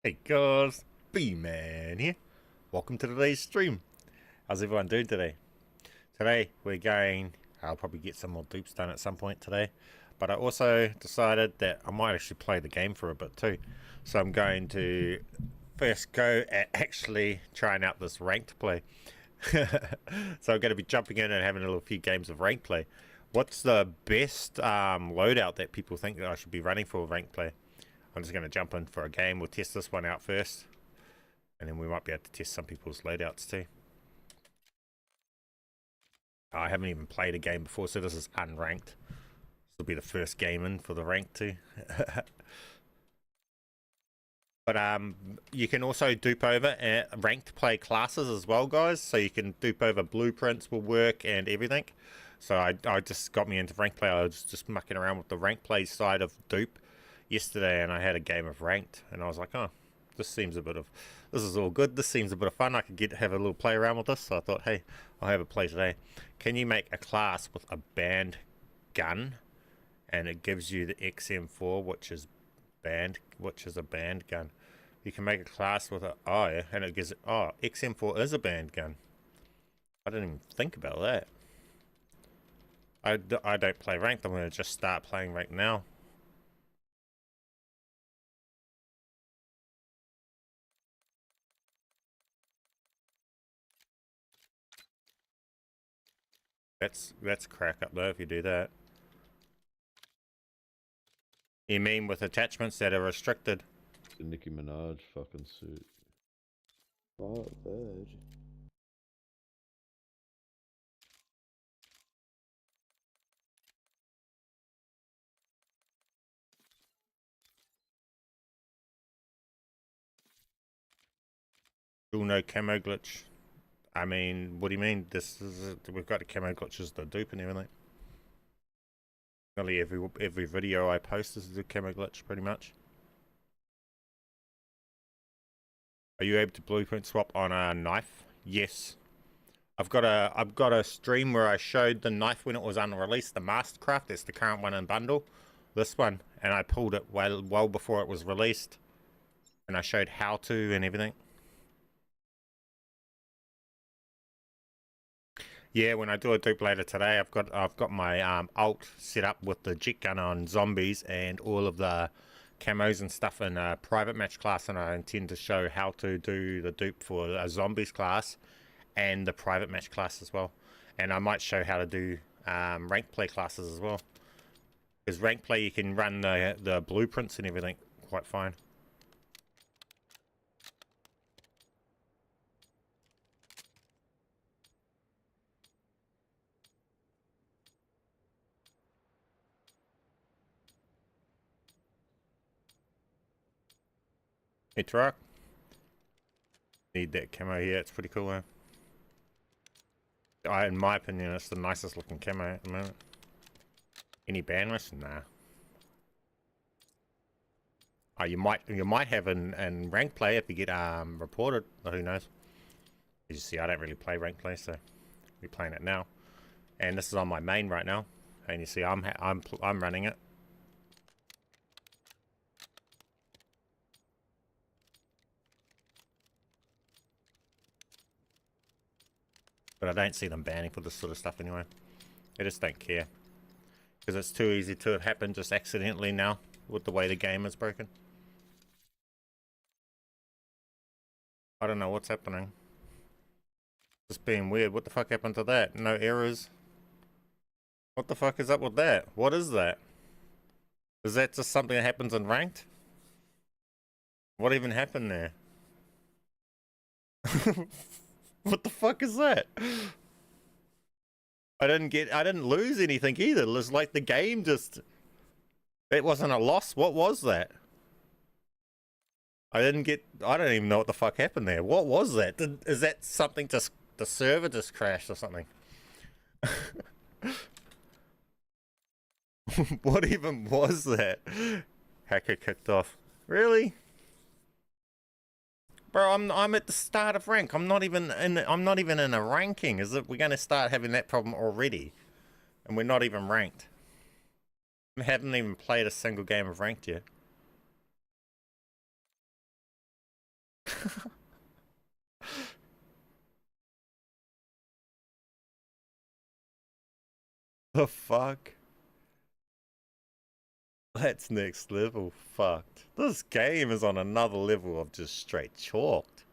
Hey guys, BMAN here. Welcome to today's stream. How's everyone doing today? Today we're going, I'll probably get some more dupes done at some point today, but I also decided that I might actually play the game for a bit too. So I'm going to first go at actually trying out this ranked play. So I'm going to be jumping in and having a little few games of ranked play. What's the best loadout that people think that I should be running for ranked play? I'm just going to jump in for a game. We'll test this one out first. And then we might be able to test some people's loadouts too. I haven't even played a game before, so this is unranked. This will be the first game in for the rank too. But you can also dupe over ranked play classes as well, guys. So you can dupe over blueprints will work and everything. So I just got me into ranked play. I was just mucking around with the ranked play side of dupe yesterday, and I had a game of ranked, and I was like, oh, this is all good. This seems a bit of fun. I could have a little play around with this. So I thought, hey, I'll have a play today. Can you make a class with a banned gun, and it gives you the XM4, which is a banned gun? You can make a class with and it gives it, XM4 is a banned gun. I didn't even think about that. I don't play ranked. I'm going to just start playing ranked now. That's crack up though if you do that. You mean with attachments that are restricted? The Nicki Minaj fucking suit. Oh, bad. Still no camo glitch. I mean, what do you mean? We've got the camo glitches, the dupe and everything. Nearly every video I post is a camo glitch, pretty much. Are you able to blueprint swap on a knife? Yes. I've got a stream where I showed the knife when it was unreleased, the Mastercraft. It's the current one in bundle. This one, and I pulled it well before it was released, and I showed how to and everything. Yeah, when I do a dupe later today, I've got my alt set up with the JETGUN on zombies and all of the camos and stuff in a private match class, and I intend to show how to do the dupe for a zombies class and the private match class as well. And I might show how to do rank play classes as well. Because rank play you can run the blueprints and everything quite fine. Hey truck. Need that camo here, it's pretty cool, in my opinion, it's the nicest looking camo at the moment. Any ban list? Nah. You might have in rank play if you get reported, but who knows? As you see, I don't really play rank play, so we're playing it now. And this is on my main right now, and you see I'm running it. But I don't see them banning for this sort of stuff anyway. I just don't care. Because it's too easy to have happened just accidentally now with the way the game is broken. I don't know what's happening. Just being weird. What the fuck happened to that? No errors. What the fuck is up with that? What is that? Is that just something that happens in ranked? What even happened there? What the fuck is that? I didn't lose anything either. It was like the game just... It wasn't a loss. What was that? I don't even know what the fuck happened there. What was that? Is that something just... The server just crashed or something? What even was that? Hacker kicked off. Really? Bro, I'm at the start of rank. I'm not even in a ranking. Is it we're gonna start having that problem already? And we're not even ranked. We haven't even played a single game of ranked yet. The fuck? That's next level fucked. This game is on another level of just straight chalked.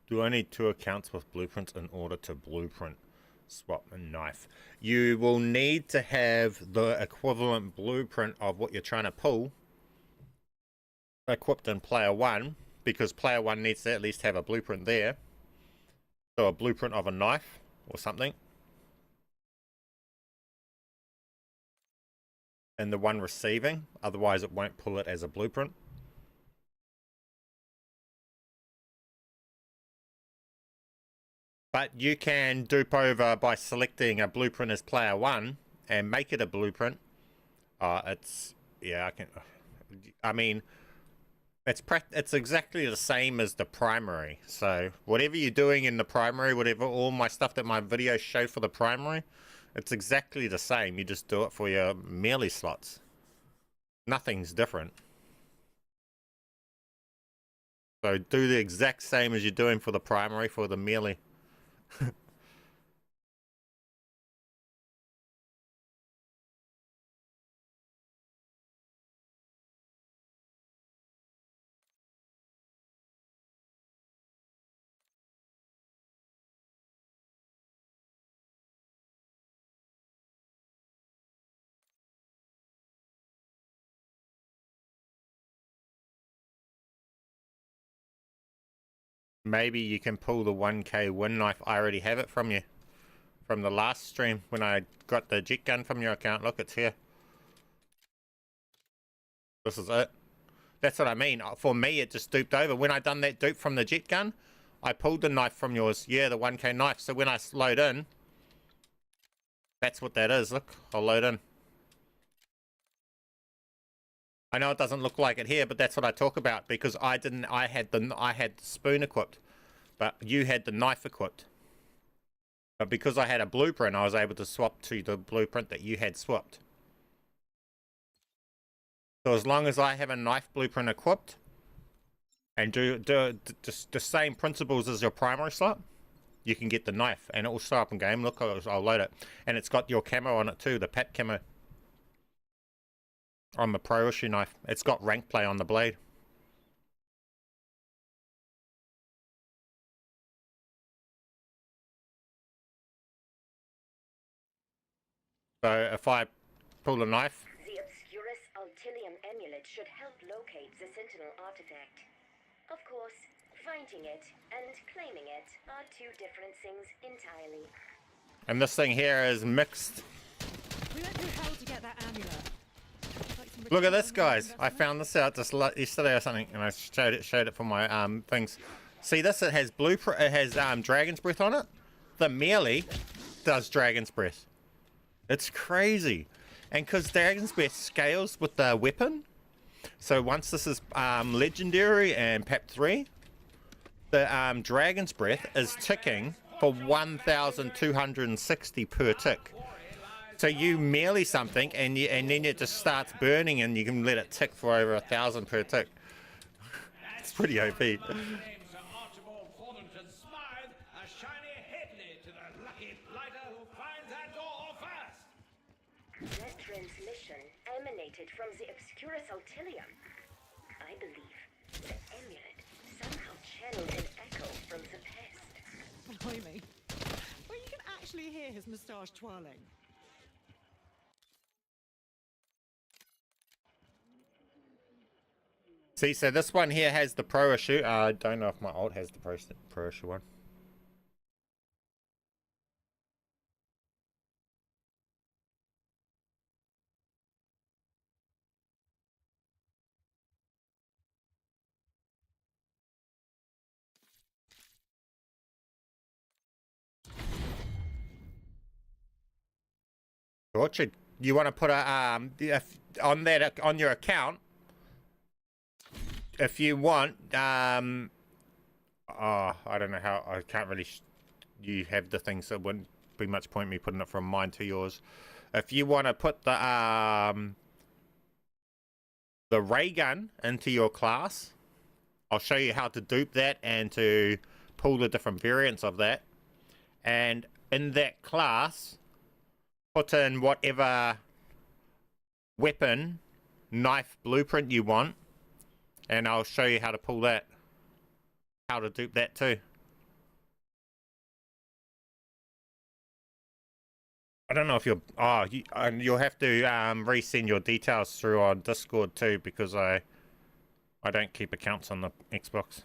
Do I need 2 accounts with blueprints in order to blueprint swap a knife? You will need to have the equivalent blueprint of what you're trying to pull equipped in player 1, because player 1 needs to at least have a blueprint there. So a blueprint of a knife or something. And the one receiving, otherwise it won't pull it as a blueprint. But you can dupe over by selecting a blueprint as player 1 and make it a blueprint. It's exactly the same as the primary. So whatever you're doing in the primary, all my stuff that my videos show for the primary, it's exactly the same. You just do it for your melee slots. Nothing's different. So do the exact same as you're doing for the primary for the melee. Maybe you can pull the 1k win knife. I already have it from you. From the last stream when I got the JETGUN from your account. Look, it's here. This is it. That's what I mean. For me, it just duped over. When I done that dupe from the JETGUN, I pulled the knife from yours. Yeah, the 1k knife. So when I load in, that's what that is. Look, I'll load in. I know it doesn't look like it here, but that's what I talk about, because I had the spoon equipped, but you had the knife equipped. But because I had a blueprint, I was able to swap to the blueprint that you had swapped. So as long as I have a knife blueprint equipped and do the same principles as your primary slot, you can get the knife, and it will show up in game. Look, I'll load it, and it's got your camo on it too, the pet camo on the pro issue knife. It's got rank play on the blade. So if I pull a knife, the Obscurus Altilium amulet should help locate the Sentinel artifact. Of course, finding it and claiming it are 2 different things entirely. and this thing here is mixed. We went through hell to get that amulet. Look at this, guys. I found this out just yesterday or something, and I showed it for my things. See this? It has blueprint. It has Dragon's Breath on it. The melee does Dragon's Breath. It's crazy, and because Dragon's Breath scales with the weapon, so once this is legendary and PAP 3, the Dragon's Breath is ticking for 1,260 per tick. So you melee something, and then it just starts burning, and you can let it tick for over 1,000 per tick. It's pretty OP. That transmission emanated from the Obscurus Altilium. I believe the amulet somehow channeled an echo from the past. Blimey. Well, you can actually hear his moustache twirling. See, so this one here has the pro issue. I don't know if my alt has the pro issue one. Orchard, you want to put a on your account, if you want, oh, I don't know how, I can't really, you have the thing, so it wouldn't be much point me putting it from mine to yours. If you want to put the ray gun into your class, I'll show you how to dupe that and to pull the different variants of that. And in that class, put in whatever weapon, knife blueprint you want, and I'll show you how to pull that, how to dupe that too. I don't know if you'll, oh, you'll have to resend your details through on Discord too, because I don't keep accounts on the Xbox.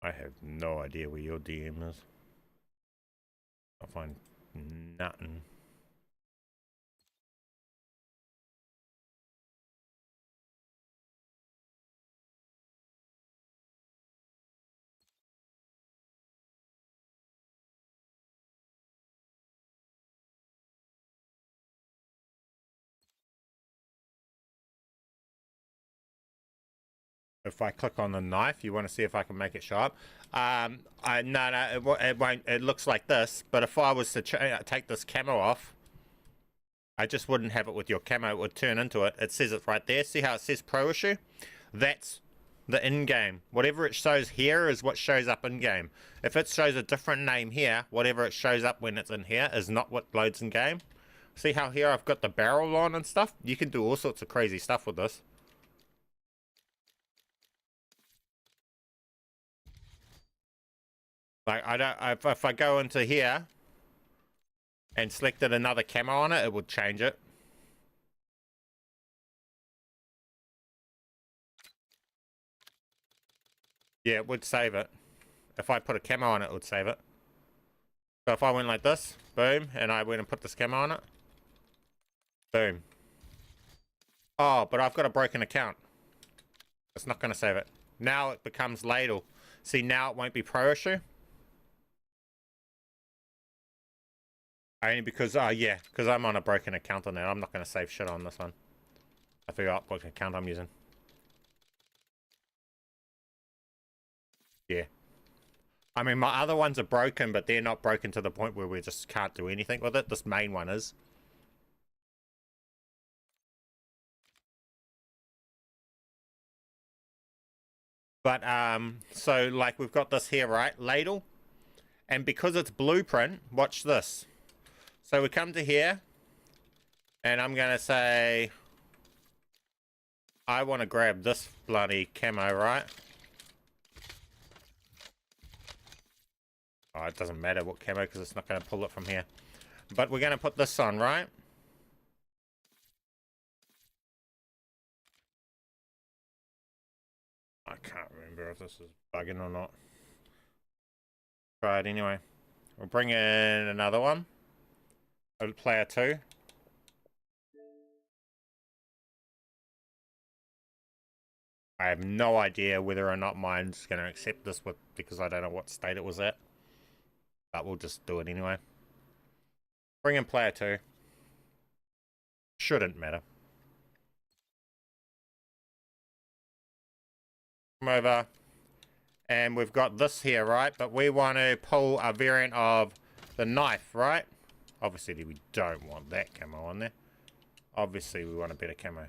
I have no idea where your DM is. I'll find nothing. If I click on the knife, you want to see if I can make it show up. No, it won't. It looks like this, but if I was to take this camo off, I just wouldn't have it with your camo. It would turn into it. It says it right there. See how it says pro issue? That's the in-game. Whatever it shows here is what shows up in-game. If it shows a different name here, whatever it shows up when it's in here is not what loads in-game. See how here I've got the barrel on and stuff? You can do all sorts of crazy stuff with this. Like, if I go into here and selected another camo on it, it would change it. Yeah, it would save it. If I put a camo on it, it would save it. So if I went like this, boom, and I went and put this camo on it, boom. Oh, but I've got a broken account. It's not going to save it. Now it becomes ladle. See, now it won't be pro issue. Only because, yeah, because I'm on a broken account on there. I'm not going to save shit on this one. I figure out what account I'm using. Yeah. I mean, my other ones are broken, but they're not broken to the point where we just can't do anything with it. This main one is. But, so, like, we've got this here, right? Ladle. And because it's blueprint, watch this. So we come to here, and I'm going to say, I want to grab this bloody camo, right? Oh, it doesn't matter what camo, because it's not going to pull it from here. But we're going to put this on, right? I can't remember if this is bugging or not. Try it anyway. We'll bring in another one. Player 2. I have no idea whether or not mine's going to accept this because I don't know what state it was at. But we'll just do it anyway. Bring in player 2. Shouldn't matter. Come over. And we've got this here, right? But we want to pull a variant of the knife, right? Obviously, we don't want that camo on there. Obviously, we want a better camo.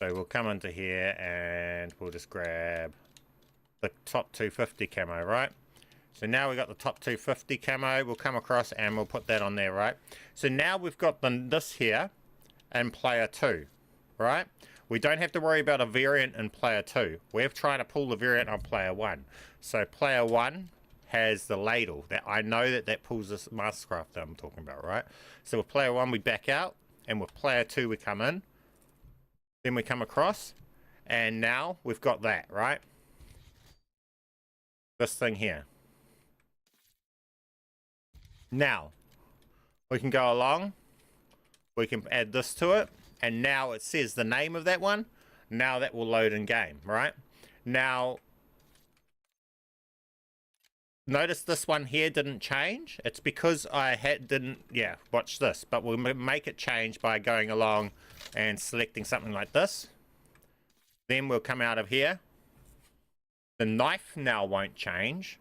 So we'll come into here and we'll just grab the top 250 camo, right? So now we've got the top 250 camo. We'll come across and we'll put that on there, right? So now we've got this here and player 2, right? We don't have to worry about a variant in player 2. We're trying to pull the variant on player 1. So player 1 has the ladle. That I know that pulls this Mastercraft that I'm talking about, right? So with player 1 we back out, and with player 2 we come in, then we come across, and now we've got that, right? This thing here. Now We can go along. We can add this to it. And now it says the name of that one. Now that will load in game, right? Now, notice this one here didn't change. It's because I watch this. But we'll make it change by going along and selecting something like this. Then we'll come out of here. The knife now won't change,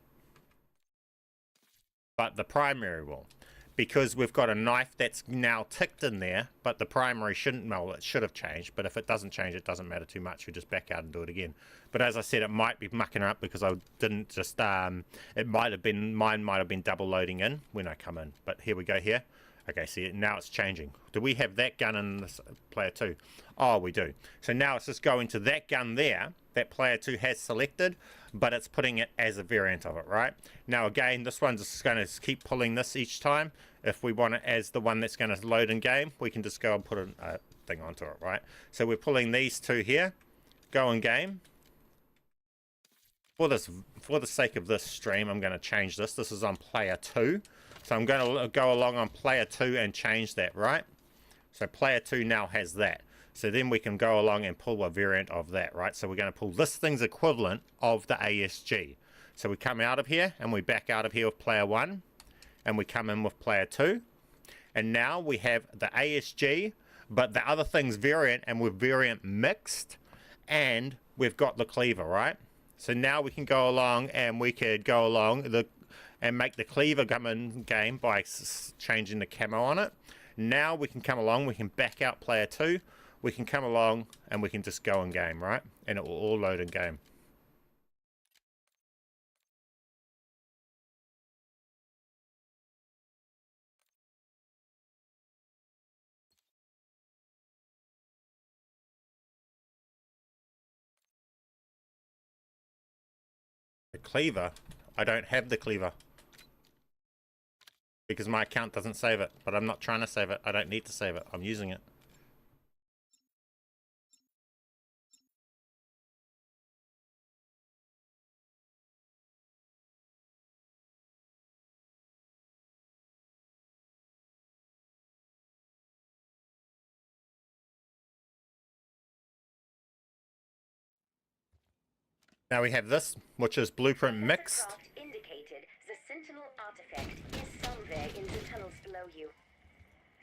but the primary will. Because we've got a knife that's now ticked in there, but the primary shouldn't, well, it should have changed, but if it doesn't change, it doesn't matter too much. We just back out and do it again. But as I said, it might be mucking up because I didn't just, it might have been, mine might have been double loading in when I come in. But here we go here. Okay, see, now it's changing. Do we have that gun in this player 2? Oh, we do. So now it's just going to that gun there that player 2 has selected, but it's putting it as a variant of it, right? Now, again, this one's just going to keep pulling this each time. If we want it as the one that's going to load in game, we can just go and put a thing onto it, right? So we're pulling these two here, go in game. For the sake of this stream, I'm going to change this. This is on player 2. So I'm going to go along on player 2 and change that, right? So player 2 now has that. So then we can go along and pull a variant of that, right? So we're going to pull this thing's equivalent of the ASG. So we come out of here and we back out of here with player 1. And we come in with player 2. And now we have the ASG, but the other thing's variant, and we're variant mixed. And we've got the cleaver, right? So now we can go along and we could go along and make the cleaver come in game by changing the camo on it. Now we can come along, we can back out player 2, we can come along and we can just go in game, right? And it will all load in game. The cleaver? I don't have the cleaver. Because my account doesn't save it, but I'm not trying to save it. I don't need to save it. I'm using it. Now we have this, which is blueprint mixed. Mastercraft indicated the Sentinel artifact is somewhere in the tunnels below you.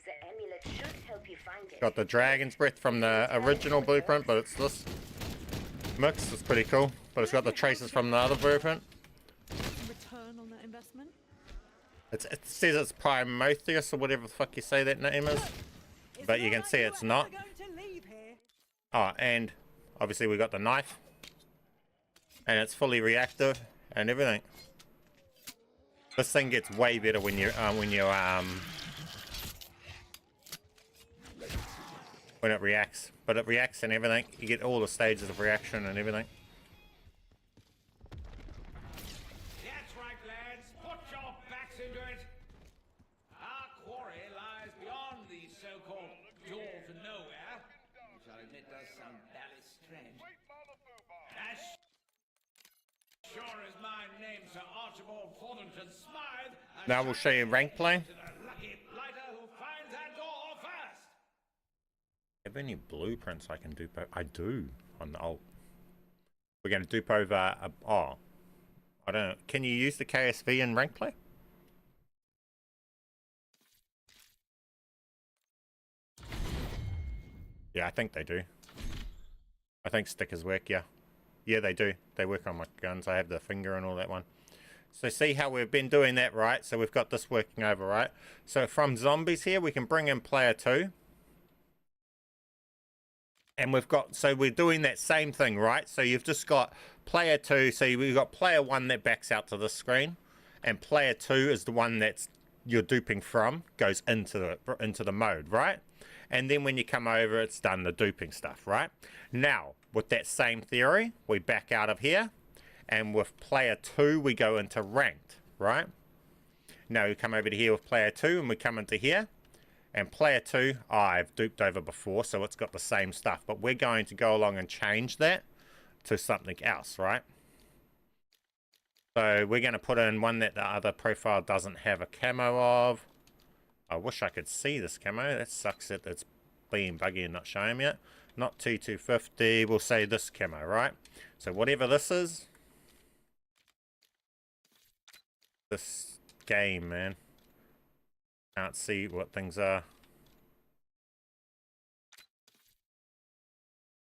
The amulet should help you find it. Got the dragon's breath from the original blueprint, but it's this mix. It's pretty cool. But it's got the traces from the other blueprint. Return on that investment? It says it's Prometheus or whatever the fuck you say that name is. But you can see it's not. Oh, and obviously we got the knife. And it's fully reactive and everything. This thing gets way better when it reacts. But it reacts and everything. You get all the stages of reaction and everything. That's right, lads. Put your backs into it. Our quarry lies beyond these so-called doors to nowhere. Which I admit does sound bally strange. As sure as my name's Sir Archibald Thornton Smythe. Now we'll show you rank play. To the lucky blighter who finds that door first. Have any blueprints I can dupe? I do on the alt. We're going to dupe over a... Oh. I don't know. Can you use the KSV in rank play? Yeah, I think they do. I think stickers work, yeah. Yeah, they do. They work on my guns. I have the finger and all that one. So see how we've been doing that, right? So we've got this working over, right? So from zombies here, we can bring in player 2. And we've got, so we're doing that same thing, right? So you've just got player 2. So we've got player 1 that backs out to this screen. And player 2 is the one that's you're duping from, goes into the mode, right? And then when you come over, it's done the duping stuff, right? Now, with that same theory, we back out of here. And with player 2, we go into ranked, right? Now we come over to here with player 2 and we come into here. And player 2, I've duped over before, so it's got the same stuff. But we're going to go along and change that to something else, right? So we're going to put in one that the other profile doesn't have a camo of. I wish I could see this camo. That sucks that it's being buggy and not showing me it. Not T250. We'll say this camo, right? So whatever this is. This game, man. Can't see what things are.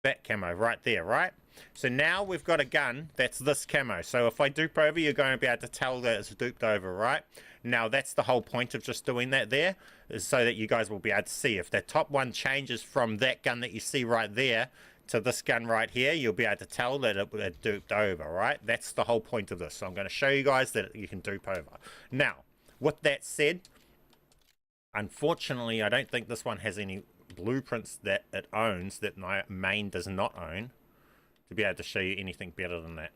That camo right there, right? So now we've got a gun that's this camo. So if I dupe over, you're going to be able to tell that it's duped over, right? Now that's the whole point of just doing that there, is so that you guys will be able to see. If the top one changes from that gun that you see right there to this gun right here, you'll be able to tell that it duped over, right? That's the whole point of this. So I'm going to show you guys that you can dupe over. Now, with that said, unfortunately, I don't think this one has any blueprints that it owns that my main does not own to be able to show you anything better than that.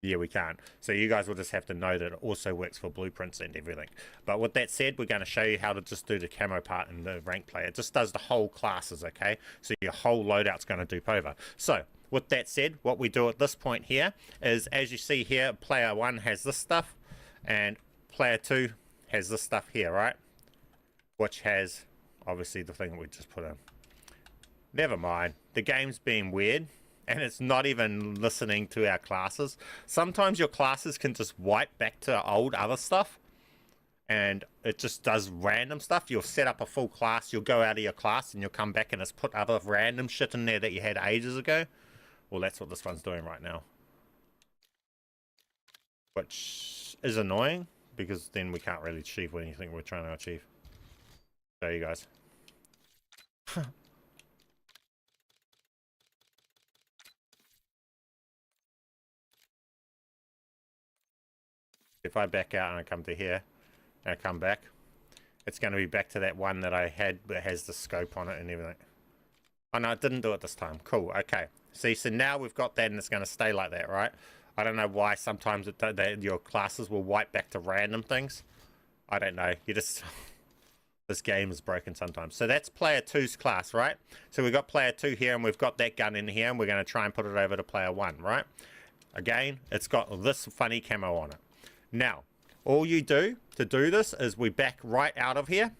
Yeah, we can't. So you guys will just have to know that it also works for blueprints and everything. But with that said, we're going to show you how to just do the camo part in the rank play. It just does the whole classes, okay? So your whole loadout's going to dupe over. So with that said, what we do at this point here is, as you see here, player 1 has this stuff and player 2 has this stuff here, right? Which has obviously the thing that we just put in. Never mind. The game's being weird. And it's not even listening to our classes. Sometimes your classes can just wipe back to old other stuff. And it just does random stuff. You'll set up a full class. You'll go out of your class and you'll come back and it's put other random shit in there that you had ages ago. Well, that's what this one's doing right now. Which is annoying, because then we can't really achieve anything we're trying to achieve. Show you guys. If I back out and I come to here and I come back, it's going to be back to that one that I had that has the scope on it and everything. Oh no, it didn't do it this time. Cool. Okay. See, so now we've got that and it's going to stay like that, right? I don't know why sometimes your classes will wipe back to random things. I don't know. You just... This game is broken sometimes. So that's player 2's class, right? So we've got player 2 here and we've got that gun in here and we're going to try and put it over to player 1, right? Again, it's got this funny camo on it. Now, all you do to do this is we back right out of here.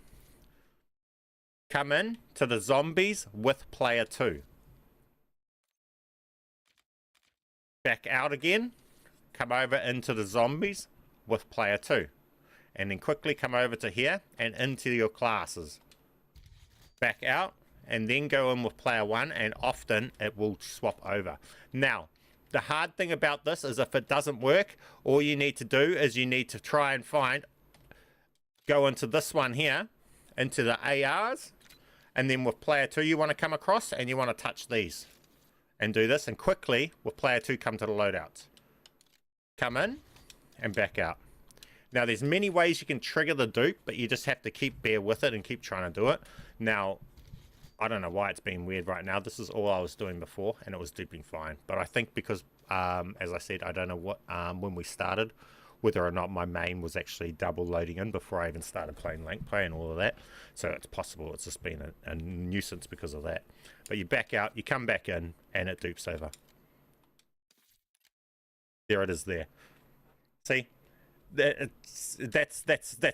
Come in to the zombies with player 2. Back out again. Come over into the zombies with player 2. And then quickly come over to here and into your classes. Back out and then go in with player 1, and often it will swap over. Now, the hard thing about this is if it doesn't work, all you need to do is you need to try and go into this one here, into the ARs, and then with player 2 you want to come across and you want to touch these and do this, and quickly with player 2 come to the loadouts. Come in and back out. Now there's many ways you can trigger the dupe, but you just have to bear with it and keep trying to do it. Now, I don't know why it's been weird right now. This is all I was doing before and it was duping fine. But I think because, as I said, I don't know what when we started, whether or not my main was actually double loading in before I even started playing rank play and all of that. So it's possible it's just been a nuisance because of that. But you back out, you come back in, and it dupes over. There it is there. See? That's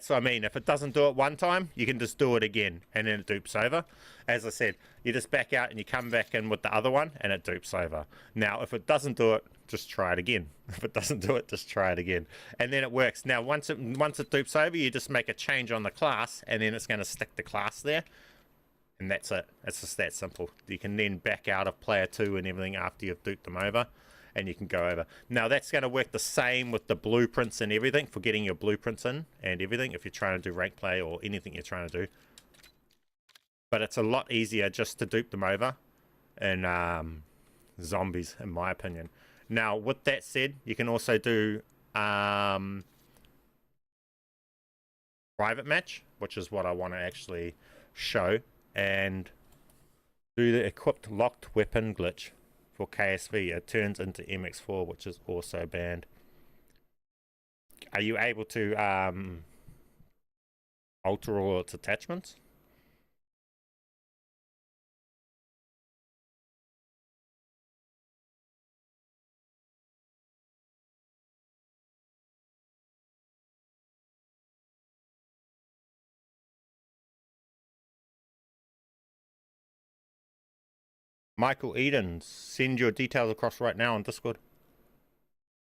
what I mean. If it doesn't do it one time, you can just do it again and then it dupes over. As I said, you just back out and you come back in with the other one and it dupes over. Now if it doesn't do it, just try it again. If it doesn't do it, just try it again, and then it works. Now once it dupes over, you just make a change on the class and then it's going to stick the class there, and that's it. It's just that simple. You can then back out of player 2 and everything after you've duped them over, and you can go over. Now that's going to work the same with the blueprints and everything, for getting your blueprints in and everything if you're trying to do rank play or anything you're trying to do. But it's a lot easier just to dupe them over in zombies, in my opinion. Now with that said, you can also do private match, which is what I want to actually show, and do the equipped locked weapon glitch. For KSV, it turns into MX4, which is also banned. Are you able to alter all its attachments? Michael Eden, send your details across right now on Discord.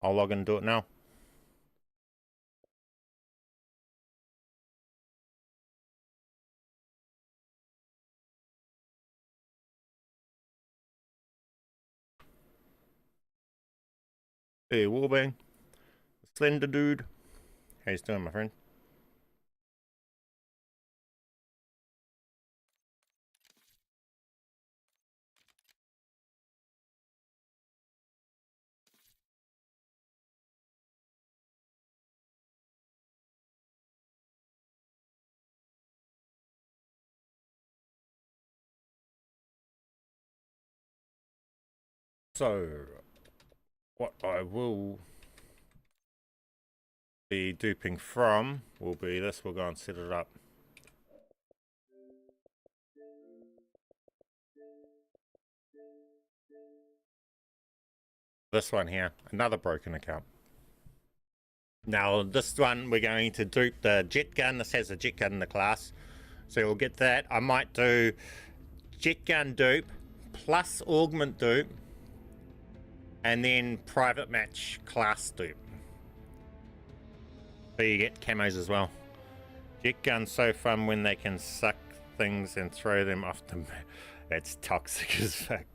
I'll log in and do it now. Hey, Warbang. Slender dude. How you doing, my friend? So, what I will be duping from will be this. We'll go and set it up. This one here, another broken account. Now, this one we're going to dupe the JETGUN. This has a JETGUN in the class. So we'll get that. I might do JETGUN dupe plus augment dupe and then private match class dupe. So you get camos as well. JETGUN's so fun when they can suck things and throw them off the map. That's toxic as fuck.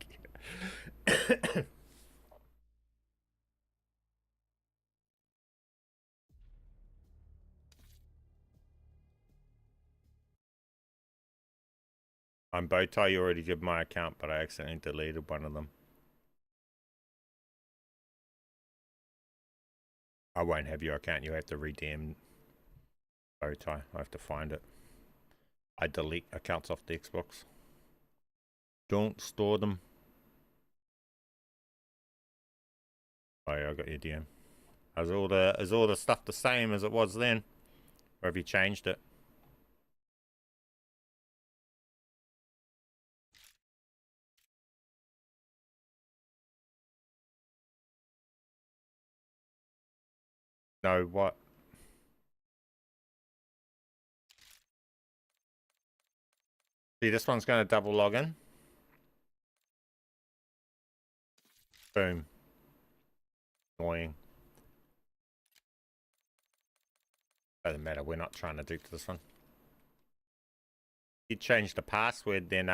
I'm Bowtie, you already did my account, but I accidentally deleted one of them. I won't have your account, you have to redeem Bowtie. I have to find it. I delete accounts off the Xbox. Don't store them. Oh yeah, I got your DM. Is all the stuff the same as it was then? Or have you changed it? No, what? See, this one's going to double log in. Boom. Annoying. Doesn't matter, we're not trying to dupe this one. You change the password, then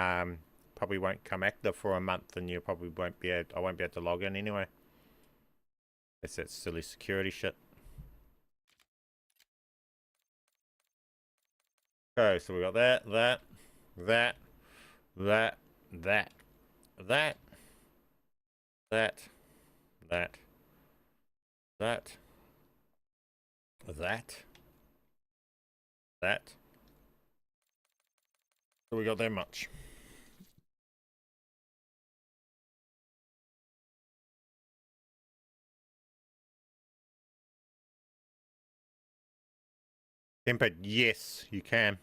probably won't come active for a month, and you probably won't be able, I won't be able to log in anyway. It's that silly security shit. Okay, so we got that, that, that, that, that, that, that, that, that, that. So we got that much. Tempered, yes, you can.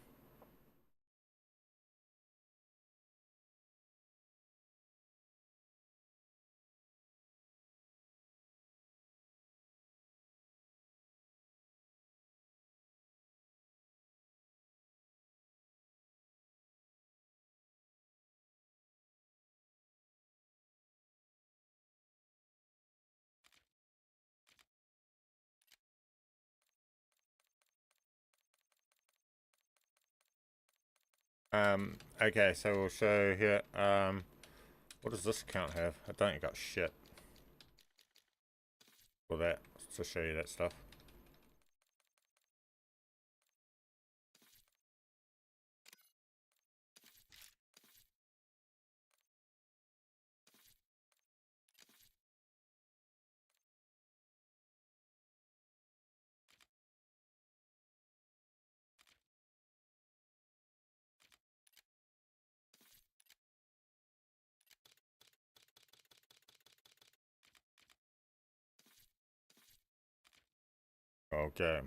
Okay, so we'll show here, what does this account have? I don't got shit. For that, to show you that stuff. Okay. Is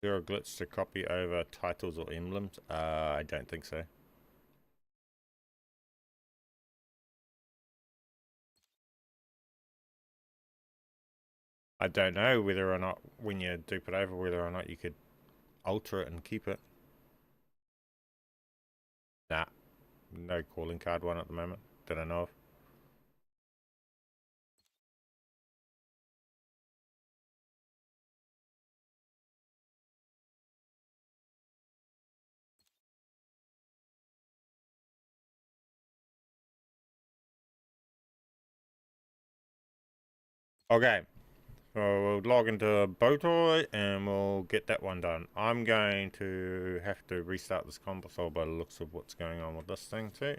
there a glitch to copy over titles or emblems? I don't think so. I don't know whether or not, when you dupe it over, whether or not you could alter it and keep it. no calling card one at the moment that I know of. Okay, so we'll log into Botoy and we'll get that one done. I'm going to have to restart this console by the looks of what's going on with this thing too.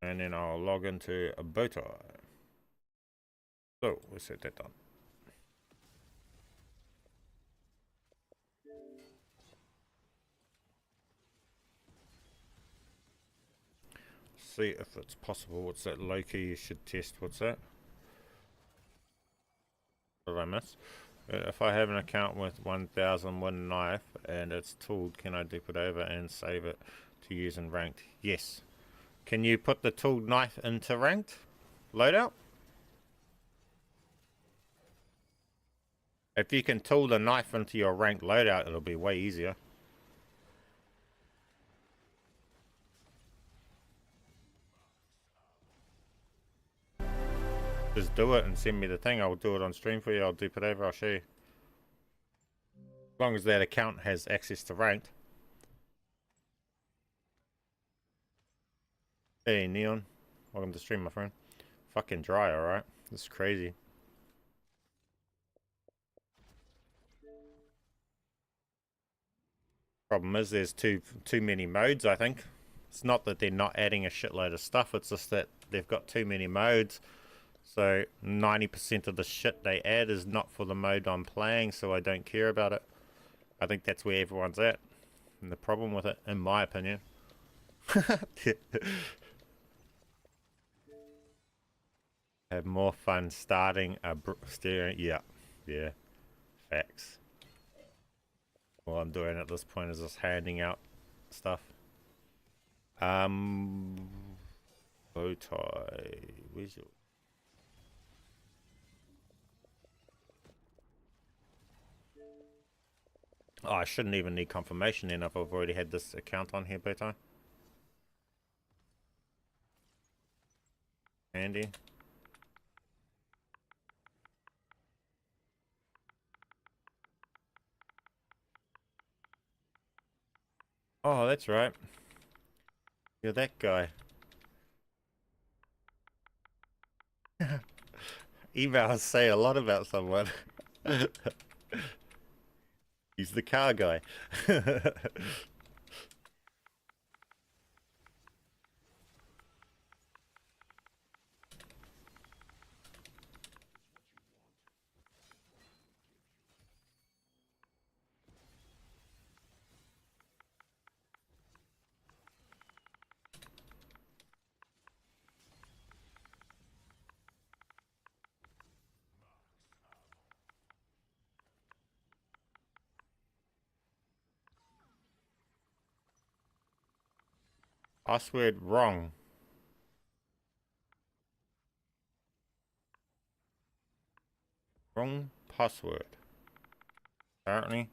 And then I'll log into a Botoy. So, we'll set that done. See if it's possible. What's that Loki you should test? What's that? What did I miss? If I have an account with 1001 knife and it's tooled, can I dupe it over and save it to use in ranked? Yes. Can you put the tooled knife into ranked loadout? If you can tool the knife into your ranked loadout, it'll be way easier. Just do it and send me the thing. I'll do it on stream for you. I'll dupe it over. I'll show you. As long as that account has access to ranked. Hey, Neon. Welcome to stream, my friend. Fucking dry, alright? This is crazy. Problem is there's too many modes, I think. It's not that they're not adding a shitload of stuff. It's just that they've got too many modes. So 90% of the shit they add is not for the mode I'm playing, so I don't care about it. I think that's where everyone's at. And the problem with it, in my opinion. Have more fun starting a steering. Yeah. Facts. All I'm doing at this point is just handing out stuff. Bow tie. Where's your... Oh, I shouldn't even need confirmation then if I've already had this account on here, Bowtie. Handy. Oh, that's right. You're that guy. Emails say a lot about someone. He's the car guy. Password wrong. Wrong password. Apparently.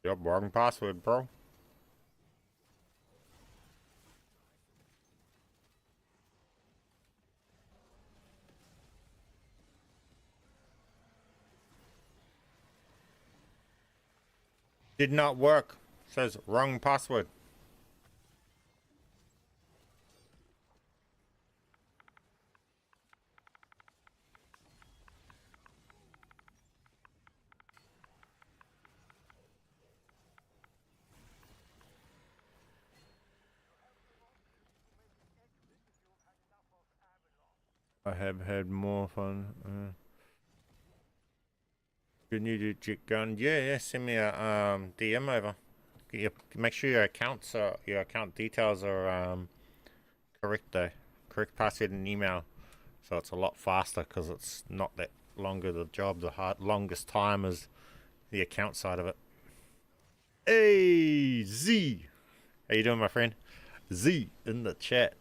Yep, wrong password, bro. Did not work. Says wrong password. I have had more fun. Can you do JETGUN? Yeah, send me a DM over. Make sure your accounts are, your account details are correct though. Correct password and email, so it's a lot faster because it's not that longer the job. The longest time is the account side of it. Hey Z, how you doing, my friend? Z in the chat.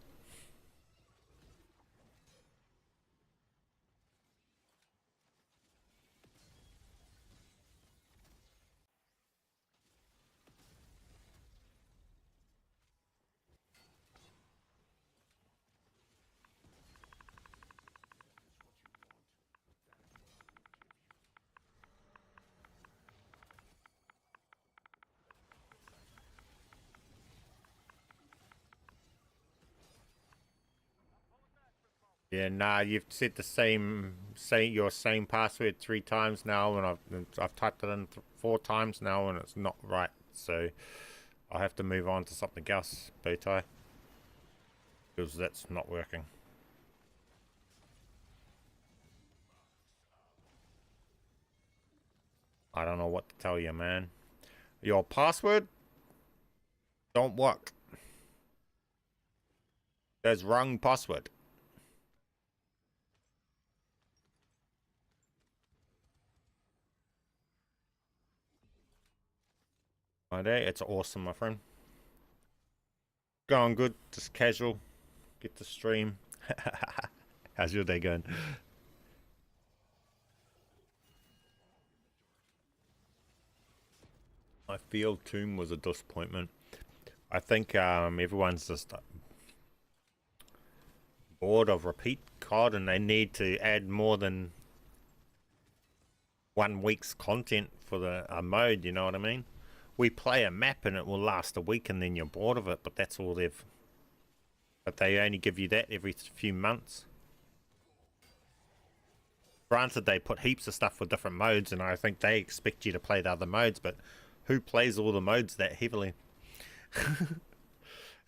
Yeah, nah, you've said the your same password 3 times now, and I've typed it in 4 times now, and it's not right. So I'll have to move on to something else, Bowtie, because that's not working. I don't know what to tell you, man. Your password don't work. There's wrong password. My day, it's awesome, my friend. Going good, just casual. Get to stream. How's your day going? My field tomb was a disappointment. I think everyone's just bored of repeat COD, and they need to add more than 1 week's content for the mode, you know what I mean? We play a map and it will last a week and then you're bored of it, but that's all they've... But they only give you that every few months. Granted, they put heaps of stuff for different modes, and I think they expect you to play the other modes, but who plays all the modes that heavily?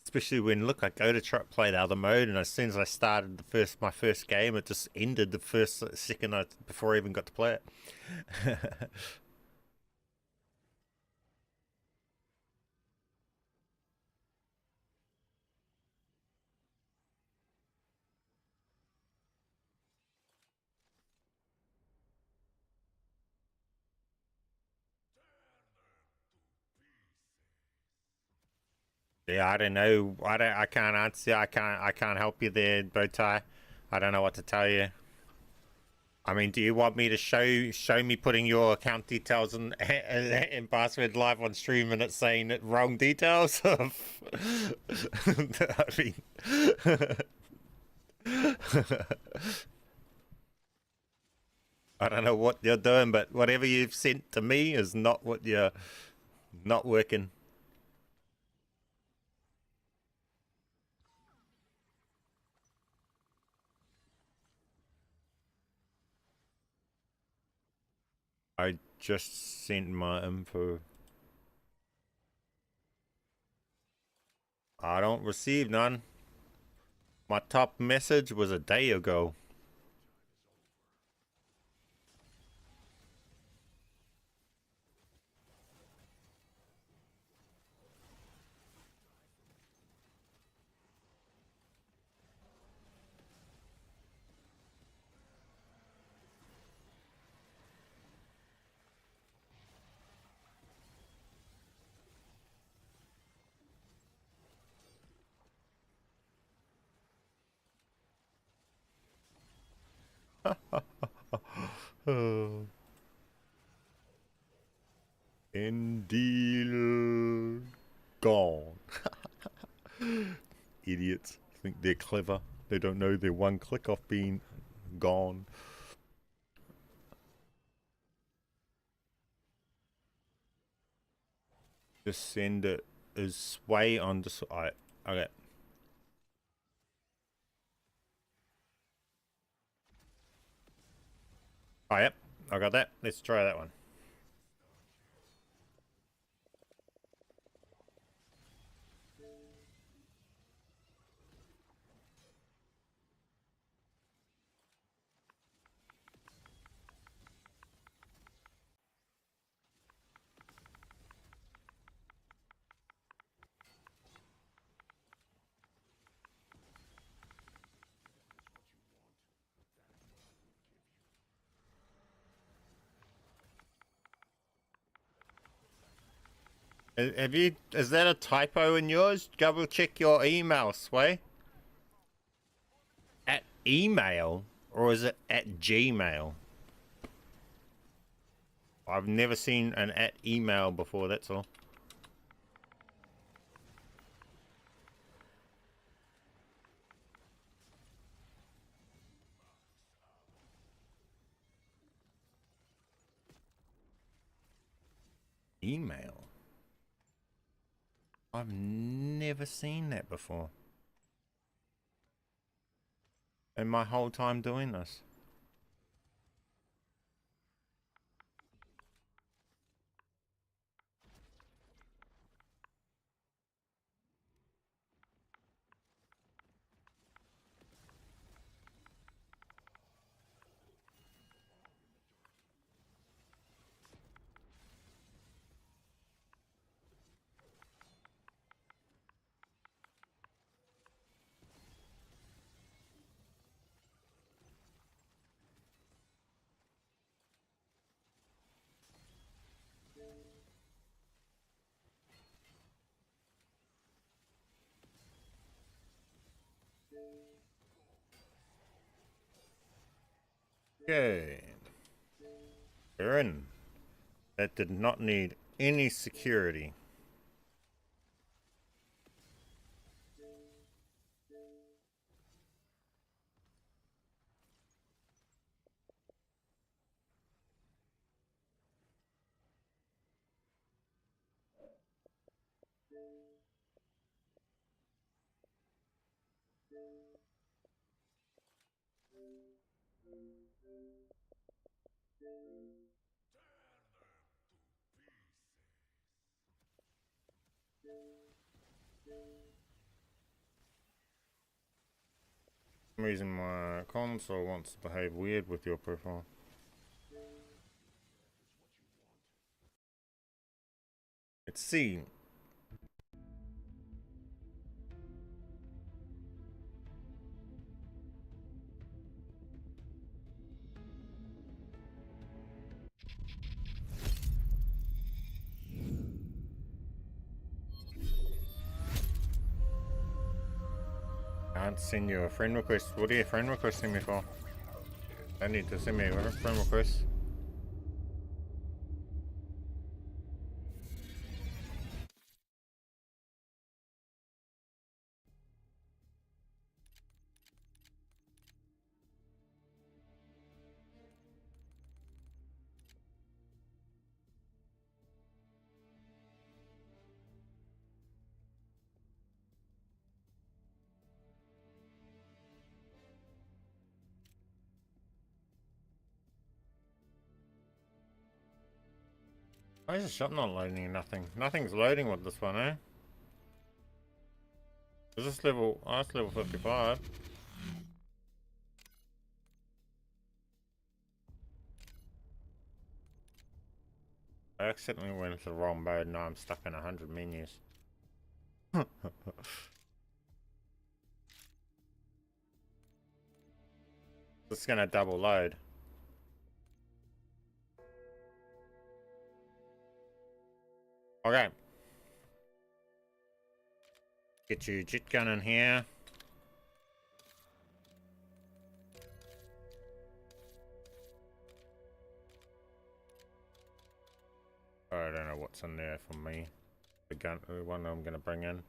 Especially when, look, I go to play the other mode, and as soon as I started my first game, it just ended the first second before I even got to play it. Yeah, I don't know. I can't answer. I can't help you there, Bowtie. I don't know what to tell you. I mean, do you want me to show me putting your account details and password live on stream and it's saying it wrong details? I mean, I don't know what you're doing, but whatever you've sent to me is not what you're not working. I just sent my info. I don't receive none. My top message was a day ago. End deal gone. Idiots think they're clever. They don't know they're 1 click off being gone. Just send it as sway on the... Alright, okay. Oh, yep, I got that. Let's try that one. Is that a typo in yours? Double check your email, Sway. At email? Or is it at Gmail? I've never seen an at email before, that's all. Email? I've never seen that before. in my whole time doing this. Okay. We're in. That did not need any security. For some reason my console wants to behave weird with your profile. Let's see. Can't send you a friend request. What are you friend requesting me for? I need to send me a friend request. Why is the shop not loading? Nothing. Nothing's loading with this one, eh? Is this level? Oh, it's level 55. I accidentally went into the wrong mode. Now I'm stuck in 100 menus. It's gonna double load. Okay. Get your JETGUN in here. I don't know what's in there for me. The gun, the one I'm gonna bring in.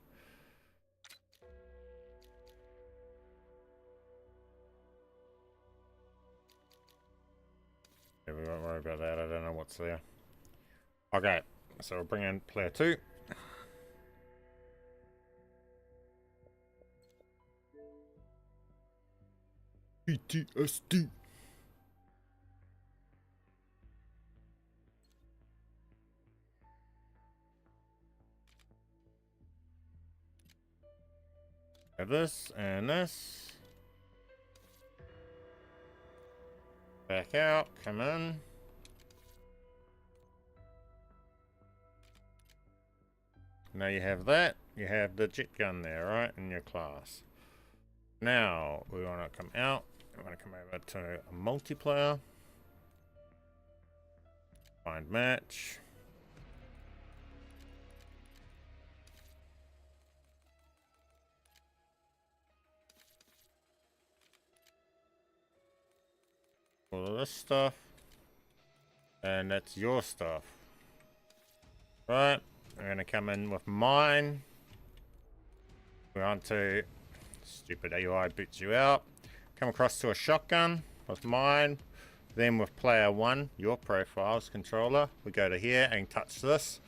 Yeah, we won't worry about that. I don't know what's there. Okay, so we'll bring in player 2. PTSD. Have this and this. Back out, come in. Now you have that, you have the JETGUN there, right, in your class. Now we want to come out, we want to come over to a multiplayer. Find match. All of this stuff. And that's your stuff. Right, we're going to come in with mine. We're on to stupid AI boots you out. Come across to a shotgun with mine. Then with player 1, your profiles controller, we go to here and touch this.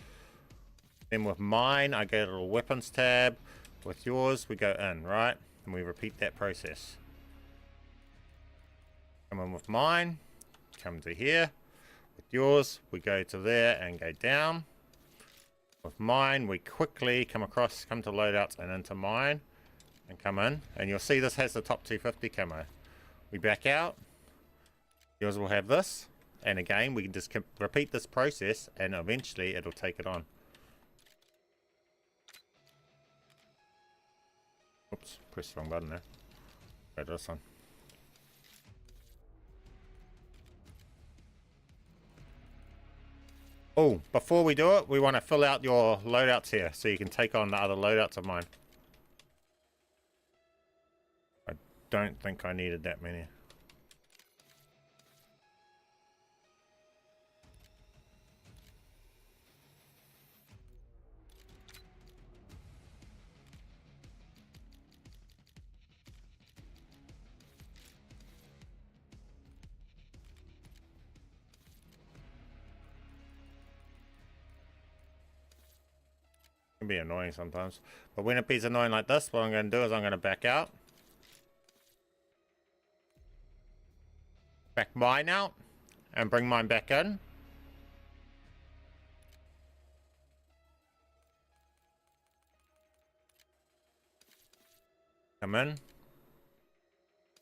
Then with mine, I go to the weapons tab. With yours, we go in, right? And we repeat that process. Come in with mine. Come to here. With yours, we go to there and go down. With mine, we quickly come across, come to loadouts and into mine. And come in. And you'll see this has the top 250 camo. We back out. Yours will have this. And again, we can just repeat this process and eventually it'll take it on. Oops, press the wrong button there. Go to this one. Oh, before we do it, we want to fill out your loadouts here so you can take on the other loadouts of mine. I don't think I needed that many. Can be annoying sometimes, but when it be annoying like this, what I'm going to do is I'm going to back out, back mine out, and bring mine back in. Come in.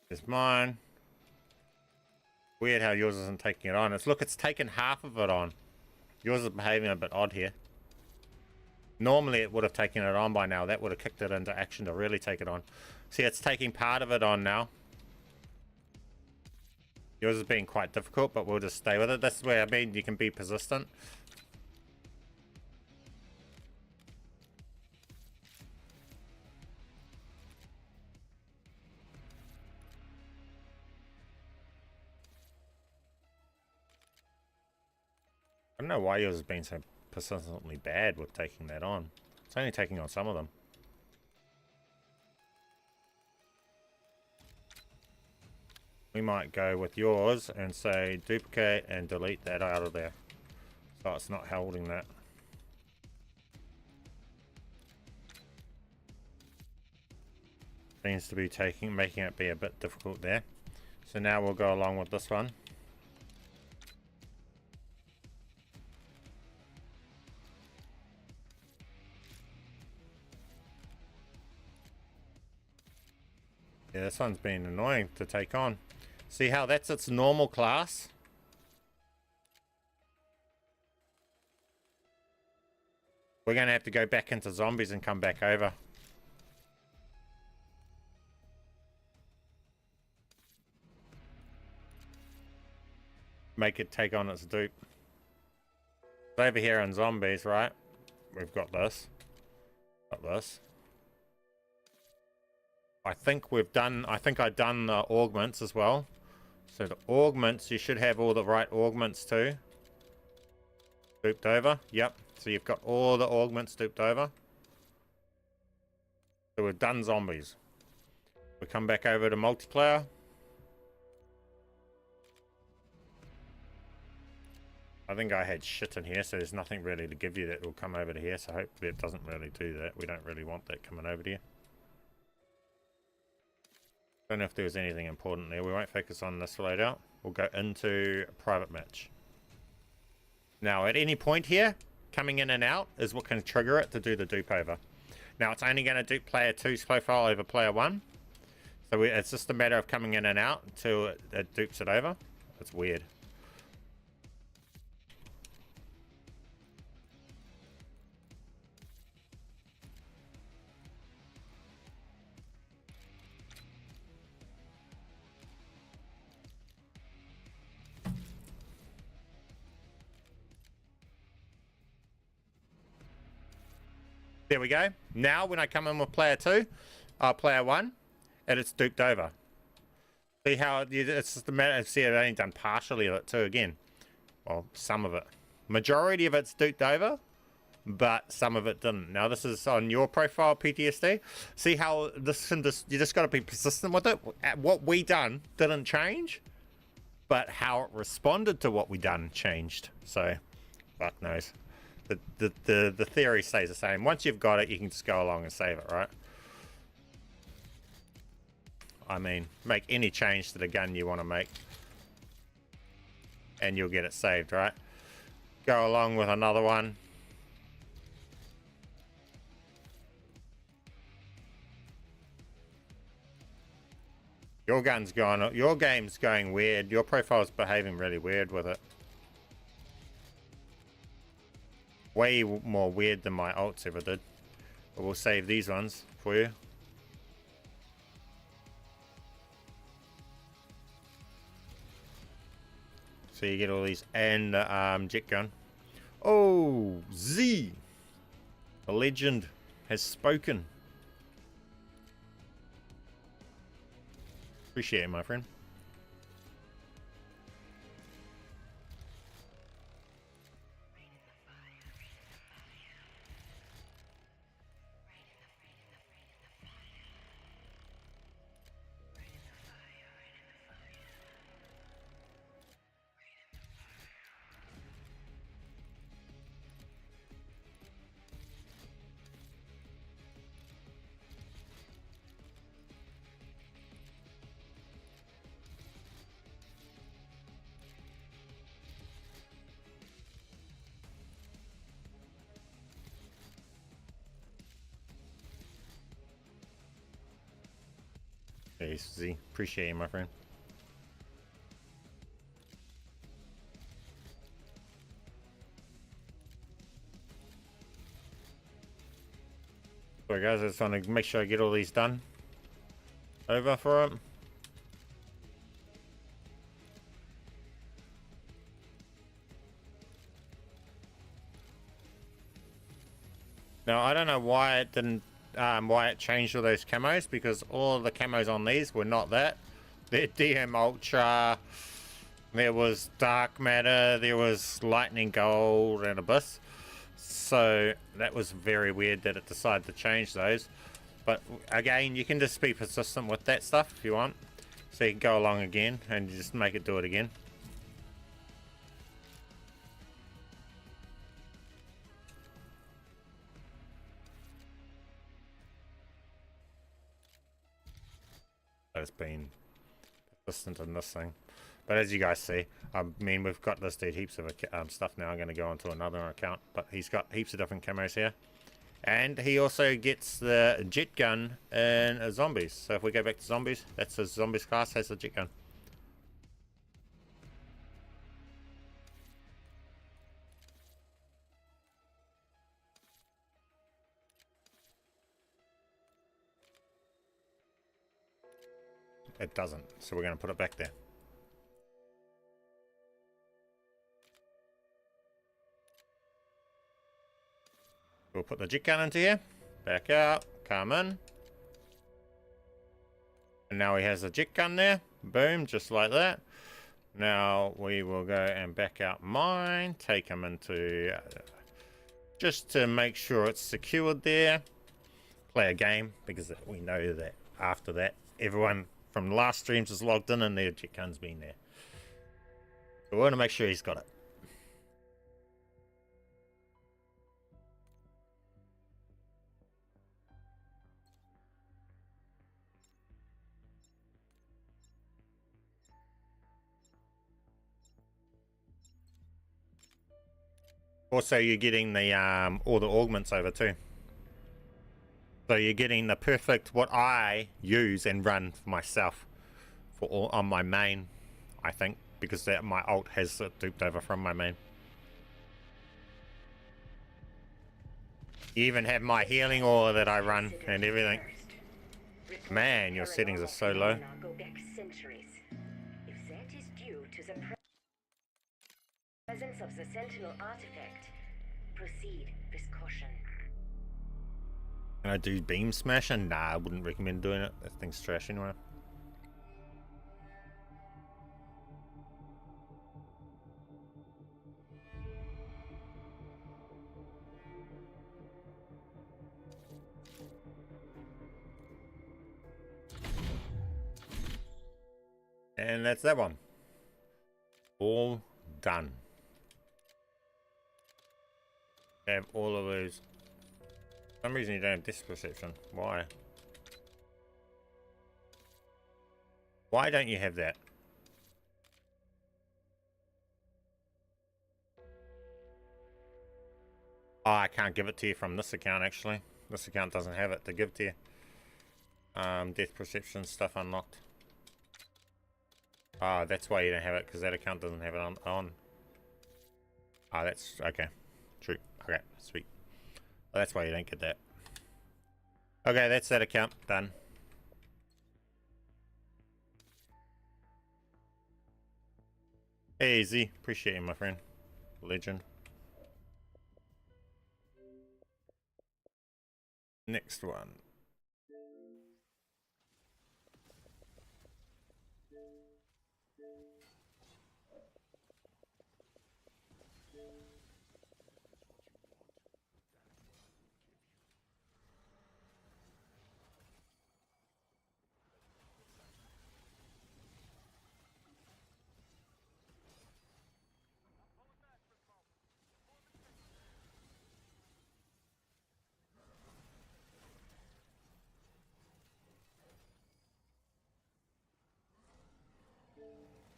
There's mine. Weird how yours isn't taking it on. It's taken half of it on. Yours is behaving a bit odd here. Normally it would have taken it on by now. That would have kicked it into action to really take it on. See, it's taking part of it on now. Yours is being quite difficult, but we'll just stay with it. This is where, I mean, you can be persistent. I don't know why yours has been so persistently bad with taking that on. It's only taking on some of them. We might go with yours and say duplicate and delete that out of there, so it's not holding that. Seems to be making it be a bit difficult there. So now we'll go along with this one. Yeah, this one's been annoying to take on. See how that's its normal class? We're going to have to go back into zombies and come back over. Make it take on its dupe. Over here in zombies, right? We've got this. Got this. I think I've done the augments as well. So the augments, you should have all the right augments too. Duped over. Yep. So you've got all the augments duped over. So we've done zombies. We come back over to multiplayer. I think I had shit in here, so there's nothing really to give you that will come over to here. So hopefully it doesn't really do that. We don't really want that coming over to you. Don't know if there was anything important there. We won't focus on this loadout. We'll go into private match. Now, at any point here, coming in and out is what can trigger it to do the dupe over. Now, it's only going to dupe player 2's profile over player 1. So it's just a matter of coming in and out until it dupes it over. It's weird. There we go. Now when I come in with player 2, player 1, and it's duped over. See how it's just a matter. See, I've only done partially of it too again. Well, some of it. Majority of it's duped over, but some of it didn't. Now this is on your profile, PTSD. See how this can just, you just got to be persistent with it. What we done didn't change, but how it responded to what we done changed. So, fuck knows. The theory stays the same. Once you've got it, you can just go along and save it, right? I mean, make any change to the gun you want to make. and you'll get it saved, right? Go along with another one. Your gun's going, your game's going weird. Your profile's behaving really weird with it. Way more weird than my alts ever did. But we'll save these ones for you. So you get all these, and JETGUN. Oh, Z! The legend has spoken. Appreciate it, my friend. Thanks, Z. Appreciate you, my friend. So guys, I just want to make sure I get all these done. Over for it. Now I don't know why it didn't, why it changed all those camos, because all of the camos on these were not that. They're DM Ultra. There was Dark Matter. There was Lightning Gold and Abyss. So that was very weird that it decided to change those. But again, you can just be persistent with that stuff if you want. So you can go along again and just make it do it again. It's been persistent in this thing. But as you guys see, I mean, we've got this dude heaps of stuff now. I'm going to go onto another account, but he's got heaps of different camos here. And he also gets the JETGUN in Zombies. So if we go back to Zombies, that's his Zombies class, has the JETGUN. It doesn't, so we're going to put it back there. We'll put the JETGUN into here, back out, come in. And now he has a JETGUN there, boom, just like that. Now we will go and back out mine, take him into, just to make sure it's secured there. Play a game, because we know that after that, everyone from the last streams is logged in and their JETGUN's been there. So we want to make sure he's got it. Also, you're getting the all the augments over too. So you're getting the perfect, what I use and run for myself for all on my main, I think, because that my alt has it duped over from my main. You even have my healing aura that I run and everything. Man, your settings are so low. If that is due to the presence of the Sentinel artifact, proceed with caution. Can I do beam smash? And nah, I wouldn't recommend doing it. That thing's trash anyway. And that's that one. All done. Have all of those. For some reason you don't have this perception. Why? Why don't you have that? Oh, I can't give it to you from this account, actually. This account doesn't have it to give to you. Death perception stuff unlocked. Ah, that's why you don't have it, because that account doesn't have it on. Ah, that's okay. True. Okay, sweet. Well, that's why you don't get that. Okay, that's that account done. Hey Z, appreciate you, my friend. Legend. Next one.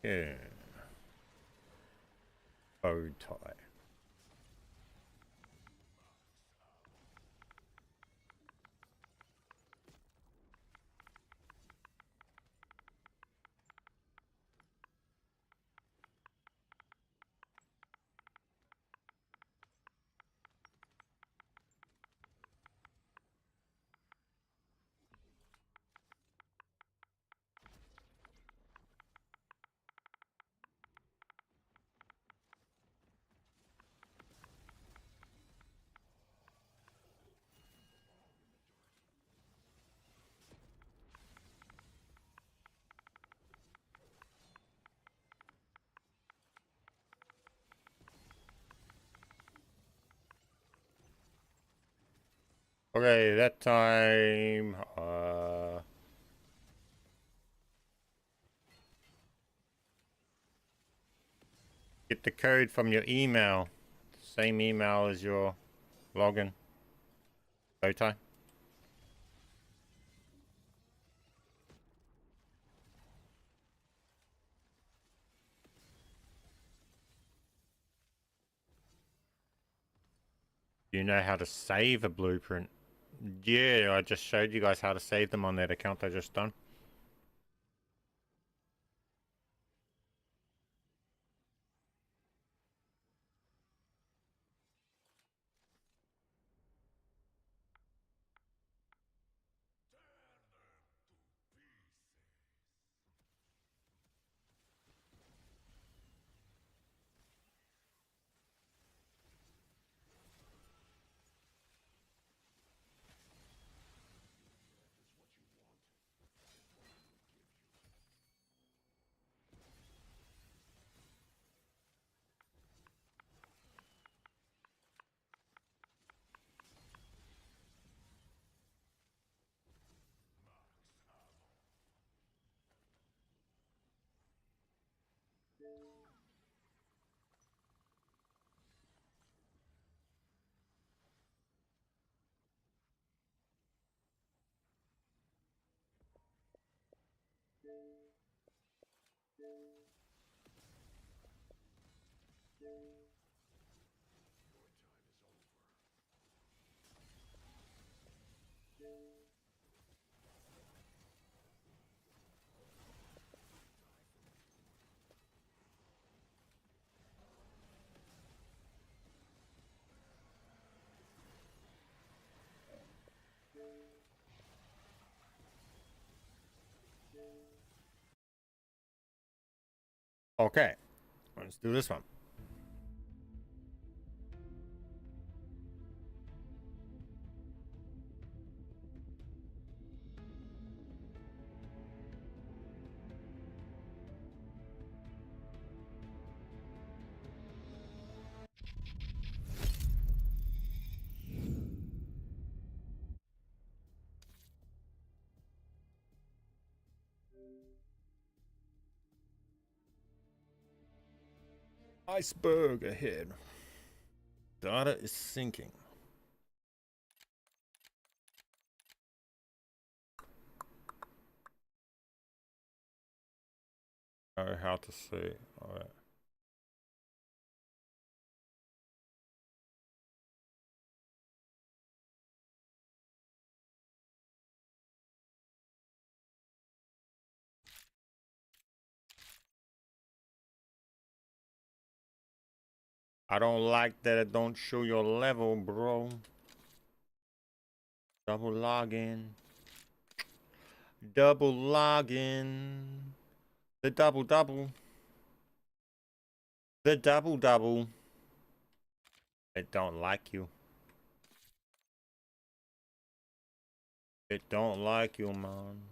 Yeah. Bow tie. Okay, that time, get the code from your email. Same email as your login. Bow tie. You know how to save a blueprint? Yeah, I just showed you guys how to save them on that account I just done. Okay, let's do this one. Iceberg ahead. Data is sinking. Oh, how to see. All right. I don't like that it don't show your level, bro. Double login. Double login. The double double. The double double. It don't like you. It don't like you, man.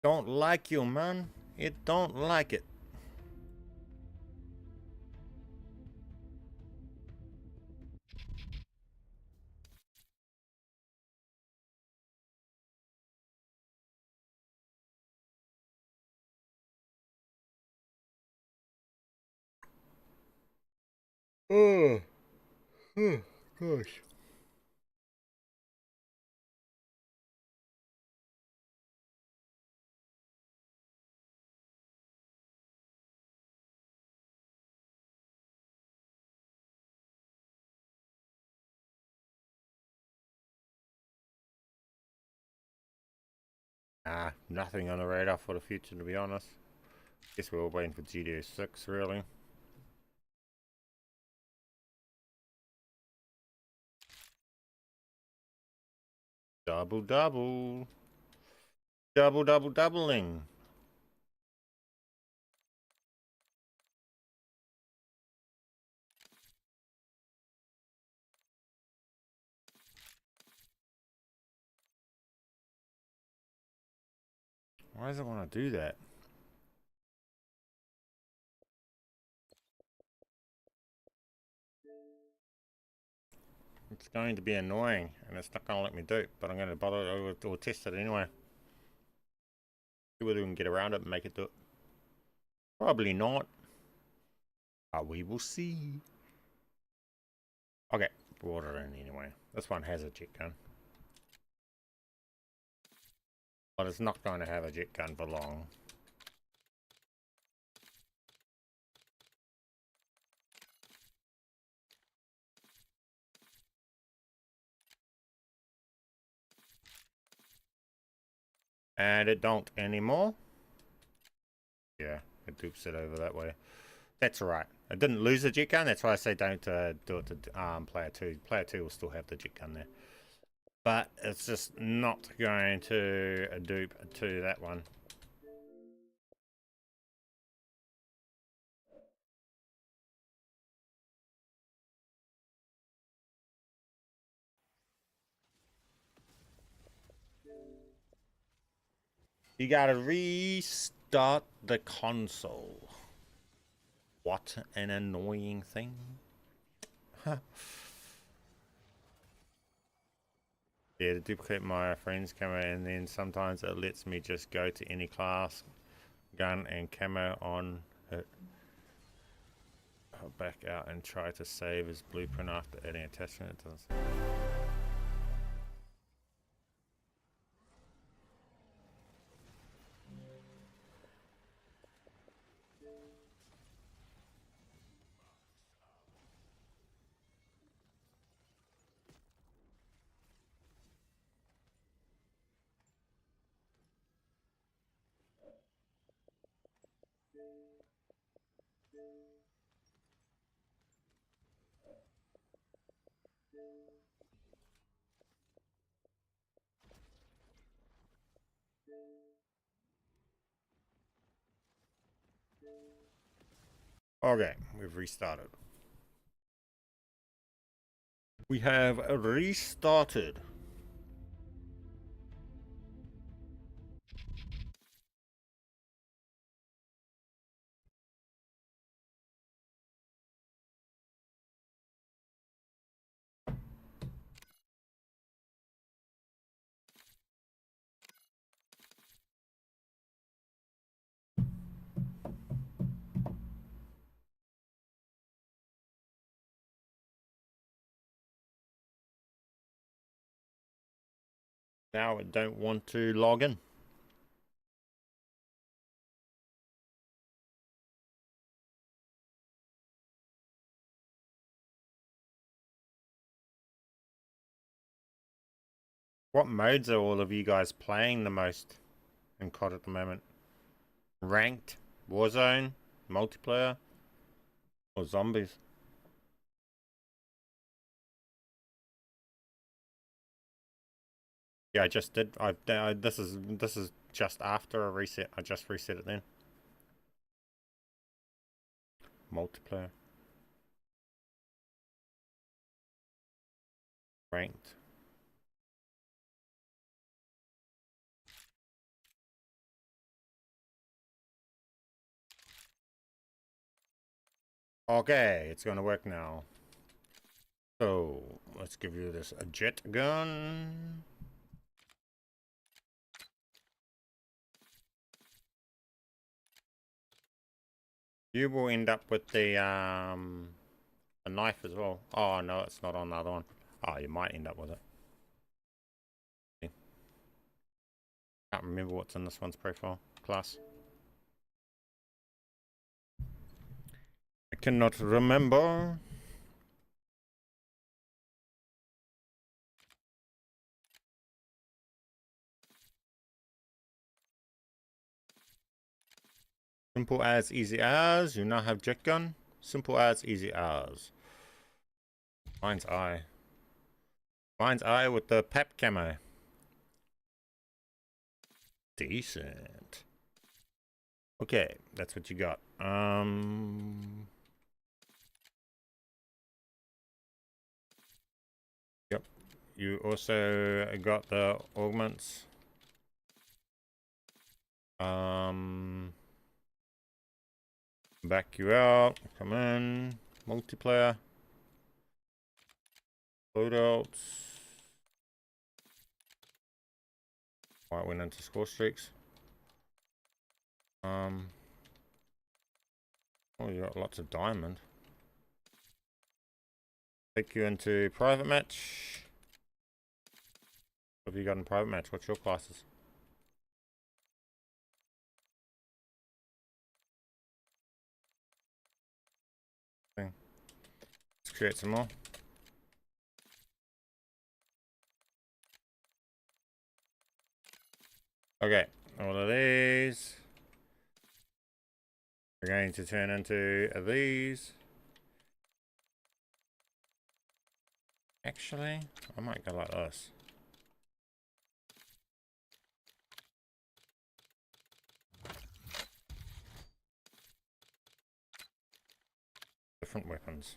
Don't like you, man. It don't like it. Oh, gosh. Nothing on the radar for the future, to be honest. Guess we're all waiting for GTA 6, really. Double double. Double double doubling. Why does it want to do that? It's going to be annoying, and it's not going to let me do it, but I'm going to bother or test it anyway. See whether we can get around it and make it do it. Probably not. But we will see. Okay, brought it in anyway. This one has a jet gun. But it's not going to have a jet gun for long. And it don't anymore. Yeah, it dupes it over that way. That's right. It didn't lose the jet gun. That's why I say don't do it to player 2. Player 2 will still have the jet gun there. But it's just not going to dupe to that one. You gotta restart the console. What an annoying thing. Yeah, to duplicate my friend's camo, and then sometimes it lets me just go to any class, gun and camo on it. I'll back out and try to save as blueprint after adding attachment. It doesn't. Okay, we've restarted. We have restarted. Now I don't want to log in. What modes are all of you guys playing the most in COD at the moment? Ranked, Warzone, multiplayer, or zombies? Yeah, I just did. This is just after a reset. I just reset it then. Multiplayer. Ranked. Okay, it's gonna work now. So let's give you this a jet gun. You will end up with the a knife as well. Oh no, it's not on the other one. Oh, you might end up with it. Can't remember what's in this one's profile class. I cannot remember. Simple as, easy as. You now have JETGUN. Simple as, easy as. Mine's eye. Mine's eye with the pep camo. Decent. Okay, that's what you got. Yep. You also got the augments. Back you out. Come in. Multiplayer. Loadouts. Oh, I went into score streaks. Oh, you got lots of diamond. Take you into private match. What have you got in private match? What's your classes? Let's create some more. Okay, all of these are going to turn into these. Actually, I might go like this. Different weapons.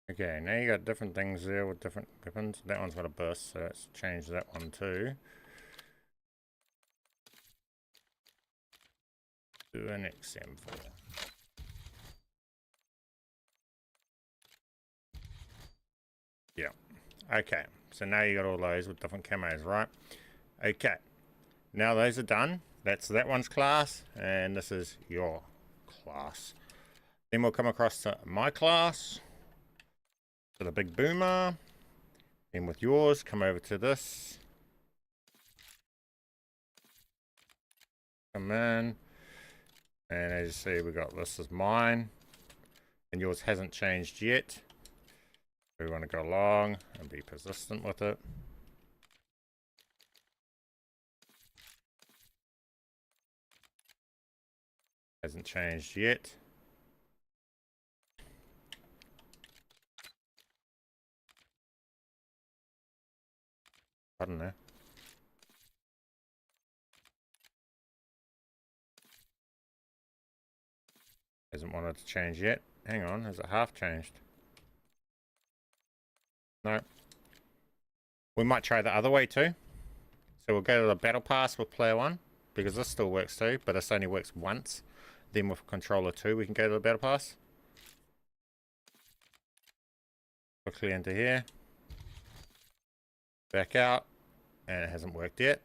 Okay, now you got different things there with different weapons. That one's got a burst, so let's change that one too. Do an XM4. Yeah. Okay, so now you got all those with different camos, right? Okay, now those are done. That's that one's class, and this is your class. Then we'll come across to my class, to the big boomer. Then with yours, come over to this. Come in. And as you see, we got this is mine. And yours hasn't changed yet. We want to go along and be persistent with it. Hasn't changed yet. I don't know. Hasn't wanted to change yet. Hang on, has it half changed? No. We might try the other way too. So we'll go to the battle pass with player 1, because this still works too, but this only works once. Then with controller 2 we can go to the battle pass. quickly into here. Back out. And it hasn't worked yet.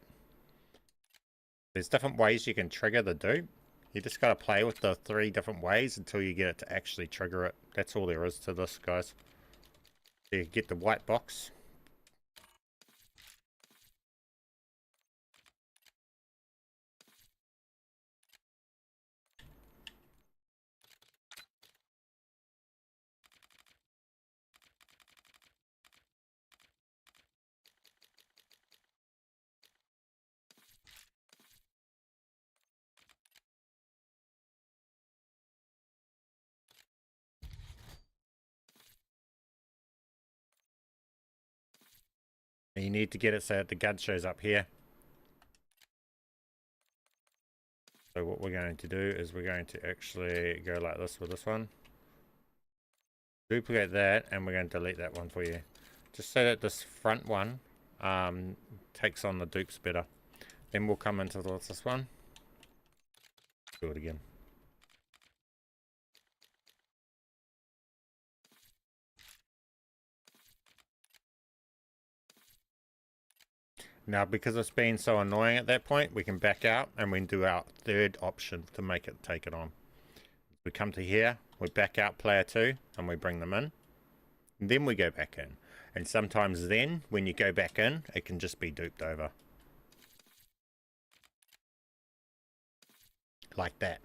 There's different ways you can trigger the dupe. You just gotta play with the 3 different ways until you get it to actually trigger it. That's all there is to this, guys. So you get the white box. And you need to get it so that the gun shows up here. So what we're going to do is we're going to actually go like this with this one. Duplicate that, and we're going to delete that one for you. Just so that this front one takes on the dupes better. Then we'll come into this one. Do it again. Now, because it's been so annoying at that point, we can back out and we can do our 3rd option to make it take it on. We come to here, we back out player 2, and we bring them in. And then we go back in. And sometimes then, when you go back in, it can just be duped over. Like that.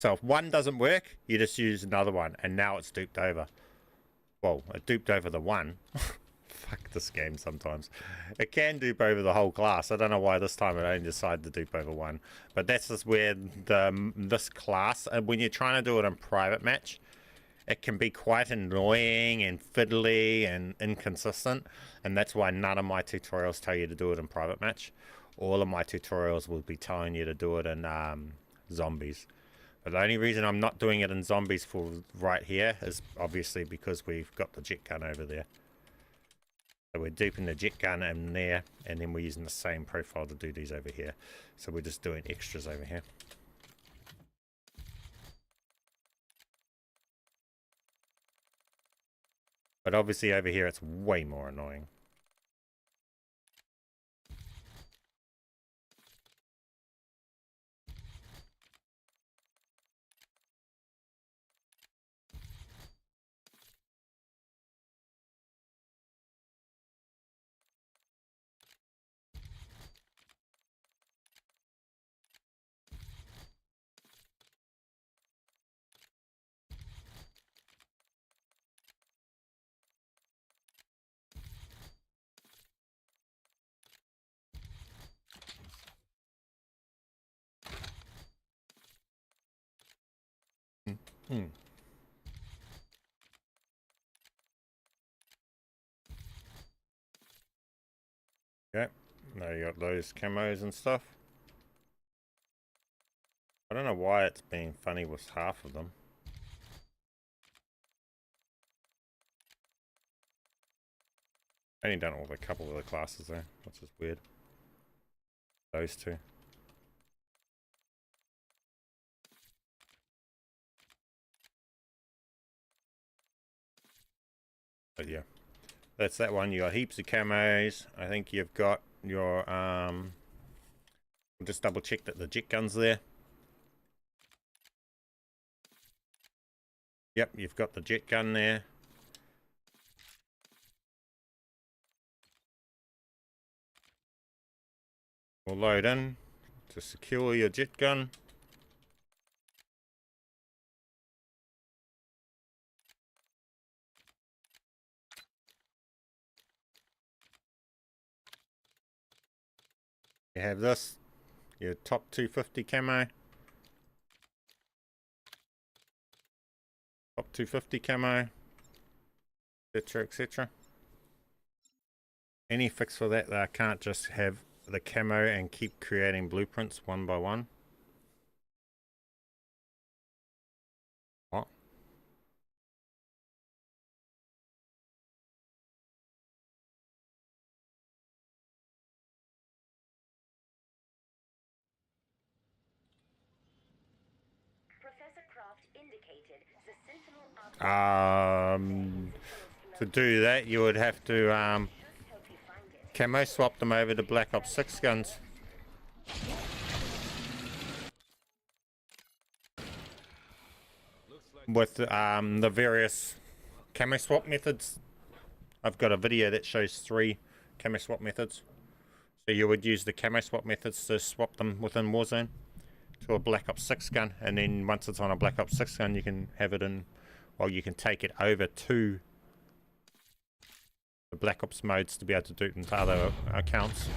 So if one doesn't work, you just use another one, and now it's duped over. Well, it duped over the one. Fuck this game sometimes. It can dupe over the whole class. I don't know why this time it only decided to dupe over one. But that's just where this class, and when you're trying to do it in private match, it can be quite annoying and fiddly and inconsistent. And that's why none of my tutorials tell you to do it in private match. All of my tutorials will be telling you to do it in zombies. But the only reason I'm not doing it in zombies for right here is obviously because we've got the JETGUN over there. So we're duping the JETGUN in there, and then we're using the same profile to do these over here. So we're just doing extras over here. But obviously over here it's way more annoying. Okay, now you got those camos and stuff. I don't know why it's being funny with half of them. I only done it with a couple of the classes though, which is weird. Those two. But yeah, that's that one. You got heaps of camos. I think you've got your just double check that the JETGUN's there. Yep, you've got the JETGUN there. We'll load in to secure your JETGUN. You have this, your top 250 camo. Top 250 camo. Etc, etc. Any fix for that I can't just have the camo and keep creating blueprints one by one? What? Professor Croft indicated the sentinel To do that, you would have to Just help you find it. camo swap them over to Black Ops 6 guns. With the various camo swap methods. I've got a video that shows 3 camo swap methods. So you would use the camo swap methods to swap them within Warzone to a Black Ops 6 gun, and then once it's on a Black Ops 6 gun, you can have it in, well, you can take it over to the Black Ops modes to be able to do it into other accounts.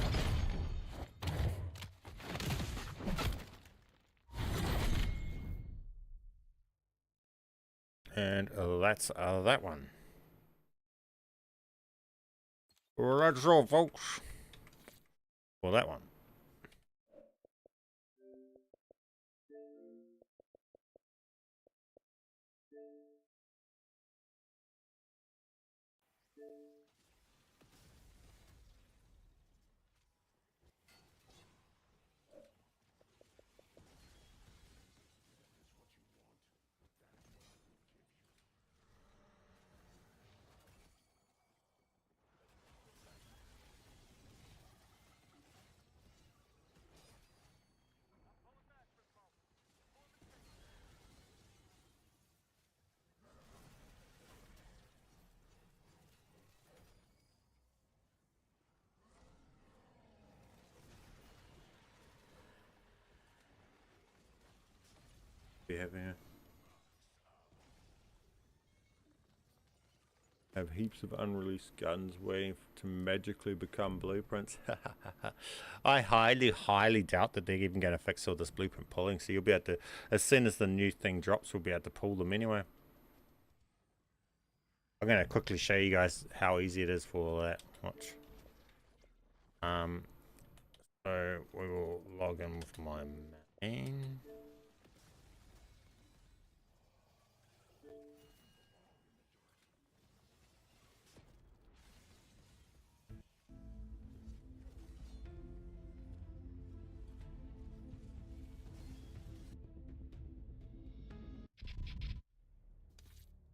And that's that one. Let's go, folks. Well, that one. We have heaps of unreleased guns waiting to magically become blueprints. I highly doubt that they're even going to fix all this blueprint pulling, so you'll be able to, as soon as the new thing drops, we'll be able to pull them anyway. I'm going to quickly show you guys how easy it is for all that. Watch. So we will log in with my main.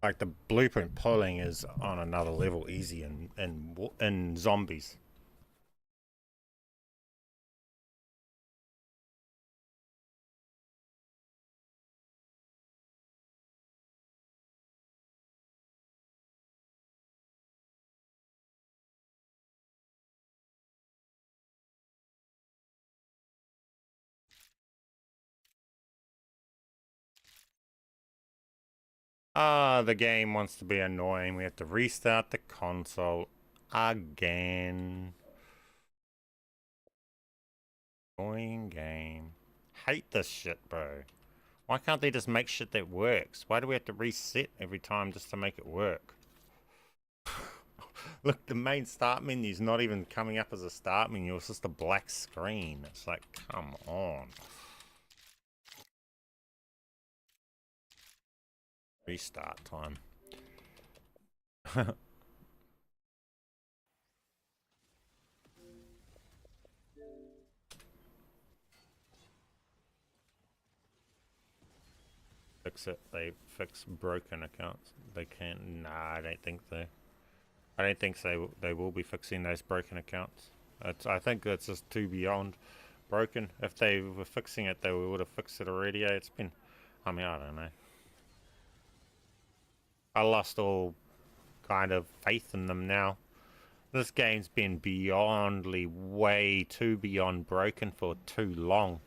Like the blueprint pulling is on another level, easy in zombies. The game wants to be annoying. We have to restart the console again. Annoying game. Hate this shit, bro. Why can't they just make shit that works? Why do we have to reset every time just to make it work? Look, the main start menu's not even coming up as a start menu. It's just a black screen. It's like, come on. Restart time. Fix it. They fix broken accounts. They can't. Nah, I don't think so. I don't think so. They will be fixing those broken accounts. I think that's just too beyond broken. If they were fixing it, they would have fixed it already. It's been. I mean, I don't know. I lost all kind of faith in them now. This game's been beyondly, way too beyond broken for too long.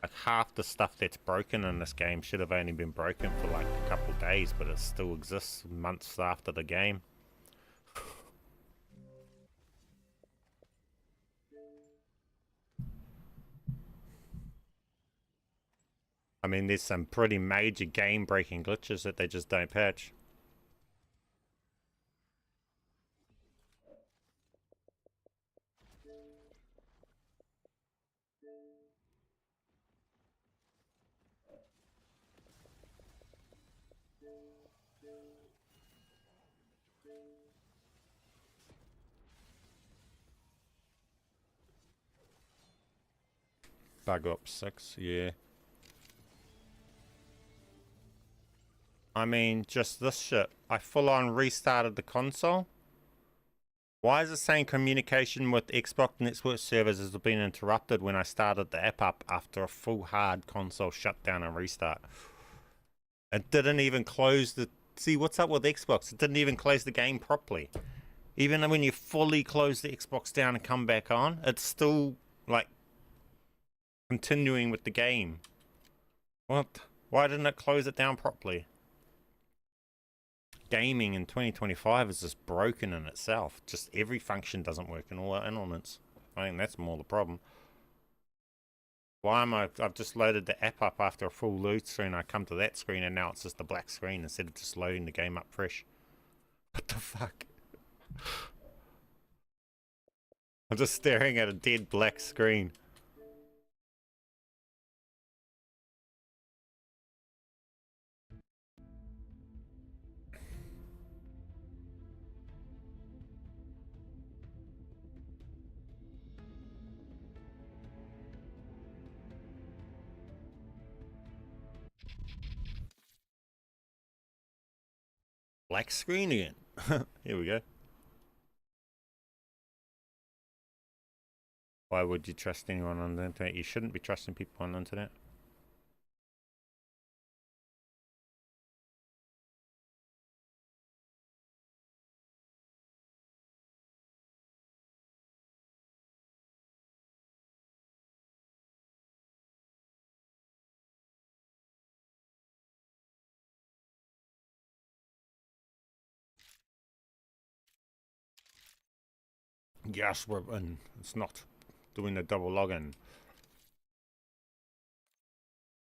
Like half the stuff that's broken in this game should have only been broken for like a couple days, but it still exists months after the game. I mean, there's some pretty major game-breaking glitches that they just don't patch. Bug up 6, yeah. I mean, just this shit. I full on restarted the console. Why is it saying communication with Xbox network servers has been interrupted when I started the app up after a full hard console shutdown and restart? It didn't even close the... See, what's up with Xbox? It didn't even close the game properly. Even when you fully close the Xbox down and come back on, it's still, like, continuing with the game. What? Why didn't it close it down properly? Gaming in 2025 is just broken in itself. Just every function doesn't work in all our elements. I think that's more the problem. Why am I've just loaded the app up after a full load screen. I come to that screen and now it's just a black screen instead of just loading the game up fresh. What the fuck? I'm just staring at a dead black screen. Black screen again. Here we go. Why would you trust anyone on the internet? You shouldn't be trusting people on the internet. Yes, we're in. It's not doing the double login.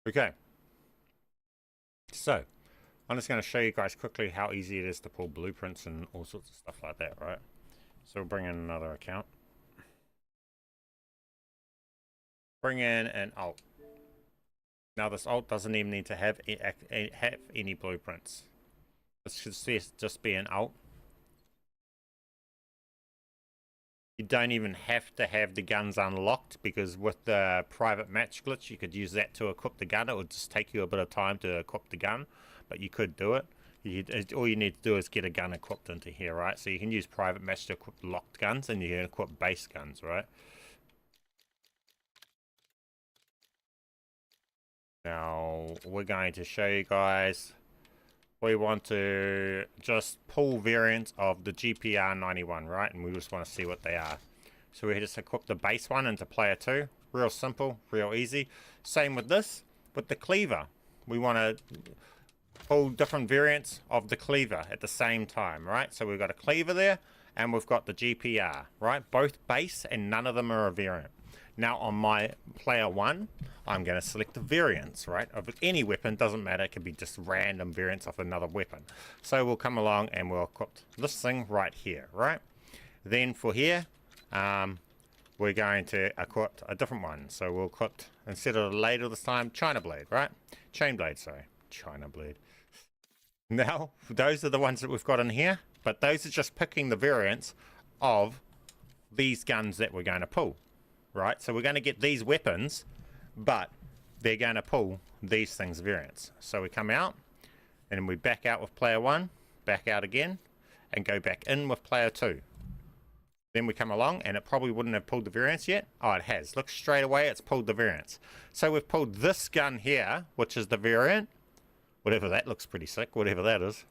Okay. So, I'm just going to show you guys quickly how easy it is to pull blueprints and all sorts of stuff like that, right? So we'll bring in another account. Bring in an alt. Now this alt doesn't even need to have any blueprints. This should just be an alt. You don't even have to have the guns unlocked, because with the private match glitch you could use that to equip the gun. It would just take you a bit of time to equip the gun, but you could do it. All you need to do is get a gun equipped into here, right? So you can use private match to equip locked guns, and you can equip base guns, right? Now we're going to show you guys. We want to just pull variants of the GPR 91, right? And we just want to see what they are. So we just equip the base one into player 2. Real simple, real easy. Same with this, with the cleaver. We want to pull different variants of the cleaver at the same time, right? So we've got a cleaver there, and we've got the GPR, right? Both base, and none of them are a variant. Now on my player 1, I'm going to select the variants, right? Of any weapon, doesn't matter, it can be just random variants of another weapon. So we'll come along and we'll equip this thing right here, right? Then for here, we're going to equip a different one. So we'll equip, instead of the ladle this time, China blade, right? Chain blade, sorry. China blade. Now, those are the ones that we've got in here, but those are just picking the variants of these guns that we're going to pull. Right, so we're going to get these weapons, but they're going to pull these things variants. So we come out, and we back out with player 1, back out again, and go back in with player 2. Then we come along, and it probably wouldn't have pulled the variants yet. Oh, it has. Look, straight away, it's pulled the variants. So we've pulled this gun here, which is the variant. Whatever that looks pretty sick, whatever that is.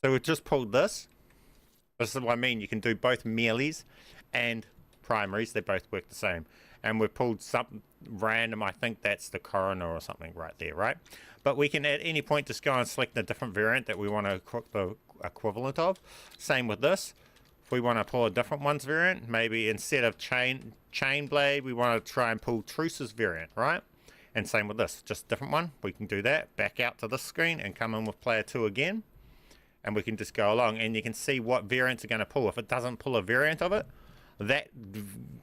So we've just pulled this. This is what I mean. You can do both melees and primaries. They both work the same. And we've pulled something random. I think that's the coroner or something right there, right? But we can at any point just go and select a different variant that we want to equip the equivalent of. Same with this. If we want to pull a different one's variant, maybe instead of chain blade, we want to try and pull Truce's variant, right? And same with this, just a different one. We can do that, back out to this screen and come in with player 2 again. And we can just go along, and you can see what variants are going to pull. If it doesn't pull a variant of it, that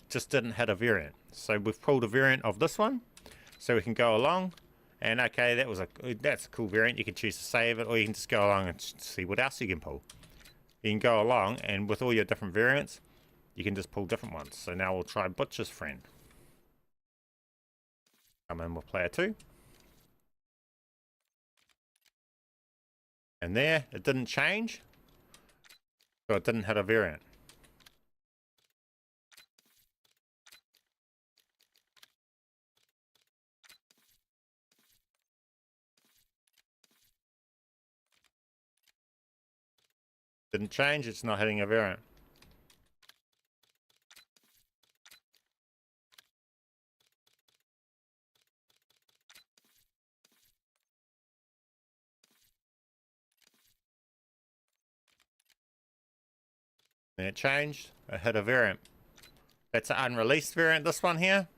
just didn't hit a variant. So we've pulled a variant of this one, so we can go along, and okay, that's a cool variant. You can choose to save it, or you can just go along and see what else you can pull. You can go along, and with all your different variants, you can just pull different ones. So now we'll try Butcher's Friend. Come in with player 2. And there, it didn't change. So it didn't hit a variant. Didn't change, it's not hitting a variant. Then it changed, it hit a variant. That's an unreleased variant, this one here.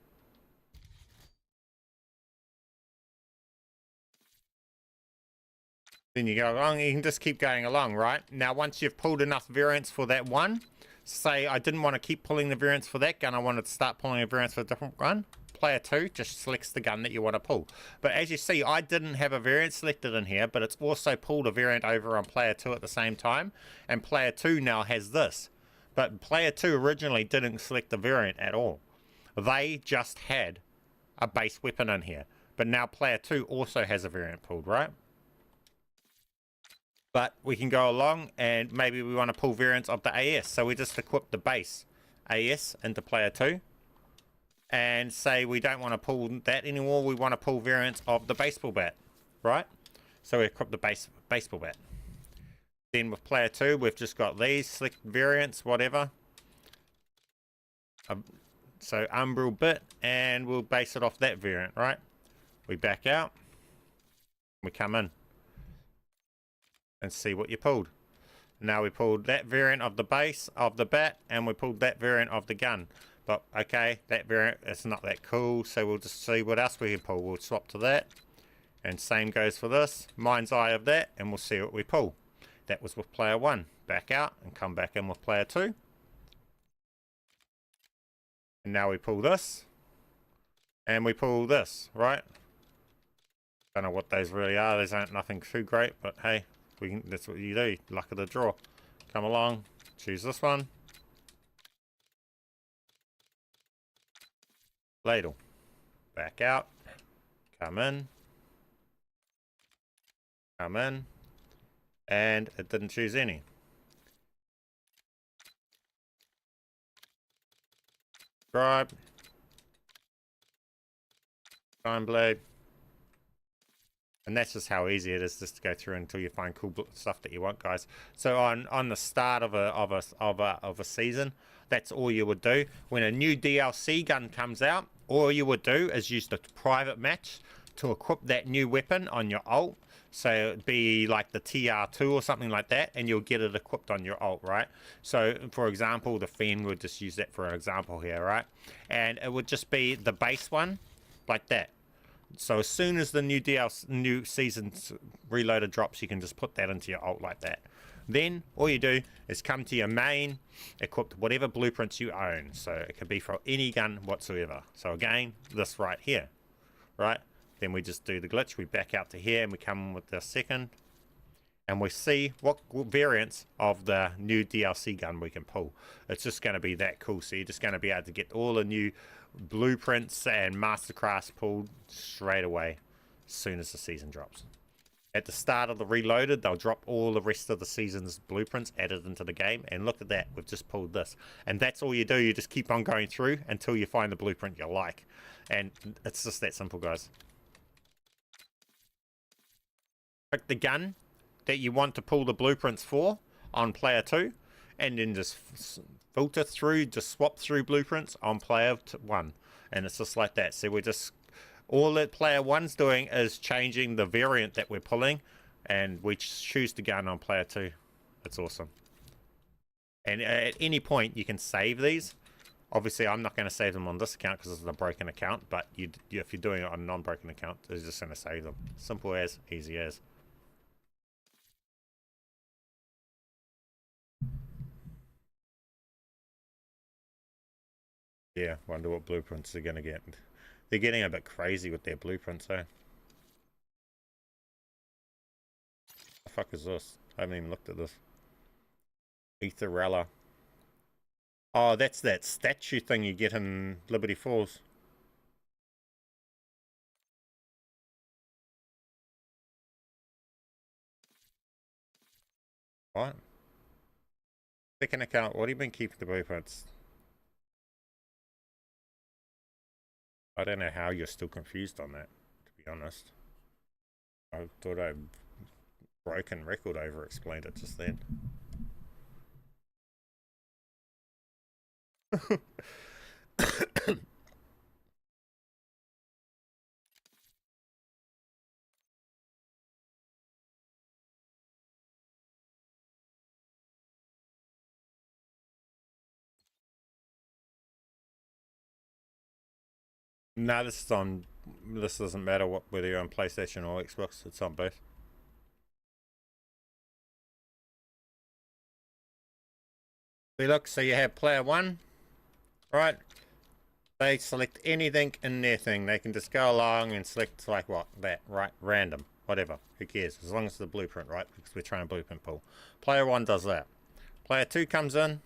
Then you go along, you can just keep going along, right? Now, once you've pulled enough variants for that one, say I didn't want to keep pulling the variants for that gun, I wanted to start pulling a variants for a different gun. Player 2 just selects the gun that you want to pull. But as you see, I didn't have a variant selected in here, but it's also pulled a variant over on player 2 at the same time. And player 2 now has this. But player 2 originally didn't select the variant at all. They just had a base weapon in here. But now player 2 also has a variant pulled, right? But we can go along and maybe we want to pull variants of the AS. So we just equip the base AS into player 2. And say we don't want to pull that anymore. We want to pull variants of the baseball bat, right? So we equip the baseball bat. Then with player 2, we've just got these, select variants, whatever. So umbral bit, and we'll base it off that variant, right? We back out. We come in. And see what you pulled. Now we pulled that variant of the base of the bat, and we pulled that variant of the gun. But okay, that variant is not that cool, so we'll just see what else we can pull. We'll swap to that, and same goes for this. Mind's eye of that, and we'll see what we pull. That was with player 1. Back out and come back in with player 2. And now we pull this, and we pull this, right? Don't know what those really are. These aren't nothing too great, but hey. That's what you do. Luck of the draw. Come along. Choose this one. Ladle. Back out. Come in. Come in. And it didn't choose any. Scribe. Time blade. And that's just how easy it is just to go through until you find cool stuff that you want, guys. So on the start of a season, that's all you would do. When a new DLC gun comes out, all you would do is use the private match to equip that new weapon on your ult. So it'd be like the TR2 or something like that, and you'll get it equipped on your ult, right? So for example, the Fen would just use that for an example here, right? And it would just be the base one, like that. So as soon as the new season reloaded drops, you can just put that into your ult like that. Then all you do is come to your main, equip whatever blueprints you own. So it could be for any gun whatsoever. So again, this right here, right? Then we just do the glitch. We back out to here and we come with the second. And we see what variants of the new DLC gun we can pull. It's just going to be that cool. So you're just going to be able to get all the new blueprints and Mastercrafts pulled straight away as soon as the season drops. At the start of the reloaded, they'll drop all the rest of the season's blueprints added into the game. And look at that, we've just pulled this. And that's all you do. You just keep on going through until you find the blueprint you like. And it's just that simple, guys. Pick the gun that you want to pull the blueprints for on player 2, and then just filter through, just swap through blueprints on player 1, and it's just like that. So we're just, all that player 1's doing is changing the variant that we're pulling, and we choose the gun on player 2. It's awesome. And at any point you can save these. Obviously I'm not going to save them on this account because it's a broken account, but if you're doing it on a non-broken account, it's just going to save them. Simple as, easy as. Yeah, wonder what blueprints they're going to get. They're getting a bit crazy with their blueprints, eh? The fuck is this? I haven't even looked at this. Etherella. Oh, that's that statue thing you get in Liberty Falls. What? Second account, what do you mean keeping the blueprints? I don't know how you're still confused on that, to be honest. I thought I broken record over explained it just then. No, this is on. This doesn't matter whether you're on PlayStation or Xbox. It's on both. See, look. So you have player one, right? They select anything in their thing. They can just go along and select like what that, right? Random, whatever. Who cares? As long as it's the blueprint, right? Because we're trying to blueprint pull. Player one does that. Player two comes in.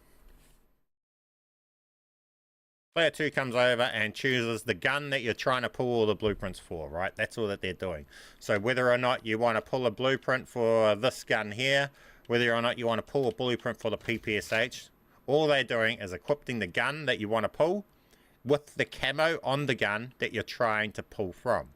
Player 2 comes over and chooses the gun that you're trying to pull all the blueprints for, right? That's all that they're doing. So whether or not you want to pull a blueprint for this gun here, whether or not you want to pull a blueprint for the PPSH, all they're doing is equipping the gun that you want to pull with the camo on the gun that you're trying to pull from.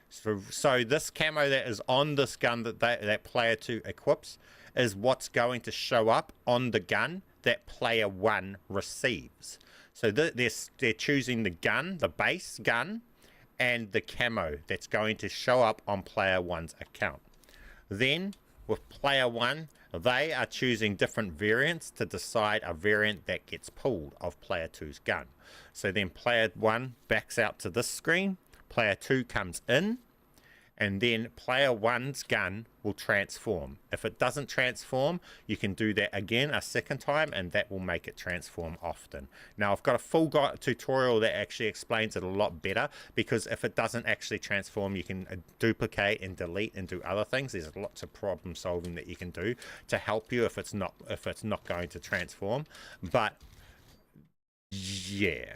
So this camo that is on this gun that player 2 equips is what's going to show up on the gun that player 1 receives. So they're choosing the gun, the base gun, and the camo that's going to show up on player 1's account. Then, with player 1, they are choosing different variants to decide a variant that gets pulled of player 2's gun. So then player 1 backs out to this screen, player 2 comes in, and then player 1's gun will transform. If it doesn't transform, you can do that again a second time, and that will make it transform often. Now, I've got a full tutorial that actually explains it a lot better, because if it doesn't actually transform, you can duplicate and delete and do other things. There's lots of problem solving that you can do to help you if it's not going to transform. But yeah,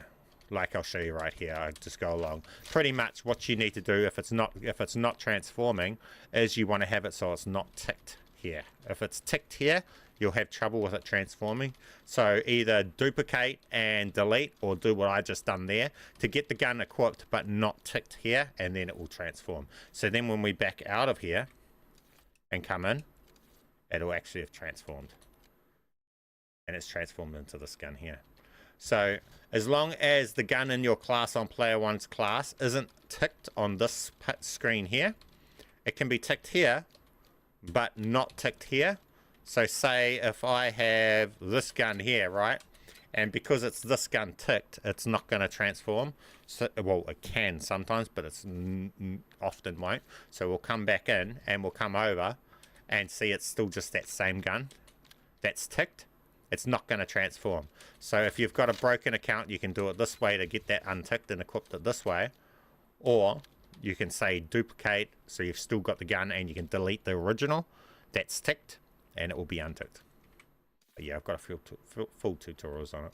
like I'll show you right here. I just go along. Pretty much what you need to do if it's not transforming is you want to have it so it's not ticked here. If it's ticked here, you'll have trouble with it transforming. So either duplicate and delete, or do what I just done there to get the gun equipped but not ticked here, and then it will transform. So then when we back out of here and come in, it'll actually have transformed. And it's transformed into this gun here. So as long as the gun in your class on player 1's class isn't ticked on this screen here, it can be ticked here, but not ticked here. So say if I have this gun here, right? And because it's this gun ticked, it's not going to transform. So, well, it can sometimes, but it's often won't. So we'll come back in and we'll come over and see it's still just that same gun that's ticked. It's not going to transform. So if you've got a broken account, you can do it this way to get that unticked and equipped it this way. Or you can say duplicate, so you've still got the gun, and you can delete the original that's ticked, and it will be unticked. But yeah, I've got a full tutorials on it.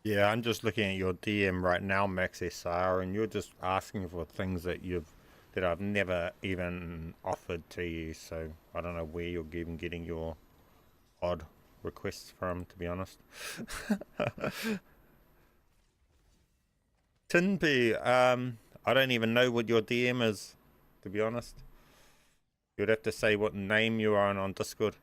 Yeah, I'm just looking at your DM right now, Max SR, and you're just asking for things that I've never even offered to you. So I don't know where you're even getting your odd requests from, to be honest. Tinpy, I don't even know what your DM is, to be honest. You'd have to say what name you are on Discord.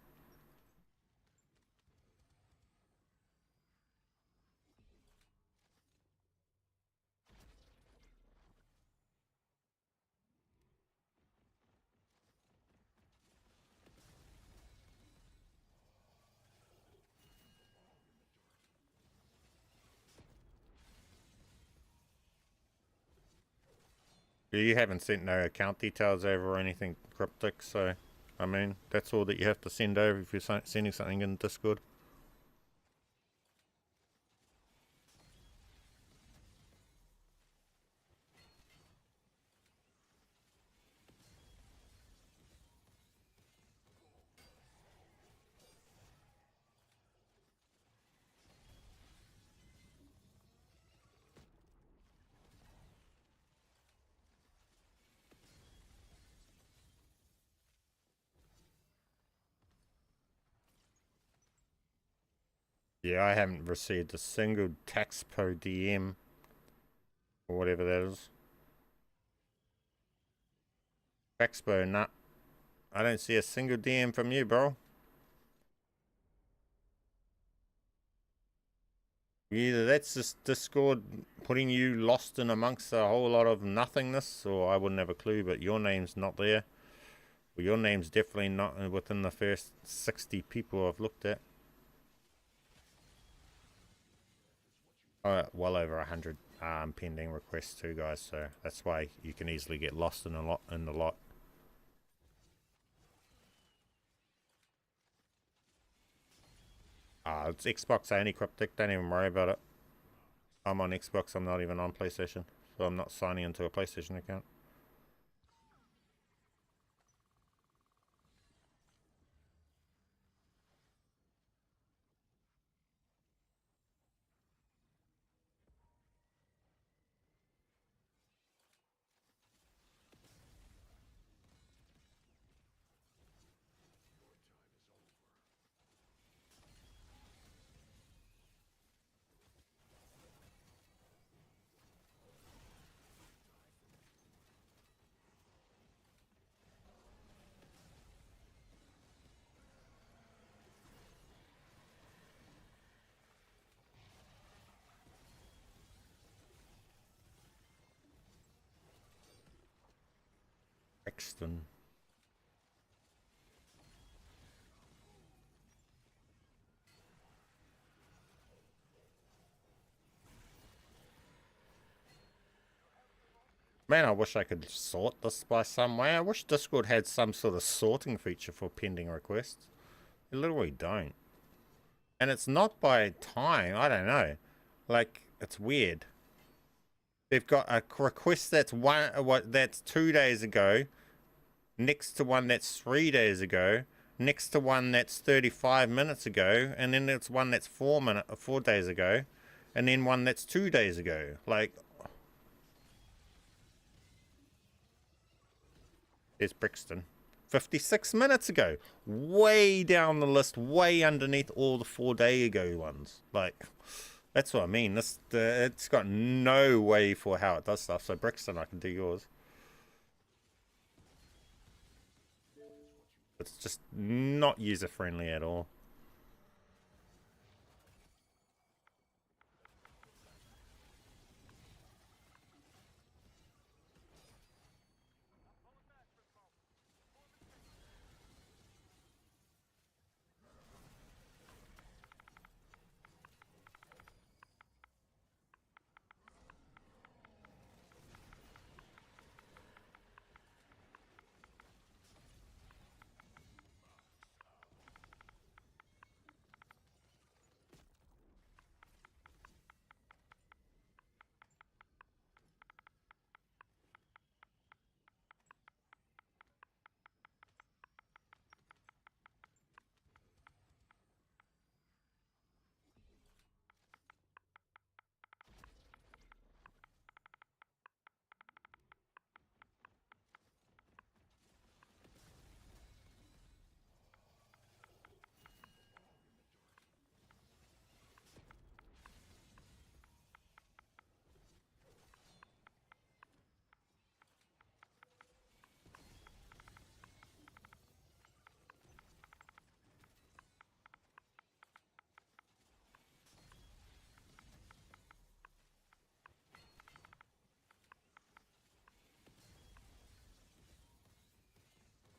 You haven't sent no account details over or anything cryptic, so I mean that's all that you have to send over if you're sending something in Discord. Yeah, I haven't received a single taxpo DM or whatever that is. Taxpo, nah. I don't see a single DM from you, bro. Either that's just Discord putting you lost in amongst a whole lot of nothingness, or I wouldn't have a clue, but your name's not there. Well, your name's definitely not within the first 60 people I've looked at. Well over 100 pending requests too, guys, so that's why you can easily get lost in the lot. It's Xbox only, cryptic, don't even worry about it. I'm on Xbox, I'm not even on PlayStation, so I'm not signing into a PlayStation account. Brixton. Man, I wish I could sort this by some way. I wish Discord had some sort of sorting feature for pending requests. They literally don't. And it's not by time, I don't know. Like, it's weird. They've got a request that's that's 2 days ago, next to one that's 3 days ago, next to one that's 35 minutes ago, and then there's one that's 4 days ago, and then one that's 2 days ago. Like, there's Brixton. 56 minutes ago. Way down the list, way underneath all the 4 day ago ones. Like, that's what I mean. It's got no way for how it does stuff. So Brixton, I can do yours. It's just not user friendly at all.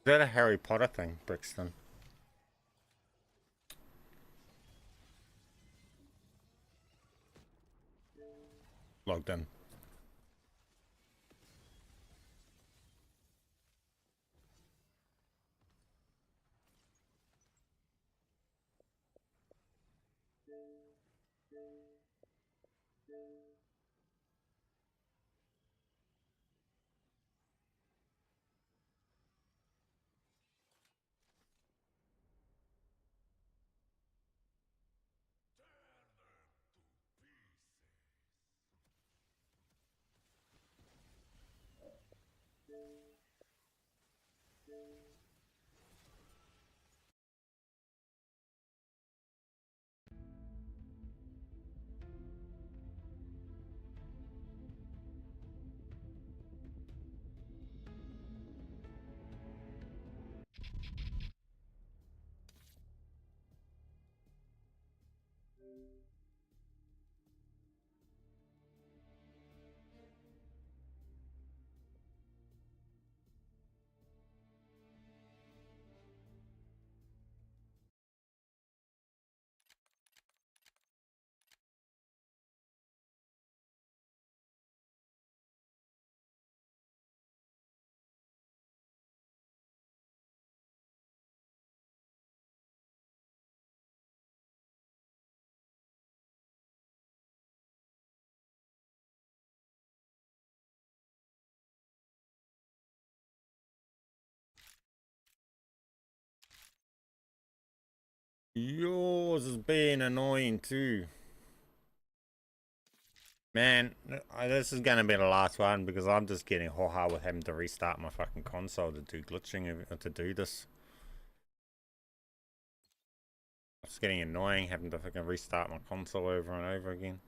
Is that a Harry Potter thing, Brixton? Logged in. Yours is being annoying too. Man, this is gonna be the last one because I'm just getting ho-ha with having to restart my fucking console to do glitching, to do this. It's getting annoying having to fucking restart my console over and over again.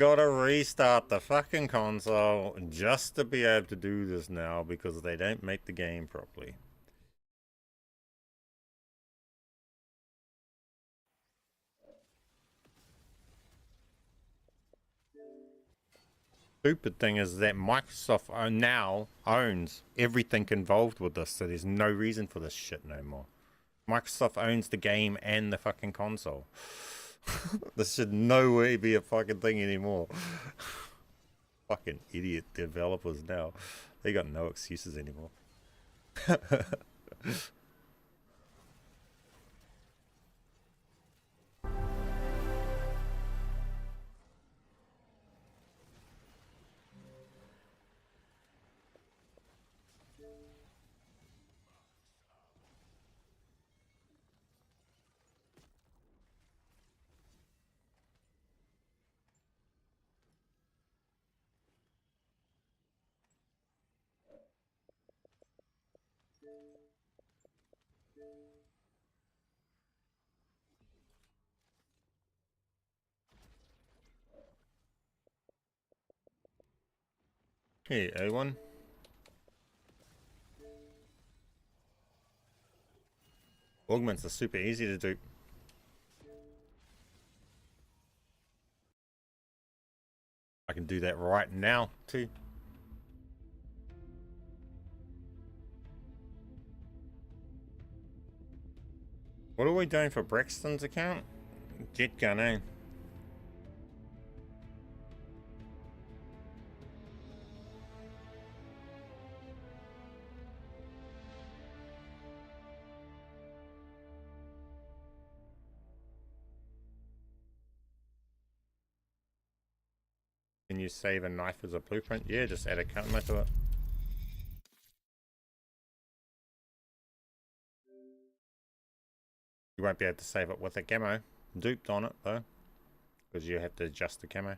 Gotta restart the fucking console just to be able to do this now because they don't make the game properly. Stupid thing is that Microsoft now owns everything involved with this, so there's no reason for this shit no more. Microsoft owns the game and the fucking console. This should no way be a fucking thing anymore. Fucking idiot developers now. They got no excuses anymore. Hey, A1. Augments are super easy to do. I can do that right now, too. What are we doing for Braxton's account? JETGUN, eh? Can you save a knife as a blueprint? Yeah, just add a cutmer to it. You won't be able to save it with a camo duped on it though, because you have to adjust the camo.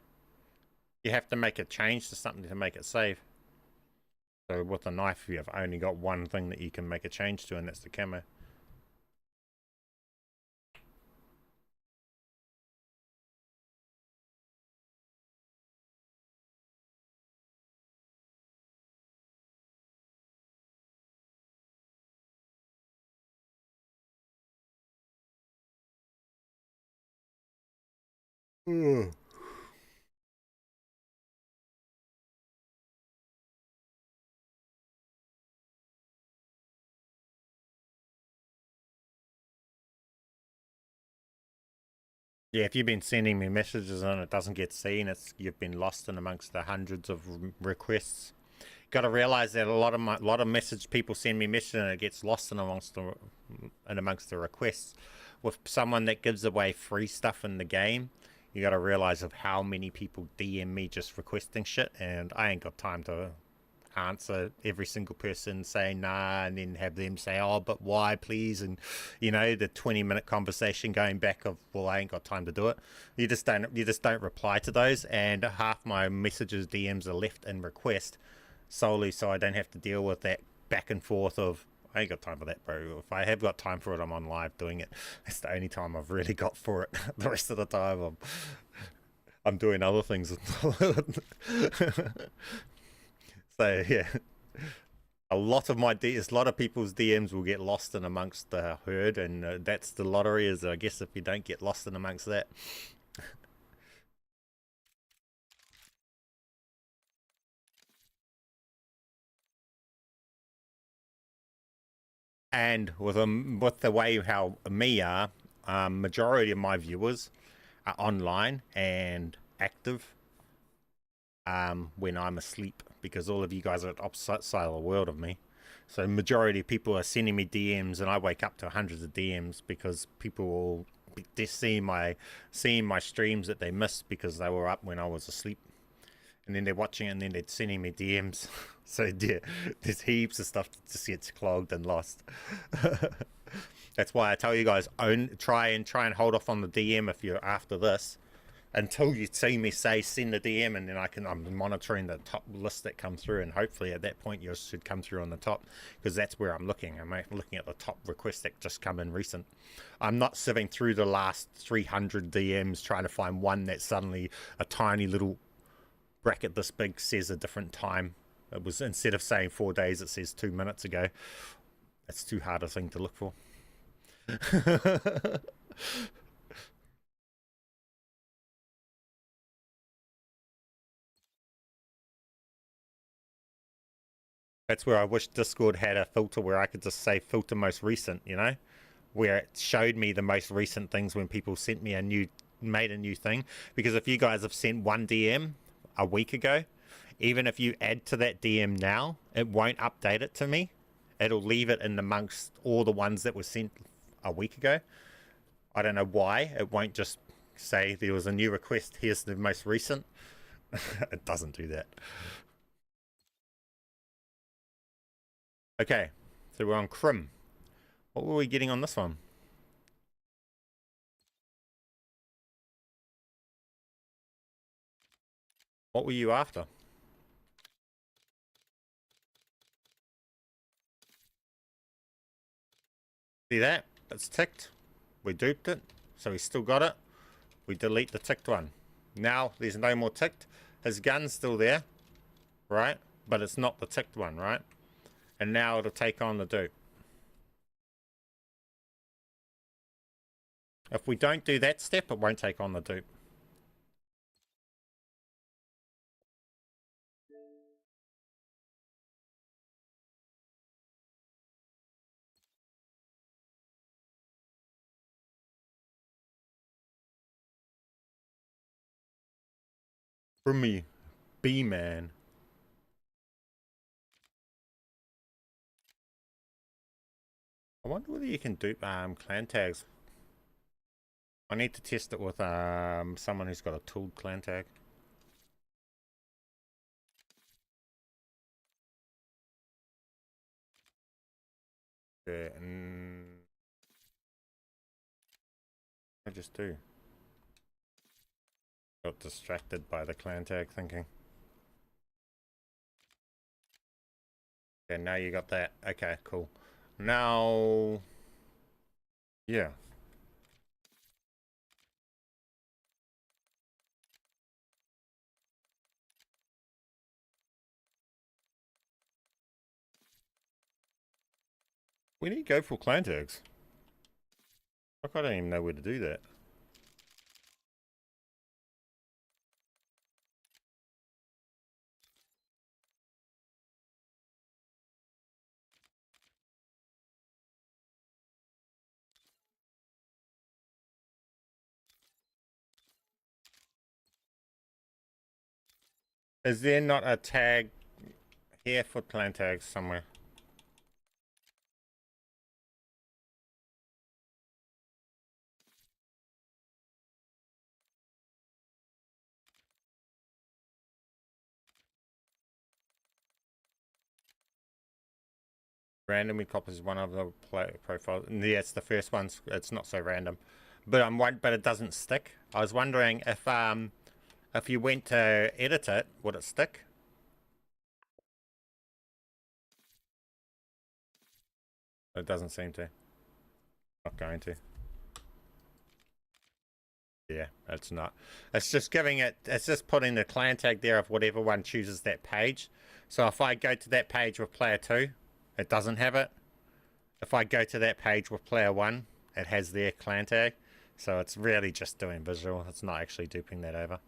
You have to make a change to something to make it save. So with a knife, you have only got one thing that you can make a change to, and that's the camo. Ugh. Yeah, if you've been sending me messages and it doesn't get seen, you've been lost in amongst the hundreds of requests. got to realize that a lot of message people send me messages and it gets lost in amongst the requests. With someone that gives away free stuff in the game, you got to realize of how many people DM me just requesting shit, and I ain't got time to answer every single person saying nah, and then have them say, oh, but why, please, and you know, the 20-minute conversation going back of, well, I ain't got time to do it. You just don't reply to those, and half my messages, DMs are left in request solely so I don't have to deal with that back and forth of, I ain't got time for that, bro. If I have got time for it, I'm on live doing it. It's the only time I've really got for it. The rest of the time I'm doing other things. So yeah, a lot of people's DMs will get lost in amongst the herd, and that's the lottery. Is I guess if you don't get lost in amongst that. And with the way how me are, majority of my viewers are online and active when I'm asleep, because all of you guys are at opposite side of the world of me. So majority of people are sending me DMs, and I wake up to hundreds of DMs because people will be seeing my streams that they missed because they were up when I was asleep, and then they're watching it and then they're sending me DMs. So yeah, there's heaps of stuff that just gets clogged and lost. That's why I tell you guys, try and hold off on the DM if you're after this, until you see me say send a DM, and then I'm monitoring the top list that comes through, and hopefully at that point yours should come through on the top, because that's where I'm looking. I'm looking at the top requests that just come in recent. I'm not sifting through the last 300 DMs trying to find one that suddenly a tiny little bracket this big says a different time. It was, instead of saying 4 days, it says 2 minutes ago. That's too hard a thing to look for. That's where I wish Discord had a filter where I could just say filter most recent, you know, where it showed me the most recent things when people sent me made a new thing. Because if you guys have sent one DM a week ago, even if you add to that DM now, it won't update it to me. It'll leave it in amongst all the ones that were sent a week ago. I don't know why. It won't just say there was a new request, here's the most recent. It doesn't do that. Okay, so we're on Crim. What were we getting on this one? What were you after? See that? It's ticked. We duped it, so we still got it. We delete the ticked one. Now there's no more ticked. His gun's still there, right? But it's not the ticked one, right? And now it'll take on the dupe. If we don't do that step, it won't take on the dupe. From me, BMAN. I wonder whether you can dupe clan tags. I need to test it with someone who's got a tooled clan tag. Yeah, I just do. Got distracted by the clan tag thinking. Okay, now you got that. Okay, cool. Now, yeah. We need to go for clan tags. Fuck, I don't even know where to do that. Is there not a tag Here for clan tags somewhere. Randomly copies one of the profiles. Yeah, it's the first one. It's not so random, but but it doesn't stick. I was wondering if you went to edit it, would it stick? It doesn't seem to. Not going to. Yeah, it's not. It's just giving it. It's just putting the clan tag there of whatever one chooses that page. So if I go to that page with player 2, it doesn't have it. If I go to that page with player 1, it has their clan tag. So it's really just doing visual. It's not actually duping that over.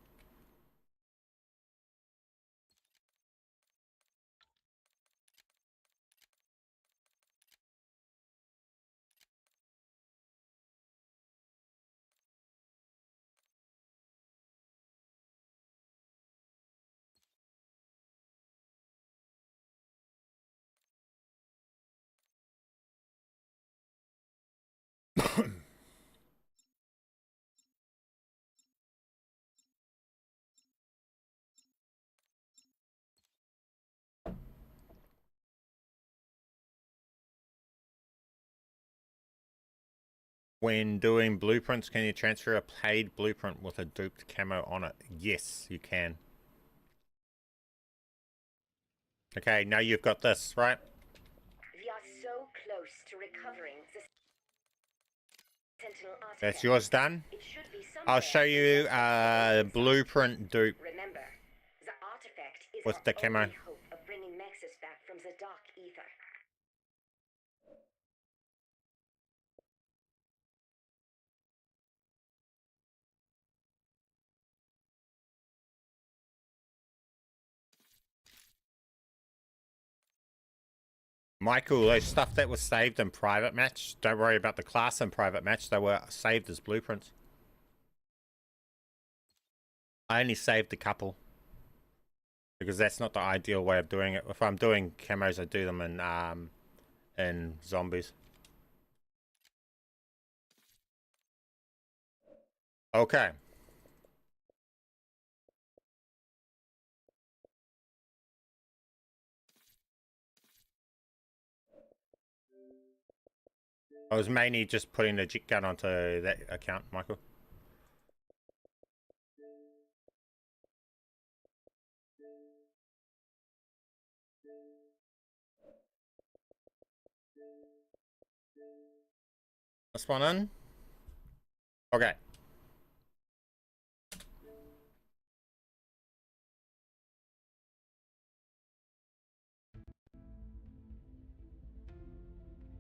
When doing blueprints, can you transfer a paid blueprint with a duped camo on it? Yes, you can. Okay, now you've got this, right? We are so close to recovering the Sentinel artifact. That's yours done. It should be I'll show you blueprint blueprint dupe Remember, the artifact is with our the camo. only hope of bringing Nexus back from the dark ether. Michael, those stuff that was saved in private match, don't worry about the class in private match. They were saved as blueprints. I only saved a couple because that's not the ideal way of doing it. If I'm doing camos, I do them in zombies. Okay. I was mainly just putting the JETGUN onto that account, Michael. This one in. Okay.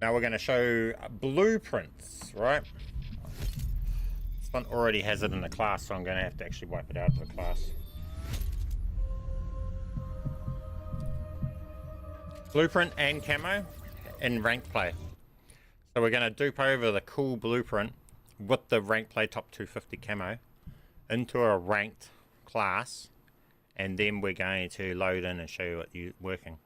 Now we're going to show blueprints, right? This one already has it in the class, so I'm going to have to actually wipe it out of the class. Blueprint and camo in ranked play. So we're going to dupe over the cool blueprint with the ranked play top 250 camo into a ranked class, and then we're going to load in and show you what you're working.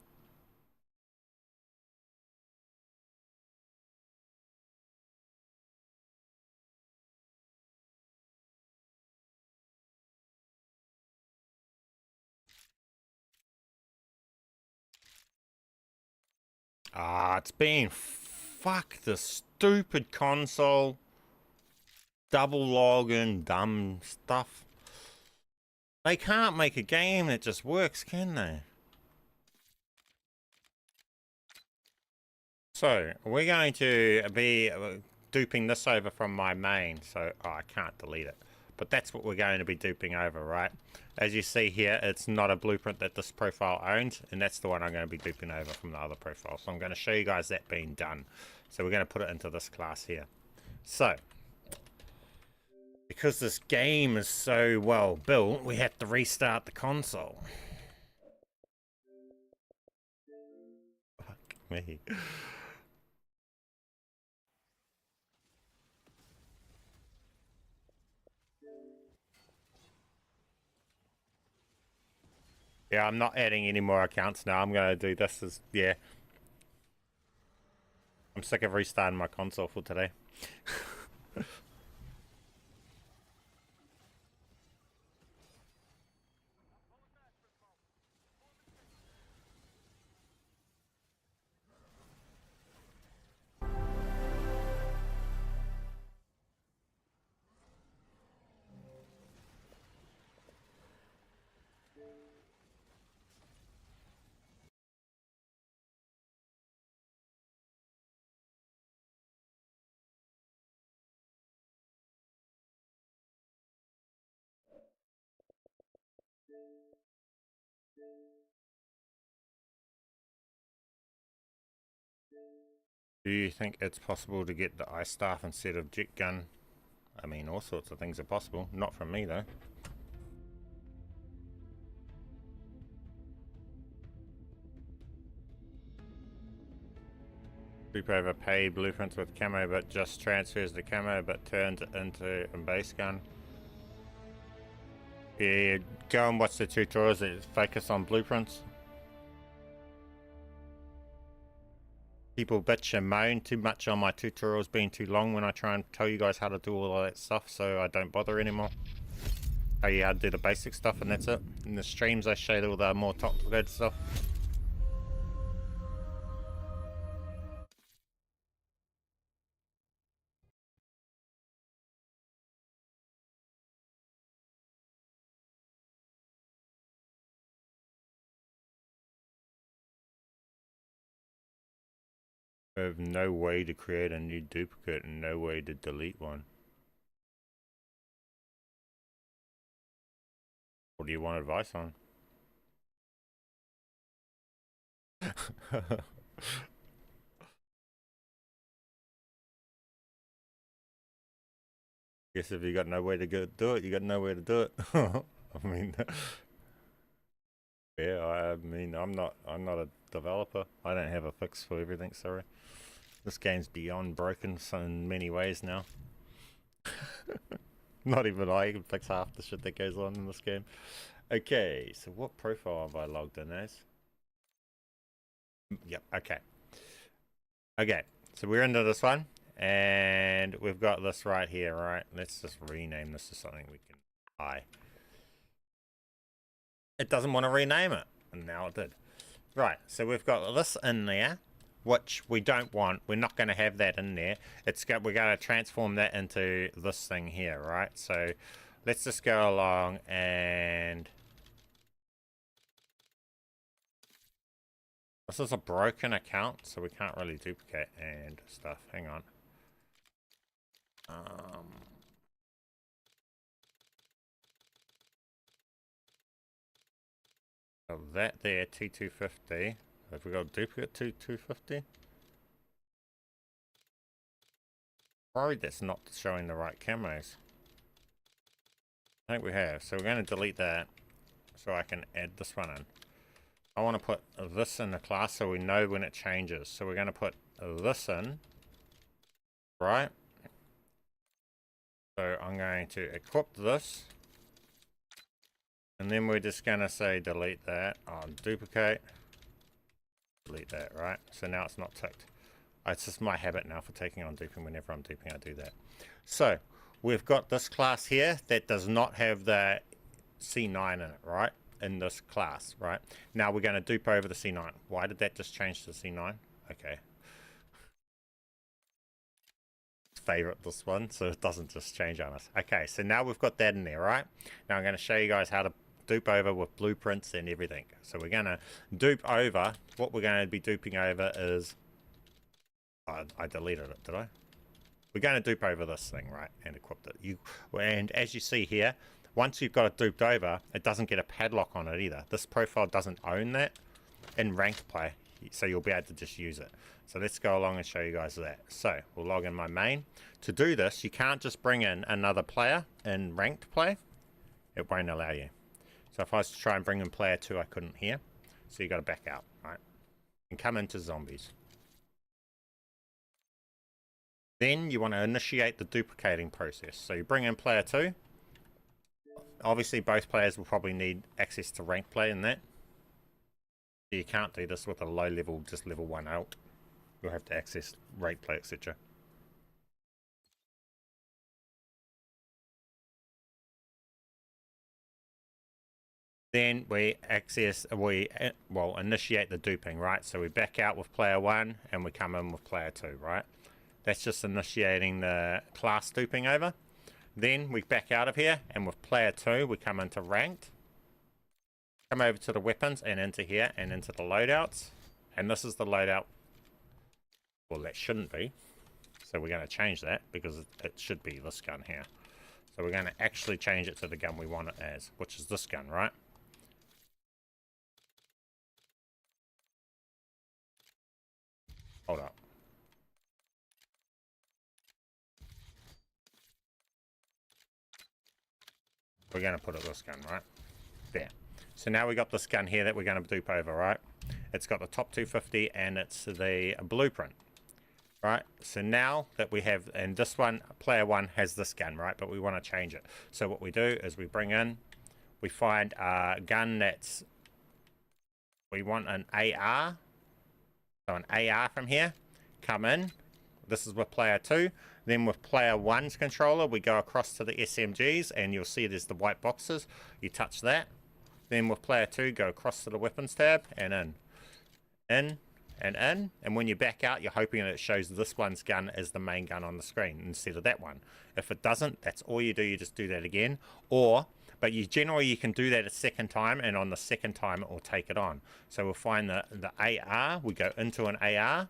Ah, it's been fuck the stupid console. Double login, dumb stuff. They can't make a game that just works, can they? So, we're going to be duping this over from my main. So, oh, I can't delete it. But that's what we're going to be duping over, right? As you see here, it's not a blueprint that this profile owns, and that's the one I'm going to be duping over from the other profile. So I'm going to show you guys that being done. So we're going to put it into this class here. So, because this game is so well built, we have to restart the console. Fuck me. Yeah, I'm not adding any more accounts now. I'm gonna do this as, yeah. I'm sick of restarting my console for today. Do you think it's possible to get the ice staff instead of JETGUN? I mean, all sorts of things are possible. Not from me, though. Dupe over paid blueprints with camo, but just transfers the camo, but turns it into a base gun. Yeah, go and watch the tutorials that focus on blueprints. People bitch and moan too much on my tutorials being too long when I try and tell you guys how to do all of that stuff, so I don't bother anymore. Tell you how to do the basic stuff and that's it. In the streams I show all the more complicated stuff. I have no way to create a new duplicate and no way to delete one. What do you want advice on? Guess if you got no way to do it, you got no way to do it. I mean, yeah, I mean, I'm not a developer. I don't have a fix for everything. Sorry, this game's beyond broken in many ways now. Not even I can fix half the shit that goes on in this game. Okay, so what profile have I logged in as? Yep. Okay. Okay, so we're into this one. And we've got this right here, right? Let's just rename this to something we can buy. It doesn't want to rename it, and now it did. Right, so we've got this in there, which we don't want. We're not going to have that in there. We're going to transform that into this thing here, right? So let's just go along and... This is a broken account, so we can't really duplicate and stuff. Hang on. So that there, T250. Have we got a duplicate T250? Probably that's not showing the right camos. I think we have. So we're going to delete that so I can add this one in. I want to put this in the class so we know when it changes. So we're going to put this in, right? So I'm going to equip this, and then we're just going to say delete that. I'll duplicate, delete that, right? So now it's not ticked. It's just my habit now for taking on duping. Whenever I'm duping, I do that. So we've got this class here that does not have the C9 in it, right? In this class, right? Now we're going to dupe over the C9. Why did that just change to C9? Okay. Favorite this one, so it doesn't just change on us. Okay, so now we've got that in there, right? Now I'm going to show you guys how to dupe over with blueprints and everything. So we're going to dupe over. What we're going to be duping over is... I deleted it, did I? We're going to dupe over this thing, right? And equip it. And as you see here, once you've got it duped over, it doesn't get a padlock on it either. This profile doesn't own that in ranked play, so you'll be able to just use it. So let's go along and show you guys that. So we'll log in my main. To do this, you can't just bring in another player in ranked play. It won't allow you. So if I was to try and bring in player 2, I couldn't here. So you got to back out, right? And come into zombies. Then you want to initiate the duplicating process. So you bring in player 2. Obviously both players will probably need access to ranked play in that. You can't do this with a low level, just level 1 out. You'll have to access rate play, etc. Then we initiate the duping, right? So we back out with player 1 and we come in with player 2, right? That's just initiating the class duping over. Then we back out of here, and with player 2 we come into ranked. Come over to the weapons and into here and into the loadouts. And this is the loadout. Well, that shouldn't be. So we're going to change that because it should be this gun here. So we're going to actually change it to the gun we want it as, which is this gun, right? Hold up. We're going to put it this gun, right? There. So now we got this gun here that we're going to dupe over, right? It's got the top 250 and it's the blueprint, right? So now that we have, and this one, player 1 has this gun, right? But we want to change it. So what we do is we bring in, we find a gun that's, we want an AR. So an AR from here, come in. This is with player 2. Then with player 1's controller, we go across to the SMGs, and you'll see there's the white boxes. You touch that. Then with player 2, go across to the weapons tab, and in. In, and in. And when you back out, you're hoping that it shows this one's gun as the main gun on the screen instead of that one. If it doesn't, that's all you do. You just do that again. But you can do that a second time, and on the second time, it will take it on. So we'll find the AR. We go into an AR.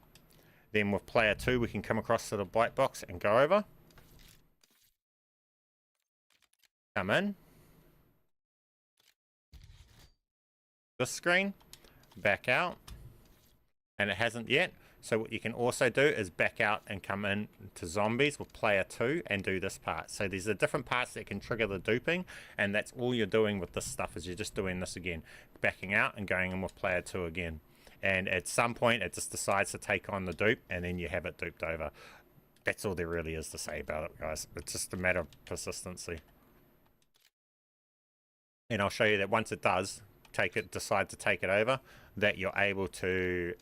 Then with player 2, we can come across to the white box and go over. Come in. This screen. Back out. And it hasn't yet. So what you can also do is back out and come in to zombies with player 2 and do this part. So there's the different parts that can trigger the duping, and that's all you're doing with this stuff is you're just doing this again. Backing out and going in with player 2 again. And at some point it just decides to take on the dupe, and then you have it duped over. That's all there really is to say about it, guys. It's just a matter of persistency. And I'll show you that once it does decide to take it over, that you're able to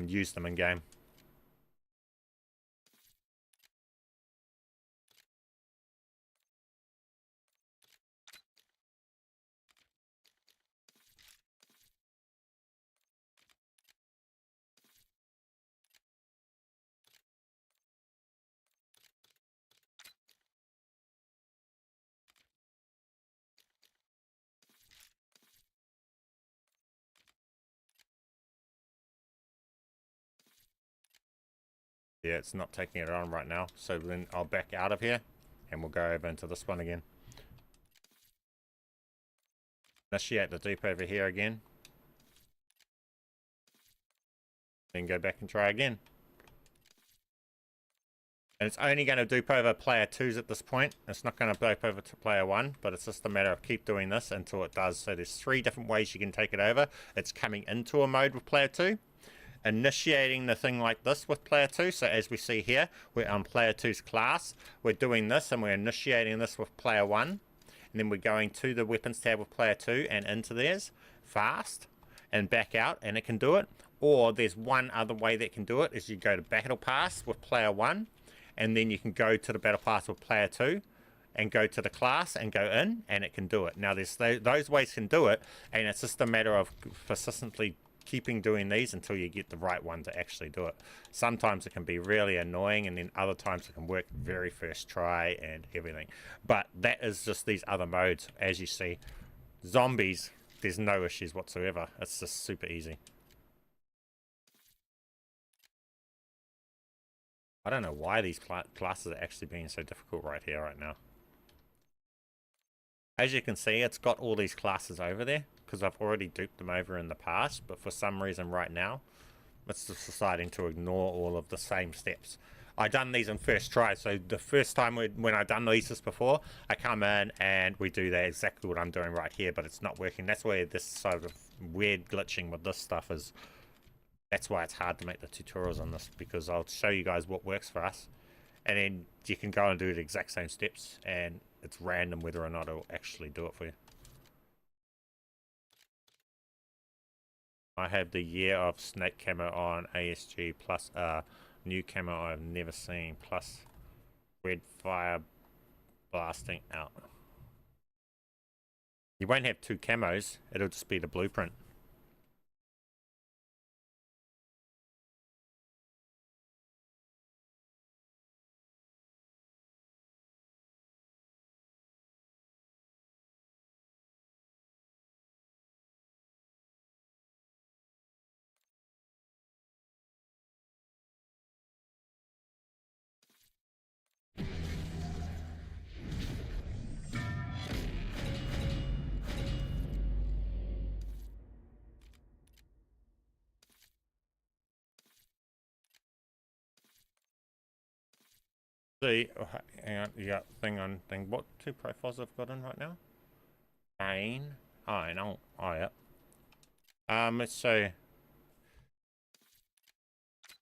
use them in game. Yeah, it's not taking it on right now. So then I'll back out of here and we'll go over into this one again. Initiate the dupe over here again. Then go back and try again. And it's only going to dupe over player 2's at this point. It's not going to dupe over to player 1, but it's just a matter of keep doing this until it does. So there's 3 different ways you can take it over. It's coming into a mode with player 2. Initiating the thing like this with player 2. So as we see here, we're on player 2's class. We're doing this and we're initiating this with player 1. And then we're going to the weapons tab with player 2 and into theirs fast and back out, and it can do it. Or there's one other way that can do it, is you go to battle pass with player 1, and then you can go to the battle pass with player 2 and go to the class and go in, and it can do it. Now there's those ways can do it, and it's just a matter of persistently keeping doing these until you get the right one to actually do it. Sometimes it can be really annoying, and then other times it can work very first try and everything. But that is just these other modes. As you see, zombies, there's no issues whatsoever. It's just super easy. I don't know why these classes are actually being so difficult right here, right now. As you can see, it's got all these classes over there because I've already duped them over in the past, but for some reason right now, it's just deciding to ignore all of the same steps. I done these in first try, so the first time when I done these just before, I come in and we do that exactly what I'm doing right here, but it's not working. That's where this sort of weird glitching with this stuff is. That's why it's hard to make the tutorials on this, because I'll show you guys what works for us, and then you can go and do the exact same steps and it's random whether or not it'll actually do it for you. I have the Year of Snake camo on ASG plus new camo I've never seen plus red fire blasting out. You won't have two camos, it'll just be the blueprint. See, oh, hang on, you got thing on thing. What two profiles I've got in right now? Pain. Oh, I know. Oh, yeah. Let's say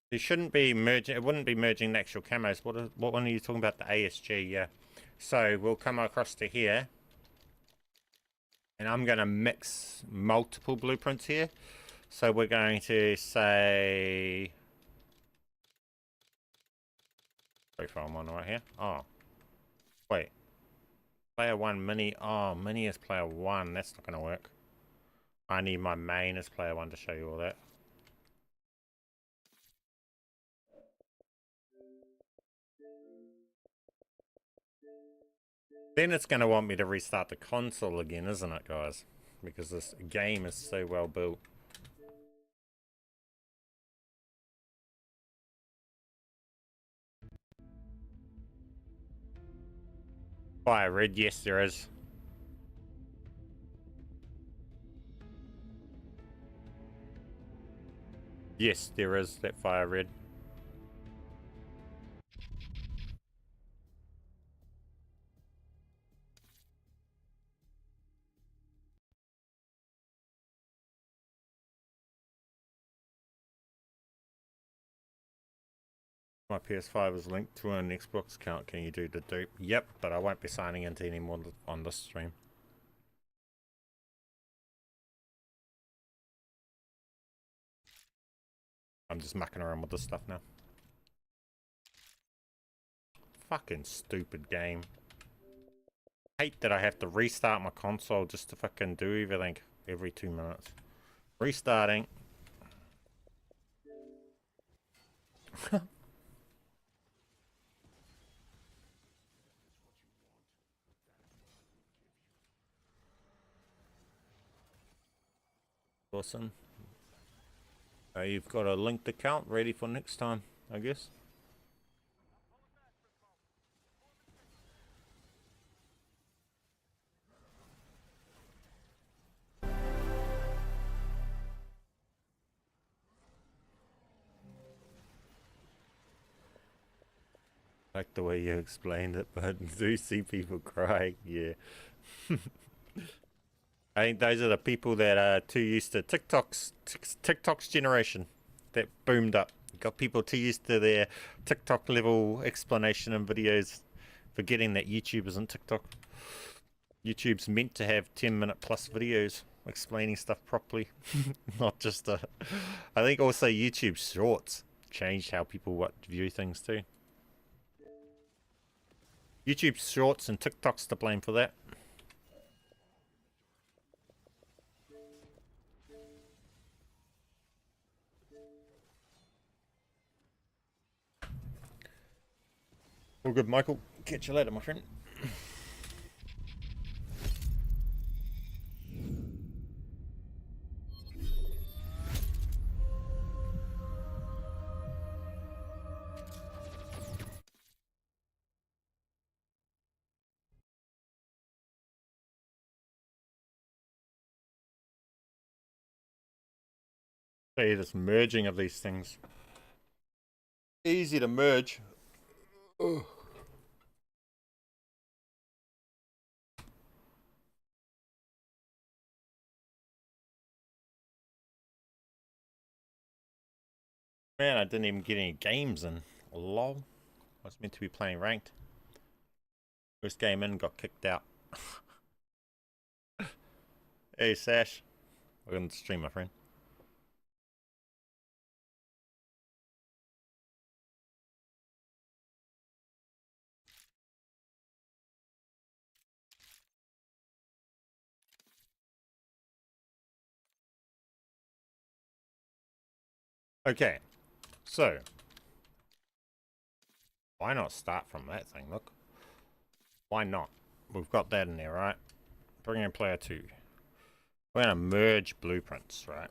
you shouldn't be merging. It wouldn't be merging the actual camos. What one are you talking about? The ASG, yeah. So we'll come across to here, and I'm going to mix multiple blueprints here. So we're going to say profile one right here. Oh, wait. Player one mini. Oh, mini is player one. That's not going to work. I need my main as player one to show you all that. Then it's going to want me to restart the console again, isn't it, guys? Because this game is so well built. Fire red, yes there is. Yes, there is that fire red. My PS5 is linked to an Xbox account. Can you do the dupe? Yep, but I won't be signing into any more on this stream. I'm just mucking around with this stuff now. Fucking stupid game. Hate that I have to restart my console just to fucking do everything every 2 minutes. Restarting. Awesome. You've got a linked account ready for next time, I guess. Like the way you explained it, but do see people crying, yeah. I think those are the people that are too used to TikTok's generation that boomed up. Got people too used to their TikTok level explanation and videos, forgetting that YouTube isn't TikTok. YouTube's meant to have 10-minute plus videos explaining stuff properly, not just I think also YouTube Shorts changed how people view things too. YouTube Shorts and TikTok's to blame for that. All good, Michael. Catch you later, my friend. See this merging of these things. Easy to merge. Ugh. Man, I didn't even get any games in. Lol. I was meant to be playing ranked. First game in, got kicked out. Hey, Sash. Welcome to the stream, my friend. Okay, so why not start from that thing? Look, why not? We've got that in there, right? Bring in player 2. We're gonna merge blueprints, right?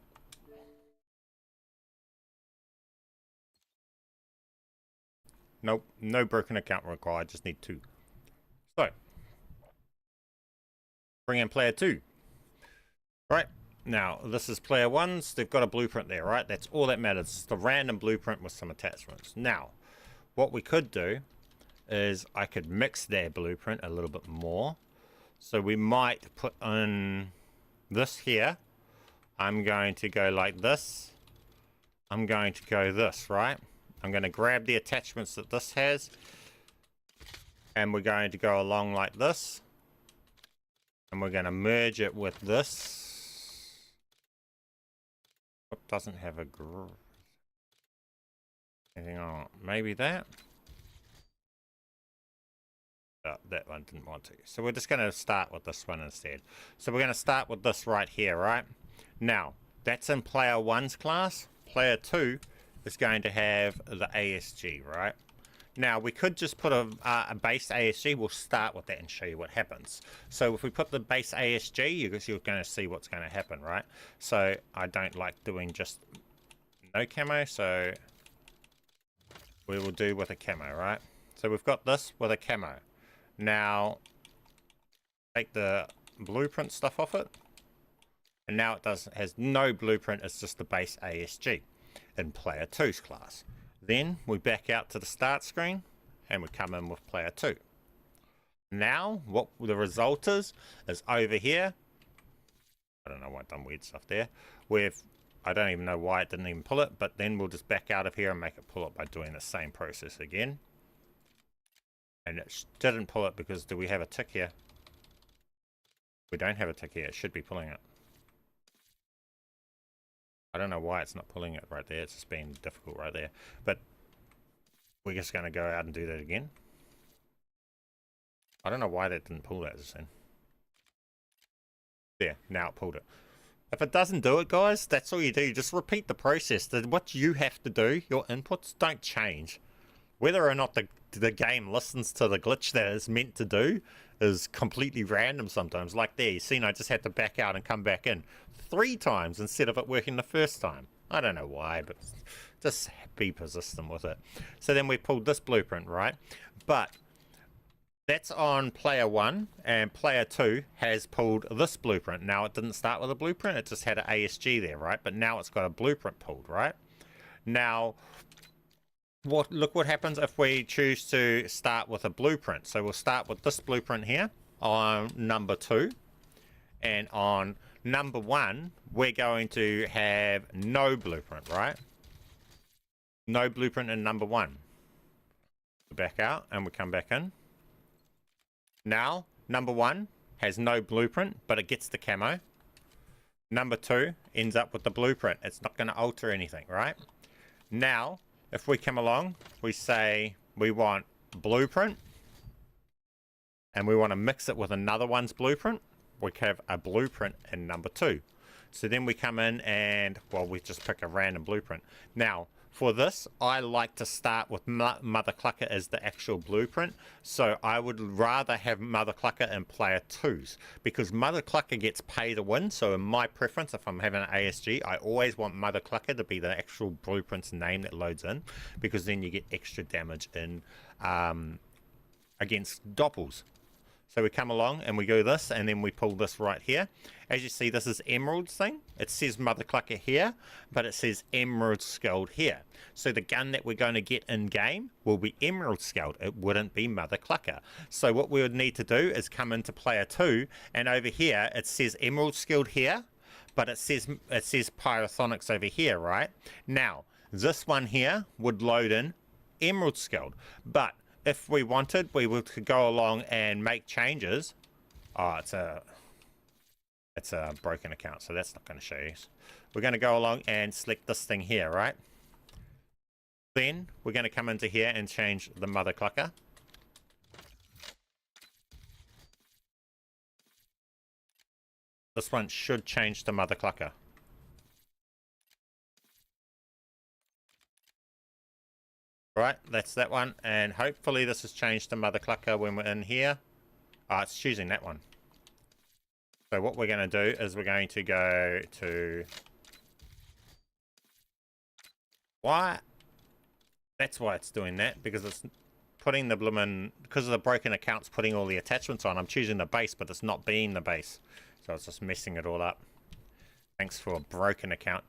Nope, no broken account required, just need 2. So, bring in player 2. Right, now this is player 1's, they've got a blueprint there, right? That's all that matters, it's the random blueprint with some attachments. Now, what we could do is I could mix their blueprint a little bit more. So we might put in this here. I'm going to go like this. I'm going to go this, right? I'm going to grab the attachments that this has. And we're going to go along like this. And we're going to merge it with this. What doesn't have a anything on? Maybe that. That one didn't want to. So we're just going to start with this one instead. So we're going to start with this right here, right? Now, that's in player 1's class. Player 2 is going to have the ASG, right? Now, we could just put a base ASG. We'll start with that and show you what happens. So if we put the base ASG, you're going to see what's going to happen, right? So I don't like doing just no camo, so we will do with a camo, right? So we've got this with a camo. Now, take the blueprint stuff off it. And now it has no blueprint, it's just the base ASG in player 2's class. Then we back out to the start screen and we come in with player 2. Now, what the result is over here. I don't know why I've done weird stuff there. I don't even know why it didn't even pull it, but then we'll just back out of here and make it pull it by doing the same process again. And it didn't pull it because do we have a tick here? We don't have a tick here. It should be pulling it. I don't know why it's not pulling it right there. It's just being difficult right there. But we're just going to go out and do that again. I don't know why that didn't pull that just then. There, now it pulled it. If it doesn't do it, guys, that's all you do. Just repeat the process. What you have to do, your inputs don't change. Whether or not the game listens to the glitch that it's meant to do is completely random sometimes. Like there, you seen I just had to back out and come back in 3 times instead of it working the first time. I don't know why, but just be persistent with it. So then we pulled this blueprint, right? But that's on player 1, and player 2 has pulled this blueprint. Now it didn't start with a blueprint, it just had an ASG there, right? But now it's got a blueprint pulled, right? Now, look what happens if we choose to start with a blueprint. So we'll start with this blueprint here on number 2, and on number 1 we're going to have no blueprint, right? No blueprint in number 1. Back out and we come back in. Now number 1 has no blueprint, but it gets the camo. Number 2 ends up with the blueprint. It's not going to alter anything, right? Now if we come along, we say we want blueprint and we want to mix it with another one's blueprint, we have a blueprint in number 2. So then we come in and, well, we just pick a random blueprint. Now, for this, I like to start with Mother Clucker as the actual blueprint. So I would rather have Mother Clucker in player 2's because Mother Clucker gets pay to win. So in my preference, if I'm having an ASG, I always want Mother Clucker to be the actual blueprint's name that loads in, because then you get extra damage in against doppels. So we come along and we go this, and then we pull this right here. As you see, this is Emerald's thing. It says Mother Clucker here, but it says Emerald Scald here. So the gun that we're going to get in game will be Emerald Scald. It wouldn't be Mother Clucker. So what we would need to do is come into player 2, and over here it says Emerald Scald here, but it says Pyrothonics over here, right? Now, this one here would load in Emerald Scald, but if we wanted, we could go along and make changes. Oh, it's a broken account, so that's not going to show you. We're going to go along and select this thing here, right? Then we're going to come into here and change the mother clucker. This one should change to mother clucker. Right, that's that one, and hopefully this has changed to mother clucker when we're in here. It's choosing that one. So what we're going to do is we're going to go to... Why? That's why it's doing that, because it's putting the bloomin'... Because of the broken accounts putting all the attachments on, I'm choosing the base, but it's not being the base. So it's just messing it all up. Thanks for a broken account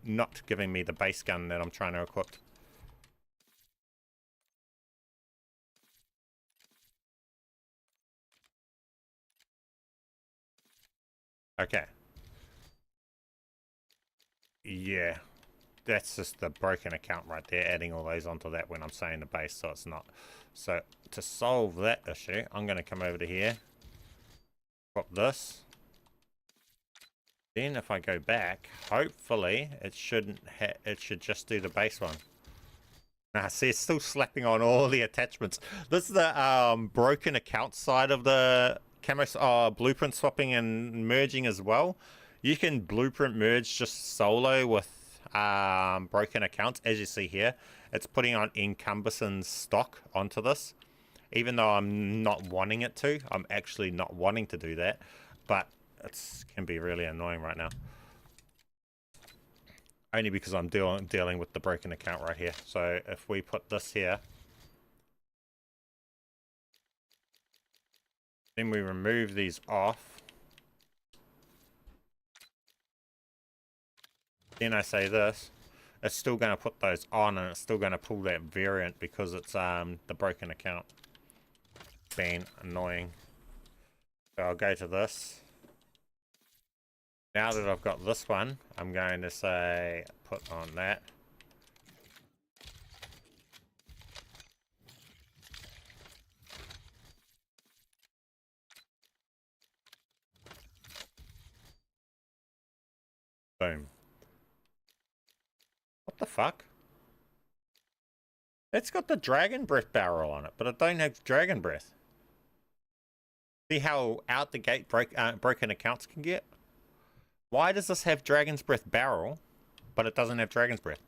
not giving me the base gun that I'm trying to equip. Okay. Yeah. That's just the broken account right there, adding all those onto that when I'm saying the base, so it's not. So to solve that issue, I'm going to come over to here, pop this. Then if I go back, hopefully it shouldn't it should just do the base one. Nah, see, it's still slapping on all the attachments. This is the broken account side of the camo blueprint swapping and merging as well. You can blueprint merge just solo with broken accounts, as you see here. It's putting on Encumberson's stock onto this, even though I'm not wanting it to. I'm actually not wanting to do that, but it can be really annoying right now, only because I'm dealing with the broken account right here. So if we put this here, then we remove these off, then I say this, it's still going to put those on, and it's still going to pull that variant because it's the broken account. Being annoying. So I'll go to this. Now that I've got this one, I'm going to say put on that. Boom. What the fuck? It's got the dragon breath barrel on it, but I don't have dragon breath. See how out the gate broken accounts can get? Why does this have dragon's breath barrel, but it doesn't have dragon's breath?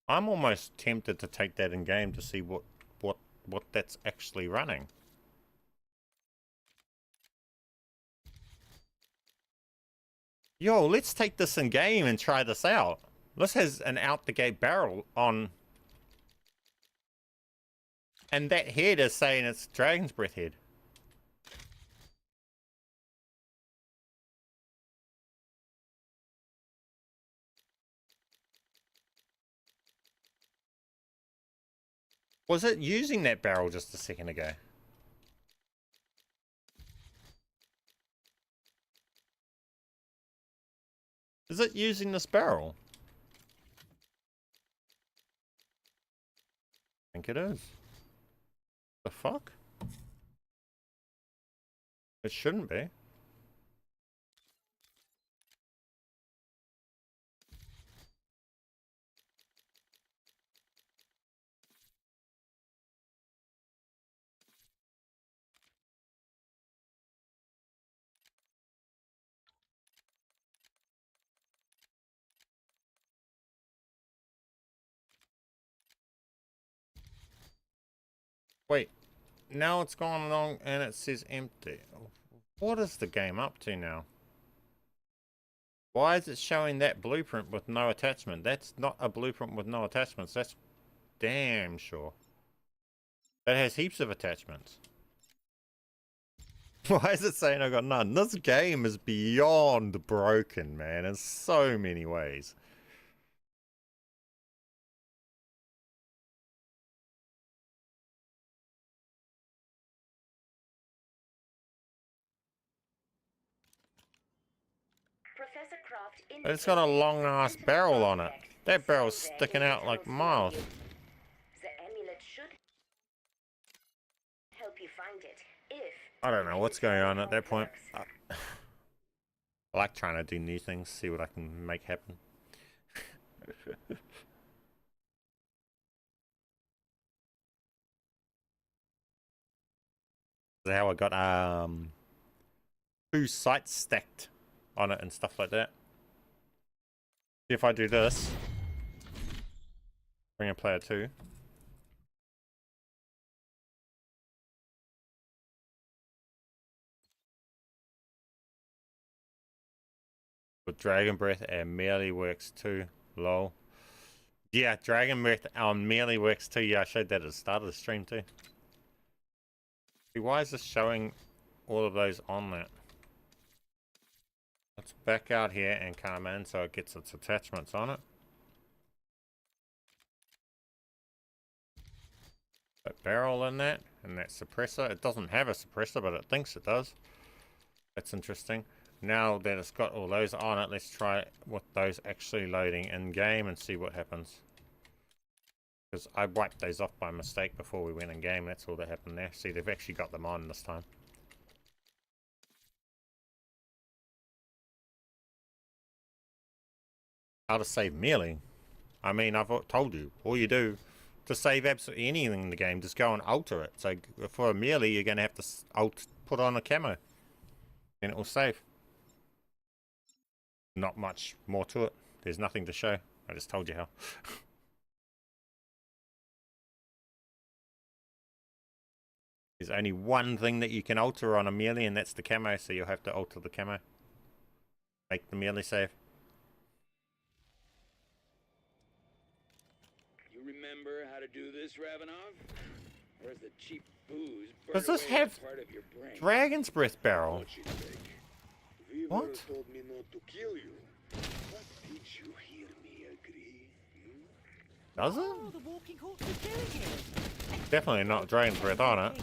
I'm almost tempted to take that in game to see what that's actually running. Yo, let's take this in game and try this out. This has an out the gate barrel on, and that head is saying it's dragon's breath head. Was it using that barrel just a second ago? Is it using this barrel? I think it is. The fuck? It shouldn't be. Wait, now it's gone along and it says empty. What is the game up to now? Why is it showing that blueprint with no attachment? That's not a blueprint with no attachments. That's damn sure. That has heaps of attachments. Why is it saying I got none? This game is beyond broken, man, in so many ways. Professor Croft It's got a long ass indicates barrel on it. artifact That barrel's somewhere sticking in out like tunnels miles. below you. The amulet should help you find it if I don't you know what's can going tell on how at that it point. works. I like trying to do new things, see what I can make happen. How I got 2 sights stacked on it and stuff like that. If I do this, bring a player 2. With Dragon Breath and melee works too. Lol. Yeah, Dragon Breath on melee works too. Yeah, I showed that at the start of the stream too. See, why is this showing all of those on that? Let's back out here and come in so it gets its attachments on it. That barrel in that, and that suppressor. It doesn't have a suppressor, but it thinks it does. That's interesting. Now that it's got all those on it, let's try it with those actually loading in game and see what happens. Because I wiped those off by mistake before we went in game. That's all that happened there. See, they've actually got them on this time. How to save melee? I mean, I've told you. All you do to save absolutely anything in the game, just go and alter it. So for a melee, you're going to have to put on a camo. And it will save. Not much more to it. There's nothing to show. I just told you how. There's only one thing that you can alter on a melee, and that's the camo, so you'll have to alter the camo. Make the melee save. You remember how to do this, Ravenov? Or is the cheap booze Does burn this away have part of your brain? Dragon's Breath barrel? What you think? Weaver What? told me not to kill you. But did you hear me agree? Does it? Oh, the walking corpse is doing it. Definitely not Dragon's Breath on it.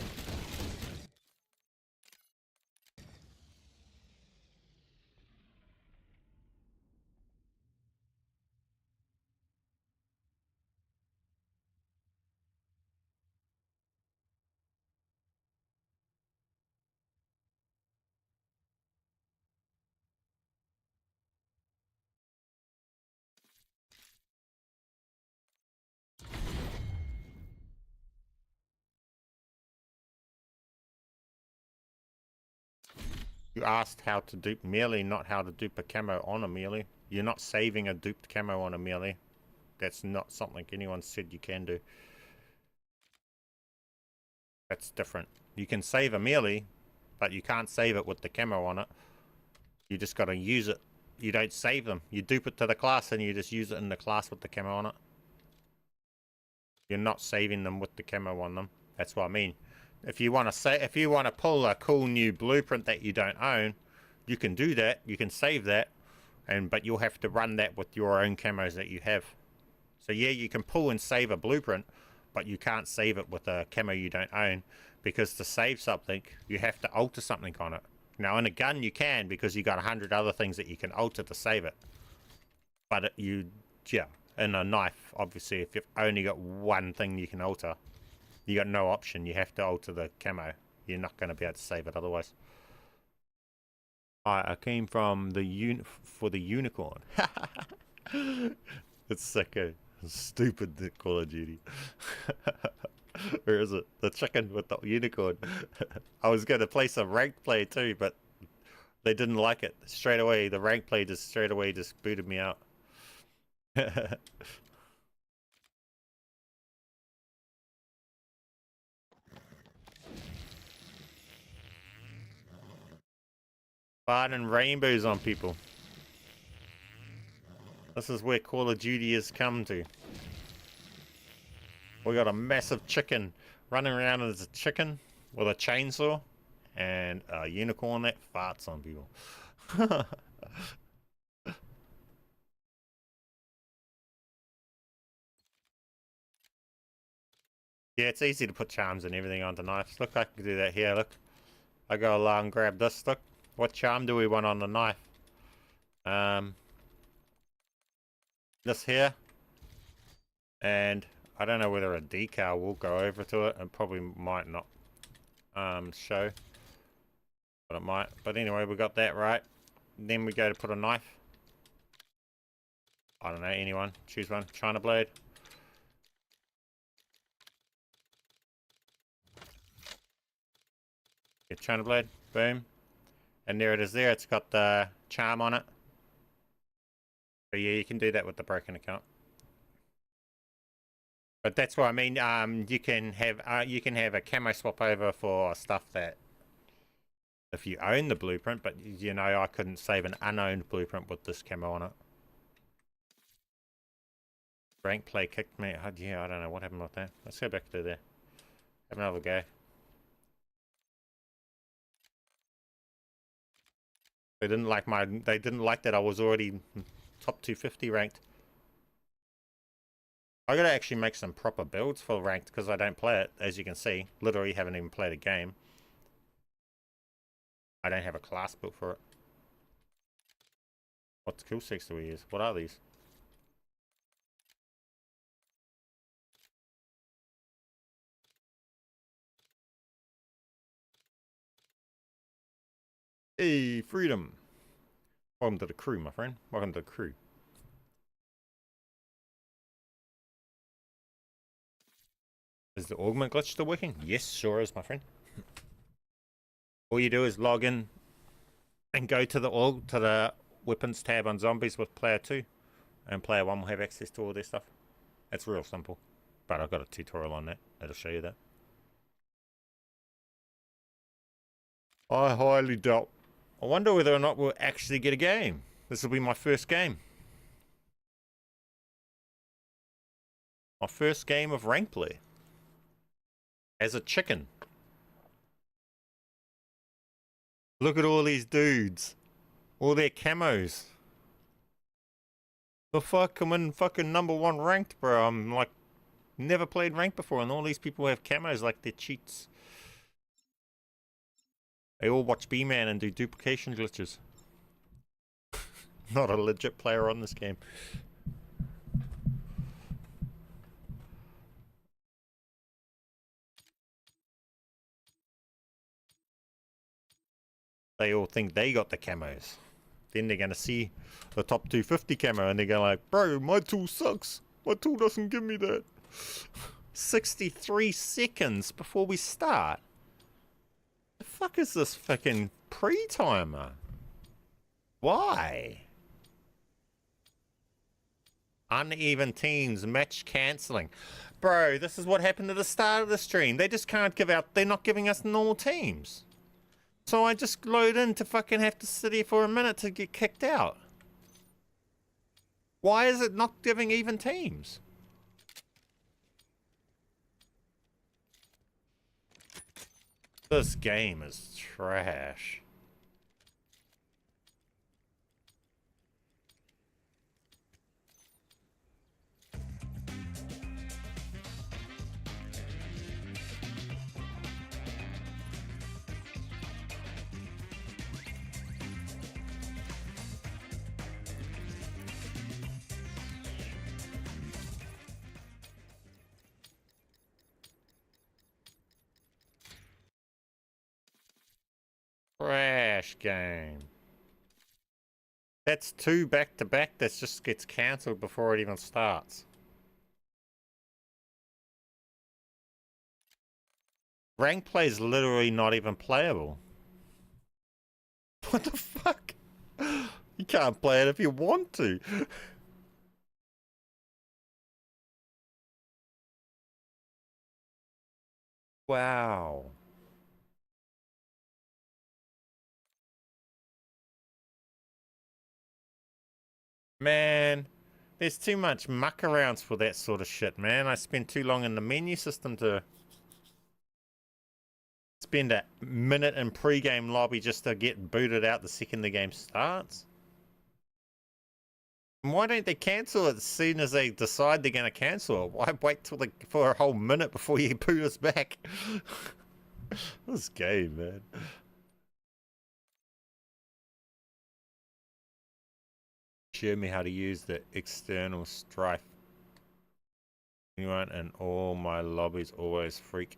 You asked how to dupe melee, not how to dupe a camo on a melee. You're not saving a duped camo on a melee. That's not something anyone said you can do. That's different. You can save a melee, but you can't save it with the camo on it. You just gotta use it. You don't save them. You dupe it to the class and you just use it in the class with the camo on it. You're not saving them with the camo on them. That's what I mean. If you want to pull a cool new blueprint that you don't own, you can do that. You can save that, but you'll have to run that with your own camos that you have. So yeah, you can pull and save a blueprint, but you can't save it with a camo you don't own, because to save something, you have to alter something on it. Now in a gun you can, because you got 100 other things that you can alter to save it. But in a knife, obviously, if you've only got one thing you can alter, you got no option. You have to alter the camo. You're not going to be able to save it otherwise. I came from the unicorn. It's sick. Stupid the Call of Duty. Where is it? The chicken with the unicorn. I was going to play some ranked play too, but they didn't like it. Straight away, the ranked play just booted me out. Farting rainbows on people. This is where Call of Duty has come to. We got a massive chicken running around as a chicken with a chainsaw and a unicorn that farts on people. Yeah, it's easy to put charms and everything onto knives. Look, I can do that here, look. I go along and grab this, look. What charm do we want on the knife? This here, and I don't know whether a decal will go over to it, and probably might not show, but it might. But anyway, we got that right. Then we go to put a knife. I don't know, anyone, choose one. China blade. Get China blade, boom, and there it is. There, it's got the charm on it. But yeah, you can do that with the broken account. But that's what I mean. You can have a camo swap over for stuff that if you own the blueprint. But you know, I couldn't save an unowned blueprint with this camo on it. Rank play kicked me. Yeah, I don't know what happened with that. Let's go back to there. Have another go. They didn't like They didn't like that I was already top 250 ranked. I gotta actually make some proper builds for ranked because I don't play it, as you can see. Literally haven't even played a game. I don't have a class built for it. What kill streaks do we use? What are these? Hey, freedom. Welcome to the crew, my friend. Welcome to the crew. Is the augment glitch still working? Yes, sure is, my friend. All you do is log in and go to the weapons tab on zombies with player 2, and player 1 will have access to all their stuff. It's real simple, but I've got a tutorial on that that'll show you that. I highly doubt. I wonder whether or not we'll actually get a game. This will be my first game. My first game of rank play. As a chicken. Look at all these dudes. All their camos. The fuck, I'm in fucking #1 ranked, bro. I'm like, never played ranked before, and all these people have camos like they're cheats. They all watch BMAN and do duplication glitches. Not a legit player on this game. They all think they got the camos. Then they're gonna see the top 250 camo and they're gonna like, bro, my tool sucks. My tool doesn't give me that. 63 seconds before we start. The fuck is this fucking pre-timer? Why? Uneven teams, match cancelling. Bro, this is what happened at the start of the stream. They just can't give out, they're not giving us normal teams. So I just load in to fucking have to sit here for a minute to get kicked out. Why is it not giving even teams? This game is trash. Trash game. That's 2 back-to-back that just gets cancelled before it even starts. Rank play is literally not even playable. What the fuck? You can't play it if you want to. Wow. Man, there's too much muck arounds for that sort of shit, man. I spent too long in the menu system to spend a minute in pre-game lobby just to get booted out the second the game starts. And why don't they cancel it as soon as they decide they're going to cancel it? Why wait till for a whole minute before you boot us back? This game, man. Show me how to use the external strife. Anyone in all my lobbies always freaks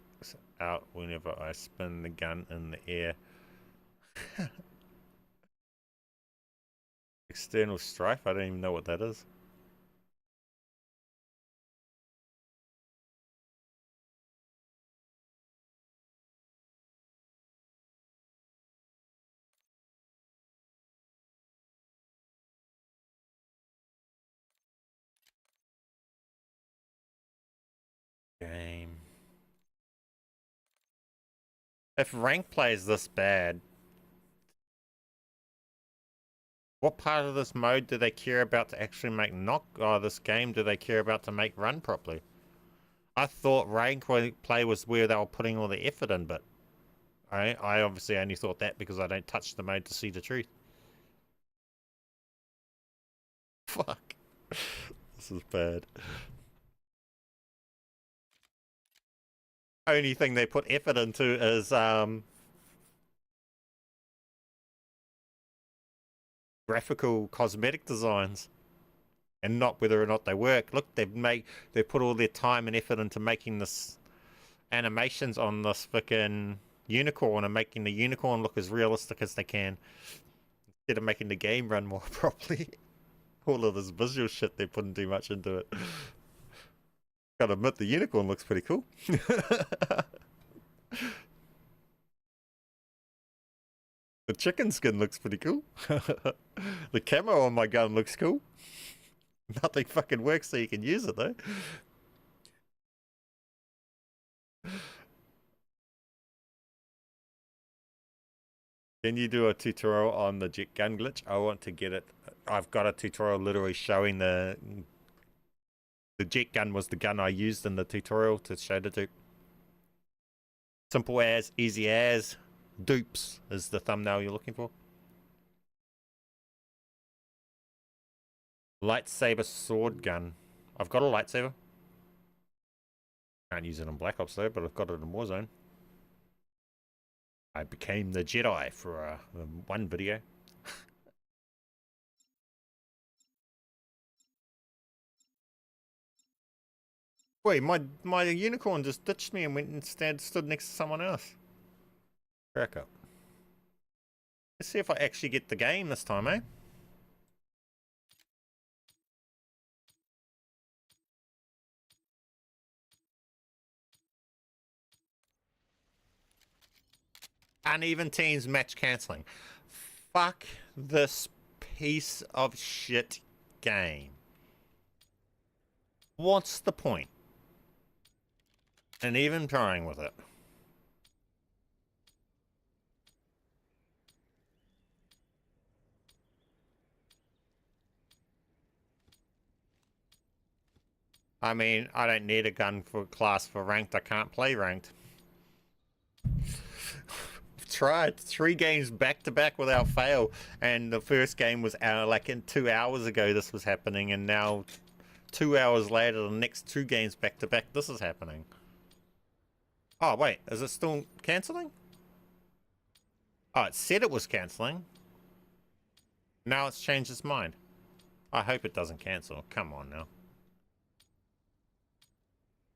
out whenever I spin the gun in the air. External strife? I don't even know what that is. Game. If rank play is this bad, what part of this mode do they care about to actually make this game do they care about to make run properly? I thought rank play was where they were putting all the effort in, but I obviously only thought that because I don't touch the mode to see the truth. Fuck. This is bad. Only thing they put effort into is graphical cosmetic designs, and not whether or not they work. Look, they put all their time and effort into making this animations on this fucking unicorn and making the unicorn look as realistic as they can instead of making the game run more properly. All of this visual shit, they're putting too much into it. Gotta admit, the unicorn looks pretty cool. The chicken skin looks pretty cool. The camo on my gun looks cool. Nothing fucking works so you can use it though. Can you do a tutorial on the JETGUN glitch? I want to get it. I've got a tutorial literally showing the JETGUN was the gun I used in the tutorial to show the dupe. Simple as, easy as, dupes is the thumbnail you're looking for. Lightsaber sword gun. I've got a lightsaber. Can't use it in Black Ops though, but I've got it in Warzone. I became the Jedi for one video. Wait, my unicorn just ditched me and went and stood next to someone else. Crack up. Let's see if I actually get the game this time, eh? Uneven teams match cancelling. Fuck this piece of shit game. What's the point? And even trying with it. I mean, I don't need a gun for class for ranked. I can't play ranked. I've tried 3 games back to back without fail, and the first game was like in 2 hours ago this was happening, and now 2 hours later the next 2 games back to back this is happening. Oh wait, is it still cancelling? Oh, it said it was cancelling. Now it's changed its mind. I hope it doesn't cancel. Come on now.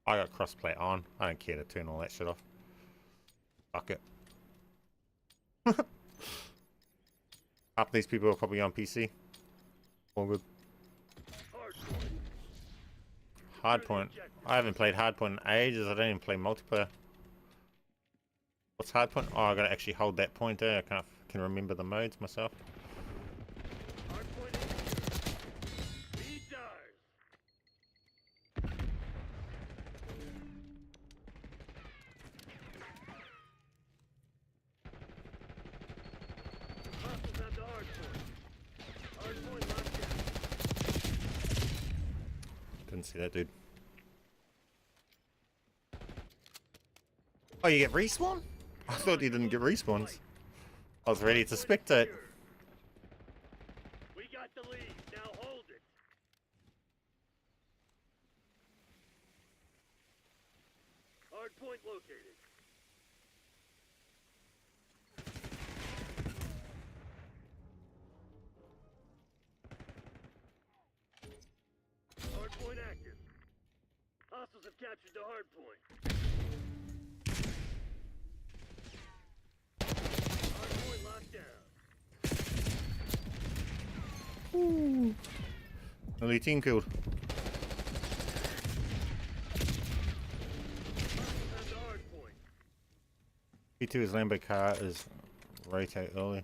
I got crossplay on. I don't care to turn all that shit off. Fuck it. Half these people are probably on PC. All good. Hardpoint. I haven't played Hardpoint in ages. I don't even play multiplayer. What's Hardpoint? Oh, I gotta actually hold that point there. I can remember the modes myself. Didn't see that dude. Oh, you get respawn? I thought you didn't get respawns. I was ready to spectate. We got the lead. Now hold it. Hard point located. Hostiles have captured the hard point. Hard point locked down. Nearly team killed. Hostiles have the hard point. P2's Lambo car is rotate early.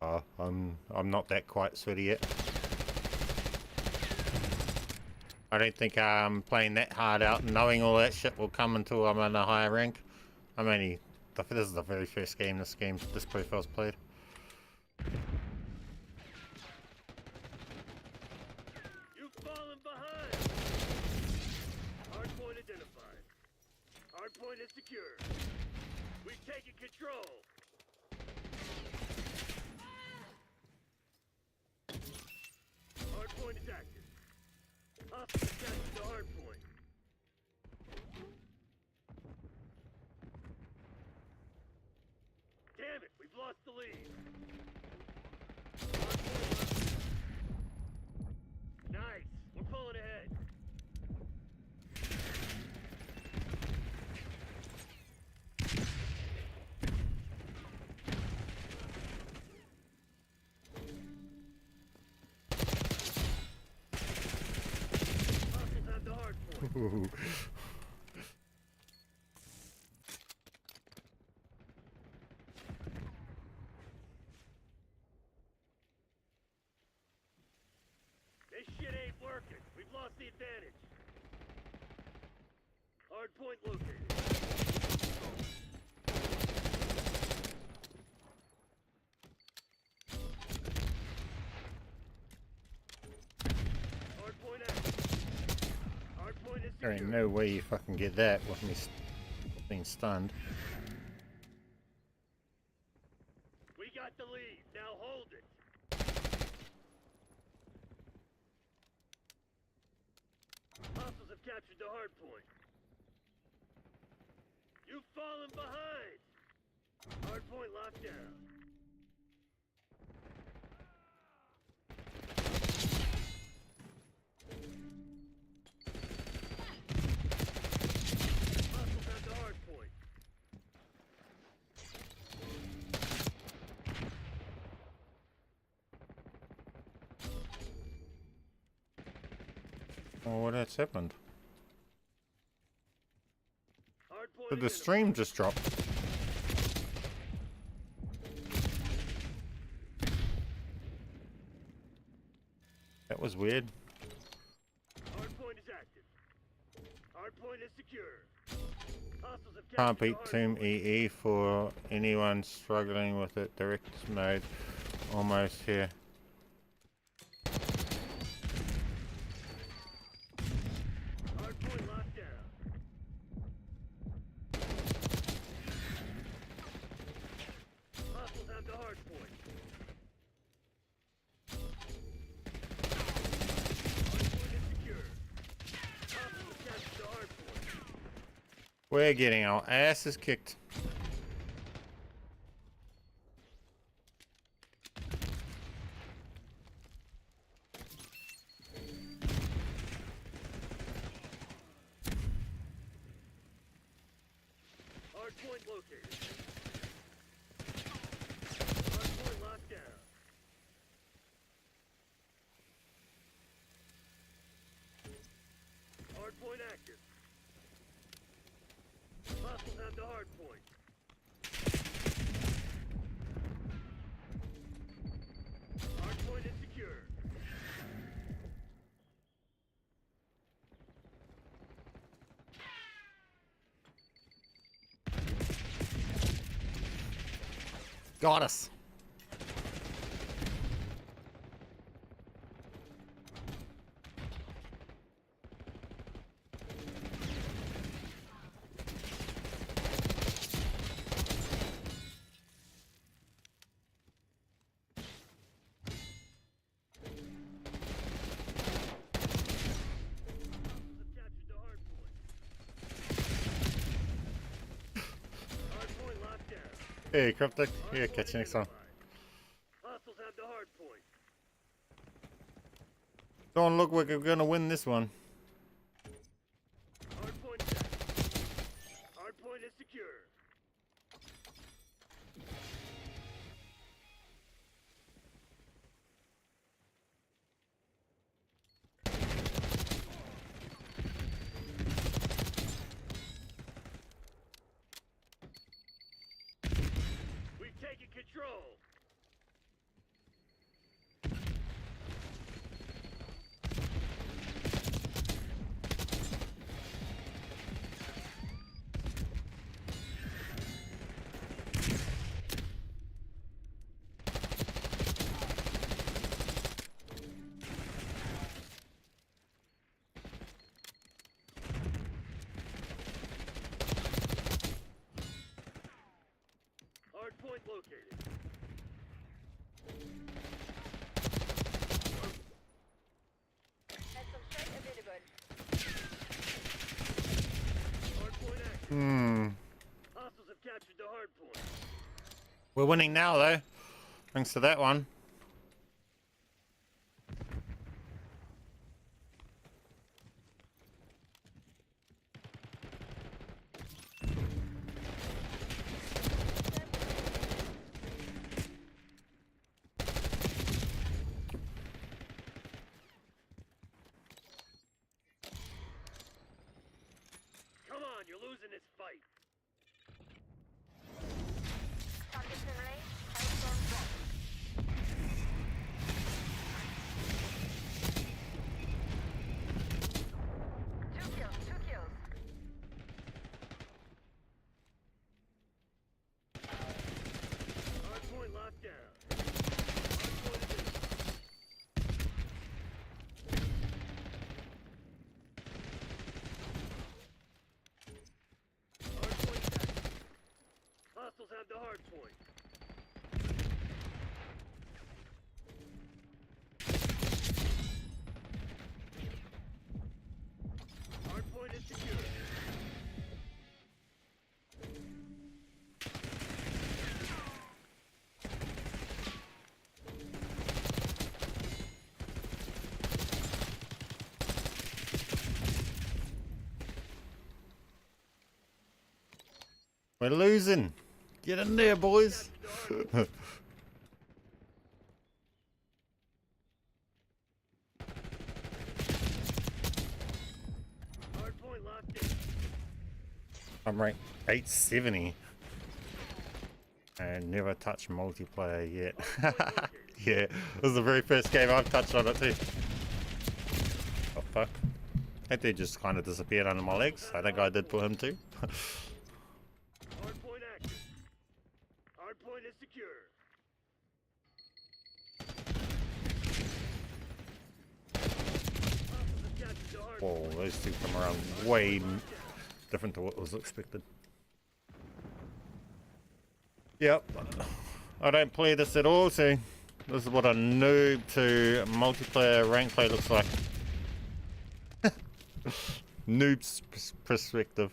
Oh, I'm not that quite sweaty yet. I don't think I'm playing that hard out and knowing all that shit will come until I'm in a higher rank. This is the very first game this profile's played. You've fallen behind. Hard point identified. Hard point is secure. We've taken control. Hard point is active. Hostiles have captured the hard point. Damn it, we've lost the lead. Hard point locked. Nice, we're pulling ahead. Hostiles have the hard point. This shit ain't working. We've lost the advantage. Hard point located. Hard point active. Hard point is There ain't secure. no way you fucking get that with me being stunned. We got the lead. Now hold it. Hostiles have captured the hard point. You've fallen behind. Hard point locked down. Hostiles have the hard point. Oh, what has happened? Hard point Did the identified. stream just drop? That was weird. Hard point is active. Hard point is secure. Hostiles have Can't captured the beat hard Team point. EE for anyone struggling with it. Direct mode almost here. Hard point locked down. Hostiles have the hard point. Hard point is secure. Hostiles have captured the hard point. We're getting our asses kicked. Hard point located. Hard point locked down. Hard point active. Hostiles have the hard point. Hard point is secure. Got us. Hostiles have captured the hard point. Hard point locked down. Hey, Cryptic. Hard Yeah, point catch you next time. identified. Hostiles have the hard point. Don't look like we're gonna win this one. Hardpoint is active. Hardpoint is secure. We've taken control. Hardpoint located. And some straight available. Hardpoint active. Hostiles have captured the hardpoint. We're winning now though. Thanks to that one. Come on, you're losing this fight. Conditionally, outbound drop. Two kills. Hardpoint locked down. Hardpoint is in. Hardpoint active. Hostiles have the hardpoint. Hardpoint is secure. We're losing. Get in there, boys. Hardpoint locked in. I'm ranked 870. And never touched multiplayer yet. Yeah, this is the very first game I've touched on it too. Oh fuck. That dude just kind of disappeared under my legs. I think I did for him too. Hardpoint active. Hardpoint is secure. Hostiles have captured the hardpoint. Whoa, those two come around way different to what was expected. Yep. I don't play this at all, so this is what a noob to multiplayer rank play looks like. Noob's perspective.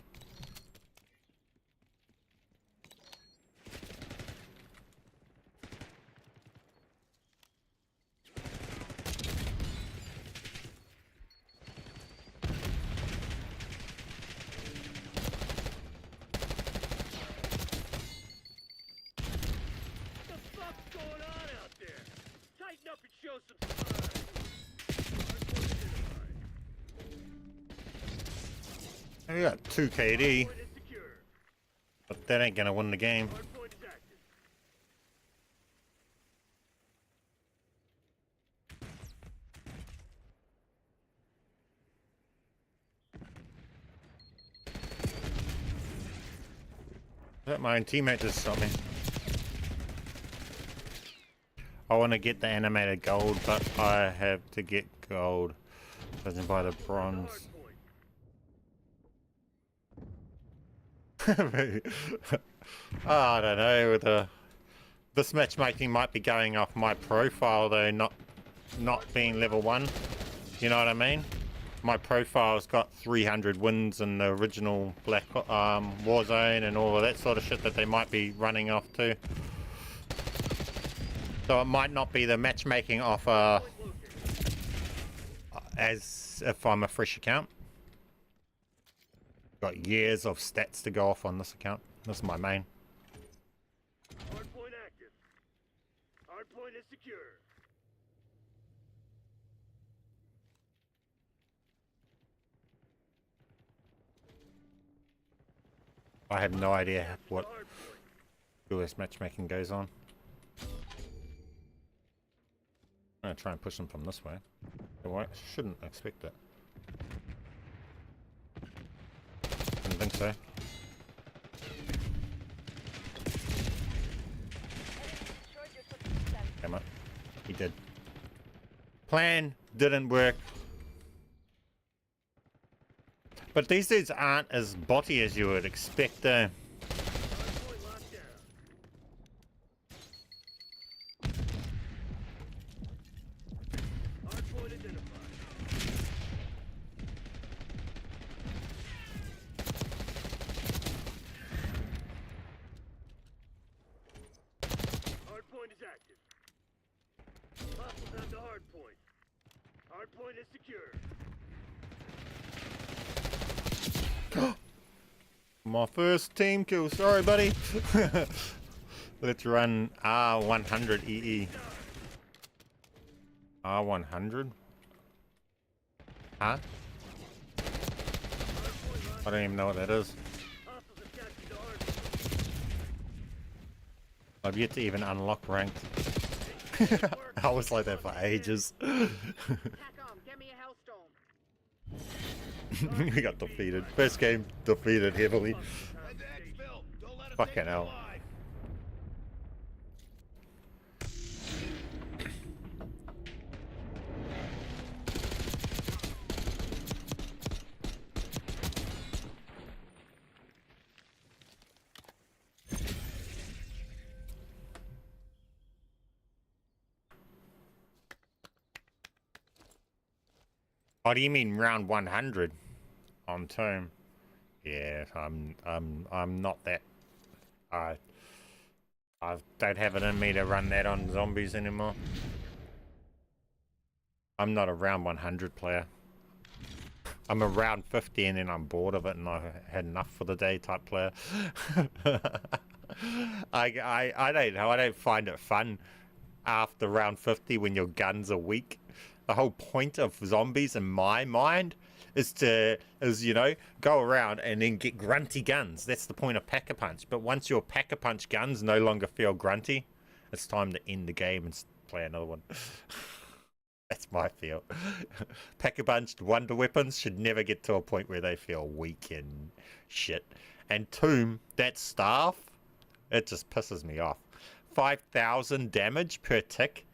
What the fuck's going on out there? Tighten up and show some sign. Hardpoint identified. We got 2 KD, Hardpoint is secure. but that ain't gonna win the game. Hardpoint is active. That my own teammate just shot me. I want to get the animated gold, but I have to get gold. Doesn't buy the bronze. Hardpoint. I don't know. This matchmaking might be going off my profile though, not being level 1. You know what I mean? My profile's got 300 wins in the original Black Warzone and all of that sort of shit that they might be running off to. So it might not be the matchmaking off as if I'm a fresh account. Got years of stats to go off on this account. This is my main. Hardpoint active. Hardpoint is secure. I have no idea what Hardpoint. US matchmaking goes on. I'm gonna try and push them from this way. I shouldn't expect it. Didn't think so. Damn it. He did. Plan didn't work. But these dudes aren't as botty as you would expect, though. Hardpoint locked down. Hardpoint identified. Hardpoint is active. Hostiles at the hardpoint. Hardpoint is secure. My first team kill. Sorry, buddy. Let's run R100 EE. R100? Huh? I don't even know what that is. Hostiles have captured the hardpoint. I've yet to even unlock ranked. I was like that for ages. TACOM, get me a Hellstorm. We got defeated. First game defeated heavily. Fucking hell. What do you mean round 100 on Tomb? Yeah, I'm not that. I don't have it in me to run that on zombies anymore. I'm not a round 100 player. I'm a round 50 and then I'm bored of it and I had enough for the day type player. I don't know. I don't find it fun after round 50 when your guns are weak. The whole point of zombies in my mind is you know, go around and then get grunty guns. That's the point of Pack-a-Punch. But once your Pack-a-Punch guns no longer feel grunty, it's time to end the game and play another one. That's my feel. Pack-a-Punched wonder weapons should never get to a point where they feel weak and shit. And Tomb, that staff, it just pisses me off. 5,000 damage per tick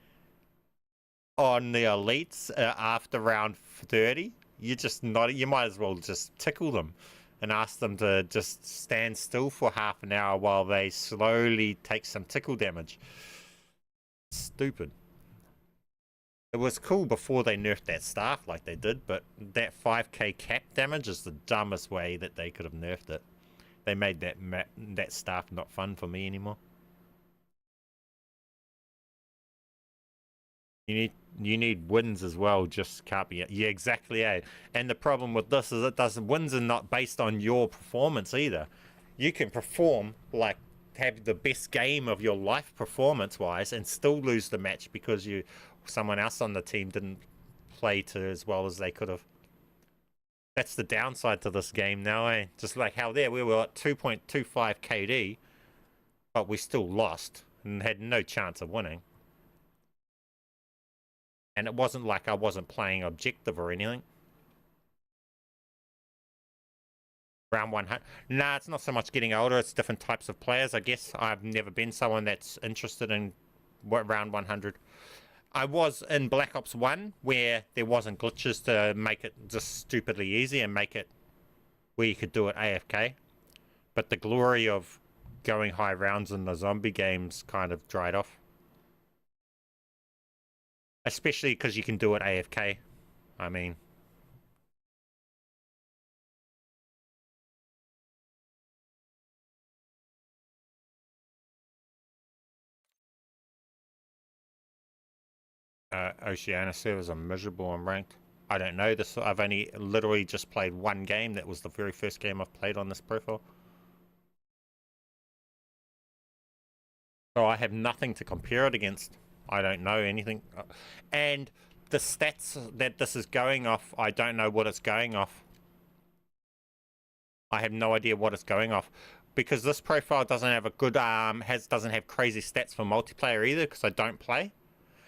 on the elites after round 30. You just not. You might as well just tickle them and ask them to just stand still for half an hour while they slowly take some tickle damage. Stupid. It was cool before they nerfed that staff like they did, but that 5k cap damage is the dumbest way that they could have nerfed it. They made that staff not fun for me anymore. You need wins as well, just can't be. Yeah, exactly. And the problem with this is wins are not based on your performance either. You can perform, like have the best game of your life performance wise and still lose the match because someone else on the team didn't play to as well as they could have. That's the downside to this game now, just like how we were at 2.25 KD, but we still lost and had no chance of winning. And it wasn't like I wasn't playing objective or anything. Round 100. Nah, it's not so much getting older. It's different types of players, I guess. I've never been someone that's interested in round 100. I was in Black Ops 1, where there wasn't glitches to make it just stupidly easy and make it where you could do it AFK. But the glory of going high rounds in the zombie games kind of dried off. Especially because you can do it AFK. I mean... Oceania servers are miserable and ranked. I don't know. This I've only literally just played one game. That was the very first game I've played on this profile. So I have nothing to compare it against. I don't know anything. And the stats that this is going off, I don't know what it's going off. I have no idea what it's going off. Because this profile doesn't have a good, doesn't have crazy stats for multiplayer either, because I don't play.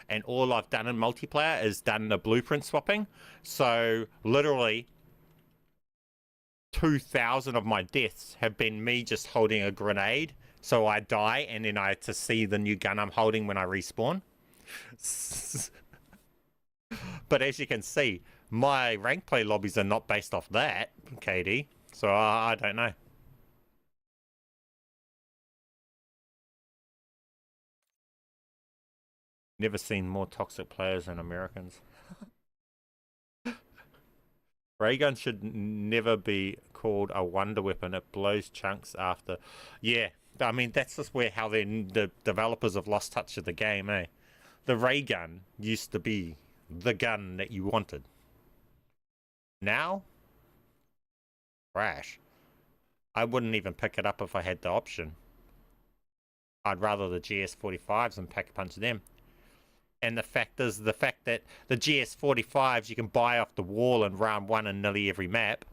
And all I've done in multiplayer is done the blueprint swapping. So literally 2,000 of my deaths have been me just holding a grenade. So I die and then I have to see the new gun I'm holding when I respawn. But as you can see, my rank play lobbies are not based off that, KD. So I don't know. Never seen more toxic players than Americans. Ray gun should never be called a wonder weapon. It blows chunks after. Yeah, I mean, that's just where how the developers have lost touch of the game, eh? The ray gun used to be the gun that you wanted. Now, trash. I wouldn't even pick it up if I had the option. I'd rather the GS45s and pack punch them. And the fact is, the fact that the GS45s you can buy off the wall in round 1 in nearly every map.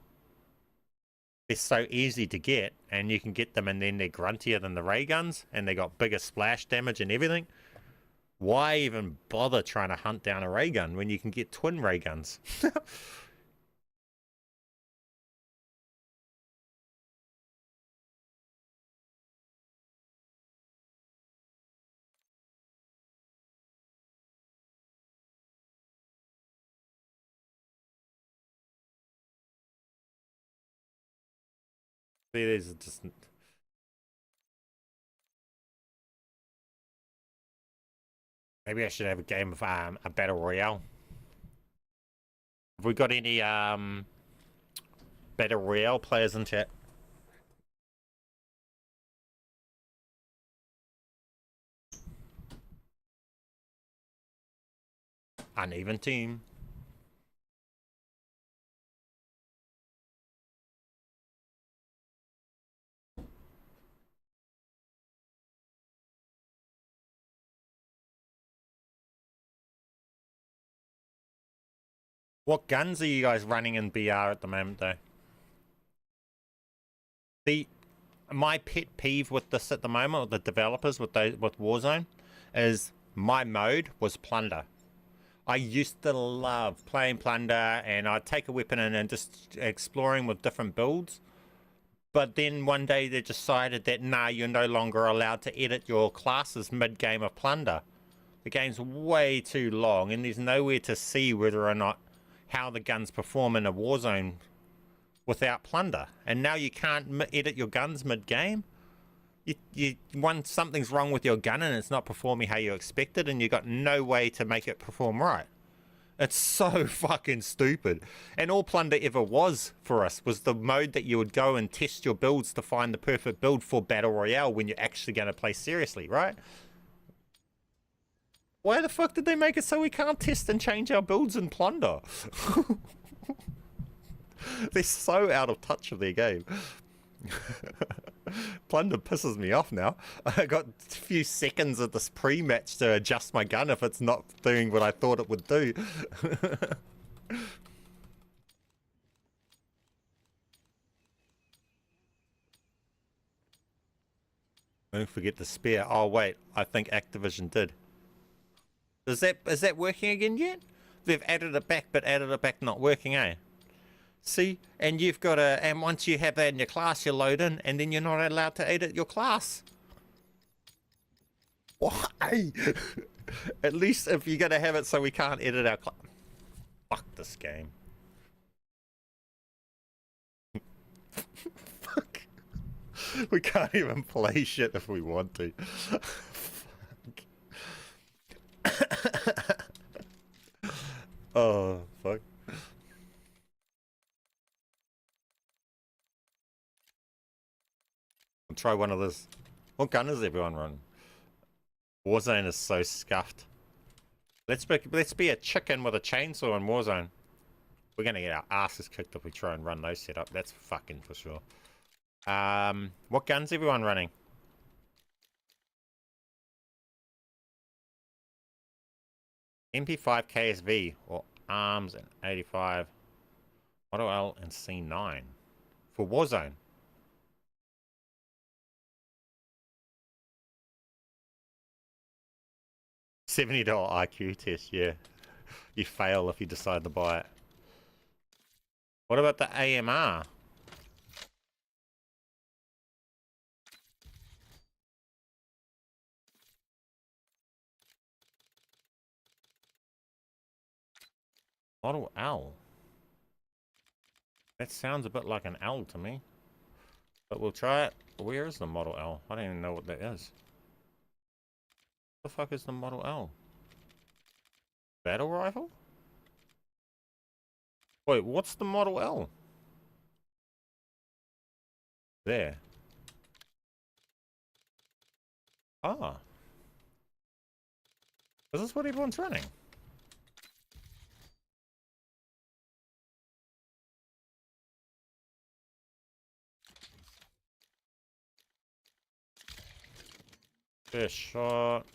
They're so easy to get, and you can get them, and then they're gruntier than the ray guns, and they got bigger splash damage and everything. Why even bother trying to hunt down a ray gun when you can get twin ray guns? See, there's just... Maybe I should have a game of a battle royale. Have we got any battle royale players in chat? Uneven team. What guns are you guys running in BR at the moment, though? My pet peeve with this at the moment, with the developers, with Warzone, is my mode was plunder. I used to love playing plunder, and I'd take a weapon in and just exploring with different builds. But then one day they decided that, nah, you're no longer allowed to edit your classes mid-game of plunder. The game's way too long, and there's nowhere to see whether or not how the guns perform in a Warzone without plunder. And now you can't edit your guns mid-game. Something's wrong with your gun and it's not performing how you expected, and you got no way to make it perform right. It's so fucking stupid. And all plunder ever was for us was the mode that you would go and test your builds to find the perfect build for Battle Royale when you're actually going to play seriously, right? Why the fuck did they make it so we can't test and change our builds in plunder? They're so out of touch of their game. Plunder pisses me off now. I got a few seconds of this pre-match to adjust my gun if it's not doing what I thought it would do. Don't forget the spare. Oh wait, I think Activision did. Is that working again yet? They've added it back, but added it back not working, eh? See, and you've got to, and once you have that in your class, you load in, and then you're not allowed to edit your class. Why? At least if you're going to have it so we can't edit our class. Fuck this game. Fuck. We can't even play shit if we want to. Oh, fuck. I'll try one of this. What gun is everyone running? Warzone is so scuffed. Let's be a chicken with a chainsaw in Warzone. We're gonna get our asses kicked if we try and run those setup. That's fucking for sure. What guns everyone running? MP5 KSV or arms and 85. Model L and C9 for Warzone. $70 IQ test, yeah. You fail if you decide to buy it. What about the AMR? Model L. That sounds a bit like an L to me. But we'll try it. Where is the Model L? I don't even know what that is. What the fuck is the Model L? Battle rifle? Wait, what's the Model L? There. Ah. Is this what everyone's running? First shot.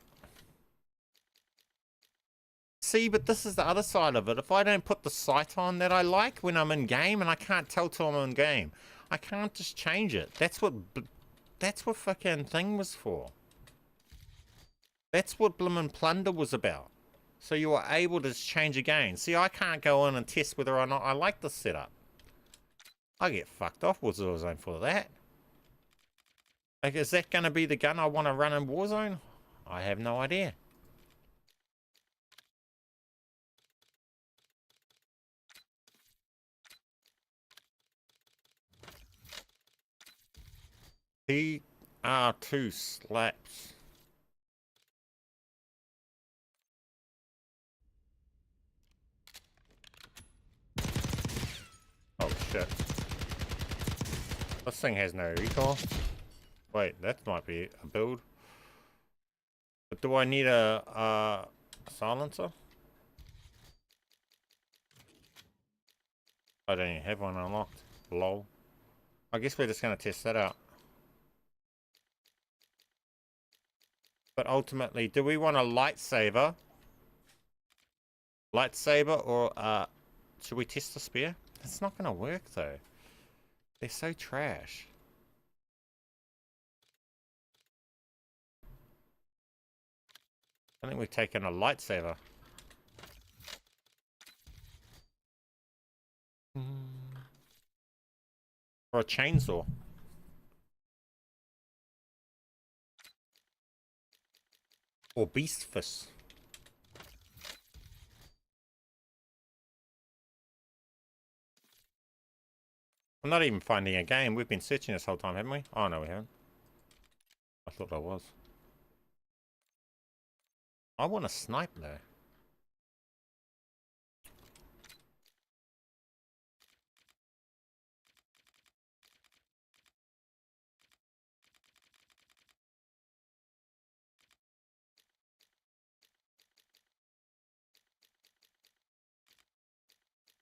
See, but this is the other side of it. If I don't put the sight on that I like when I'm in game, and I can't tell till I'm in game, I can't just change it. That's what fucking thing was for. That's what Blimmin' Plunder was about. So you were able to change again. See, I can't go in and test whether or not I like this setup. I get fucked off with Warzone for that. Like, is that going to be the gun I want to run in Warzone? I have no idea. TR2 slaps. Oh shit. This thing has no recoil. Wait, that might be a build. But do I need a silencer? I don't even have one unlocked. Lol. I guess we're just going to test that out. But ultimately, do we want a lightsaber? Lightsaber or should we test the spear? It's not going to work though. They're so trash. I think we've taken a lightsaber. Or a chainsaw. Or beast fist. I'm not even finding a game. We've been searching this whole time, haven't we? Oh no, we haven't. I thought I was. I want to snipe though.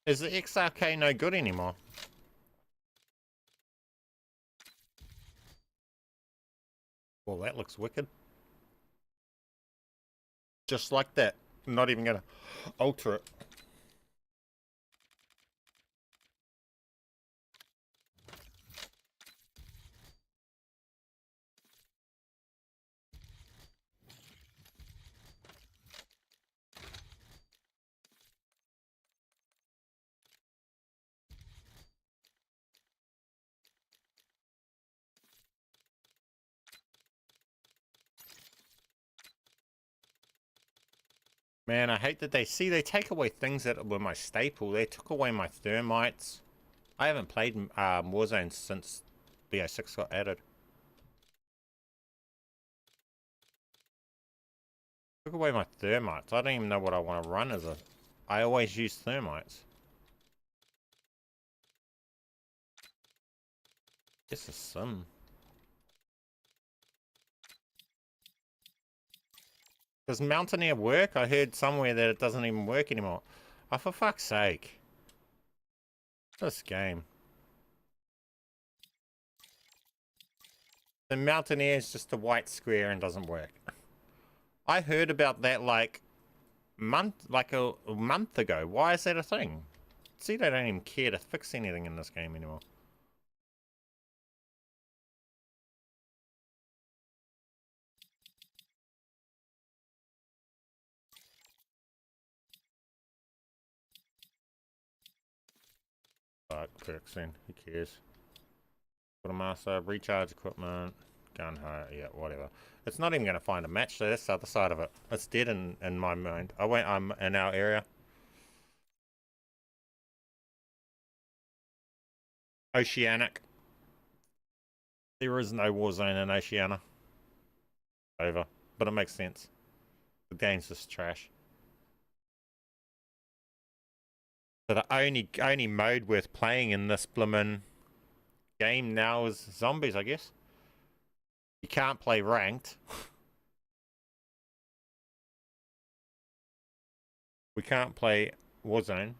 Is the XRK no good anymore? Well, that looks wicked. Just like that. I'm not even gonna alter it. Man, I hate that they take away things that were my staple. They took away my thermites. I haven't played Warzone since BO6 got added. Took away my thermites. I don't even know what I want to run as a... I always use thermites. It's a sim. Does Mountaineer work? I heard somewhere that it doesn't even work anymore. Oh, for fuck's sake. This game. The Mountaineer is just a white square and doesn't work. I heard about that like a month ago. Why is that a thing? See, they don't even care to fix anything in this game anymore. Alright, perks then. Who cares? Quartermaster, recharge equipment, gun hire, yeah, whatever. It's not even going to find a match, so that's the other side of it. It's dead in my mind. I'm in our area. Oceanic. There is no war zone in Oceania. Over. But it makes sense. The game's just trash. So the only mode worth playing in this bloomin' game now is zombies, I guess. You can't play ranked. We can't play Warzone.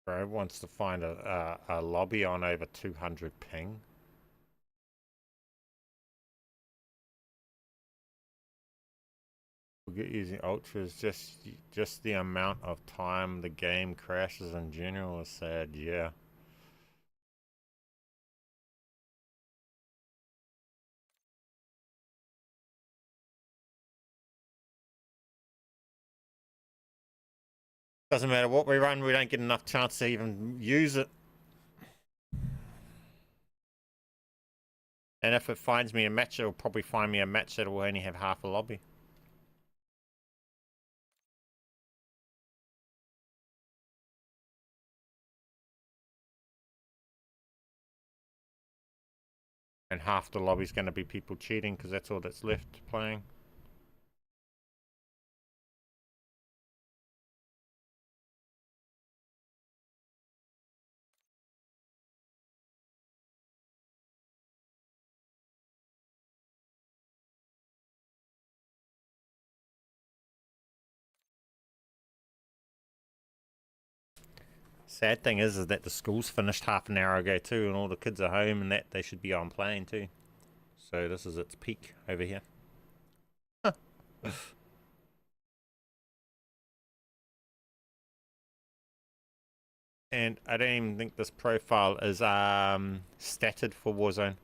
Bro wants to find a lobby on over 200 ping. We'll get using ultras, just the amount of time the game crashes in general is sad, yeah. Doesn't matter what we run, we don't get enough chance to even use it. And if it finds me a match, it'll probably find me a match that will only have half a lobby. And half the lobby's going to be people cheating because that's all that's left playing. Sad thing is that the school's finished half an hour ago too, and all the kids are home, and that they should be on playing too. So this is its peak over here. And I don't even think this profile is statted for Warzone.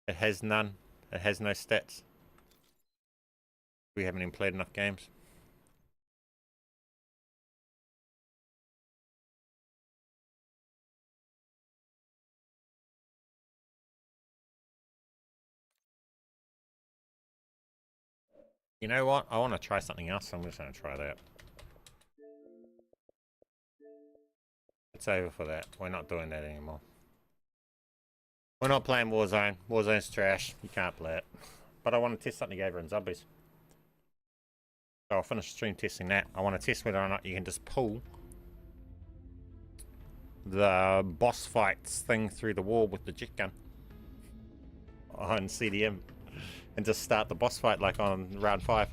It has none. It has no stats. We haven't even played enough games. You know what? I want to try something else, so I'm just going to try that. It's over for that. We're not doing that anymore. We're not playing Warzone. Warzone's trash. You can't play it. But I want to test something over in Zombies. So I'll finish stream testing that. I want to test whether or not you can just pull the boss fights thing through the wall with the JETGUN on CDM. And just start the boss fight like on round 5.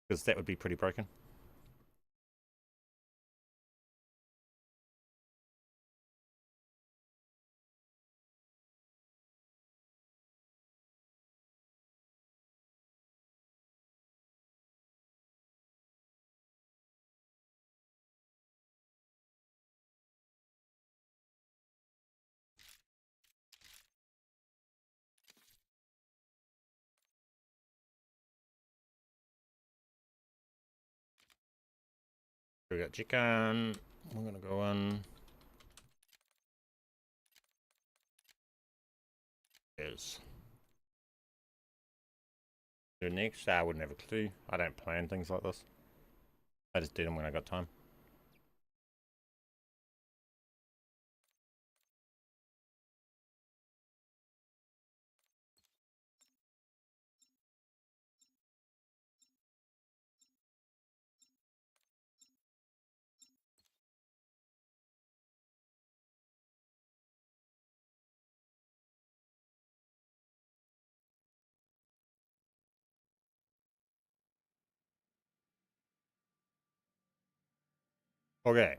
Because that would be pretty broken. We got JETGUN. We're gonna go in. Is do next? I wouldn't have a clue. I don't plan things like this. I just did them when I got time. Okay.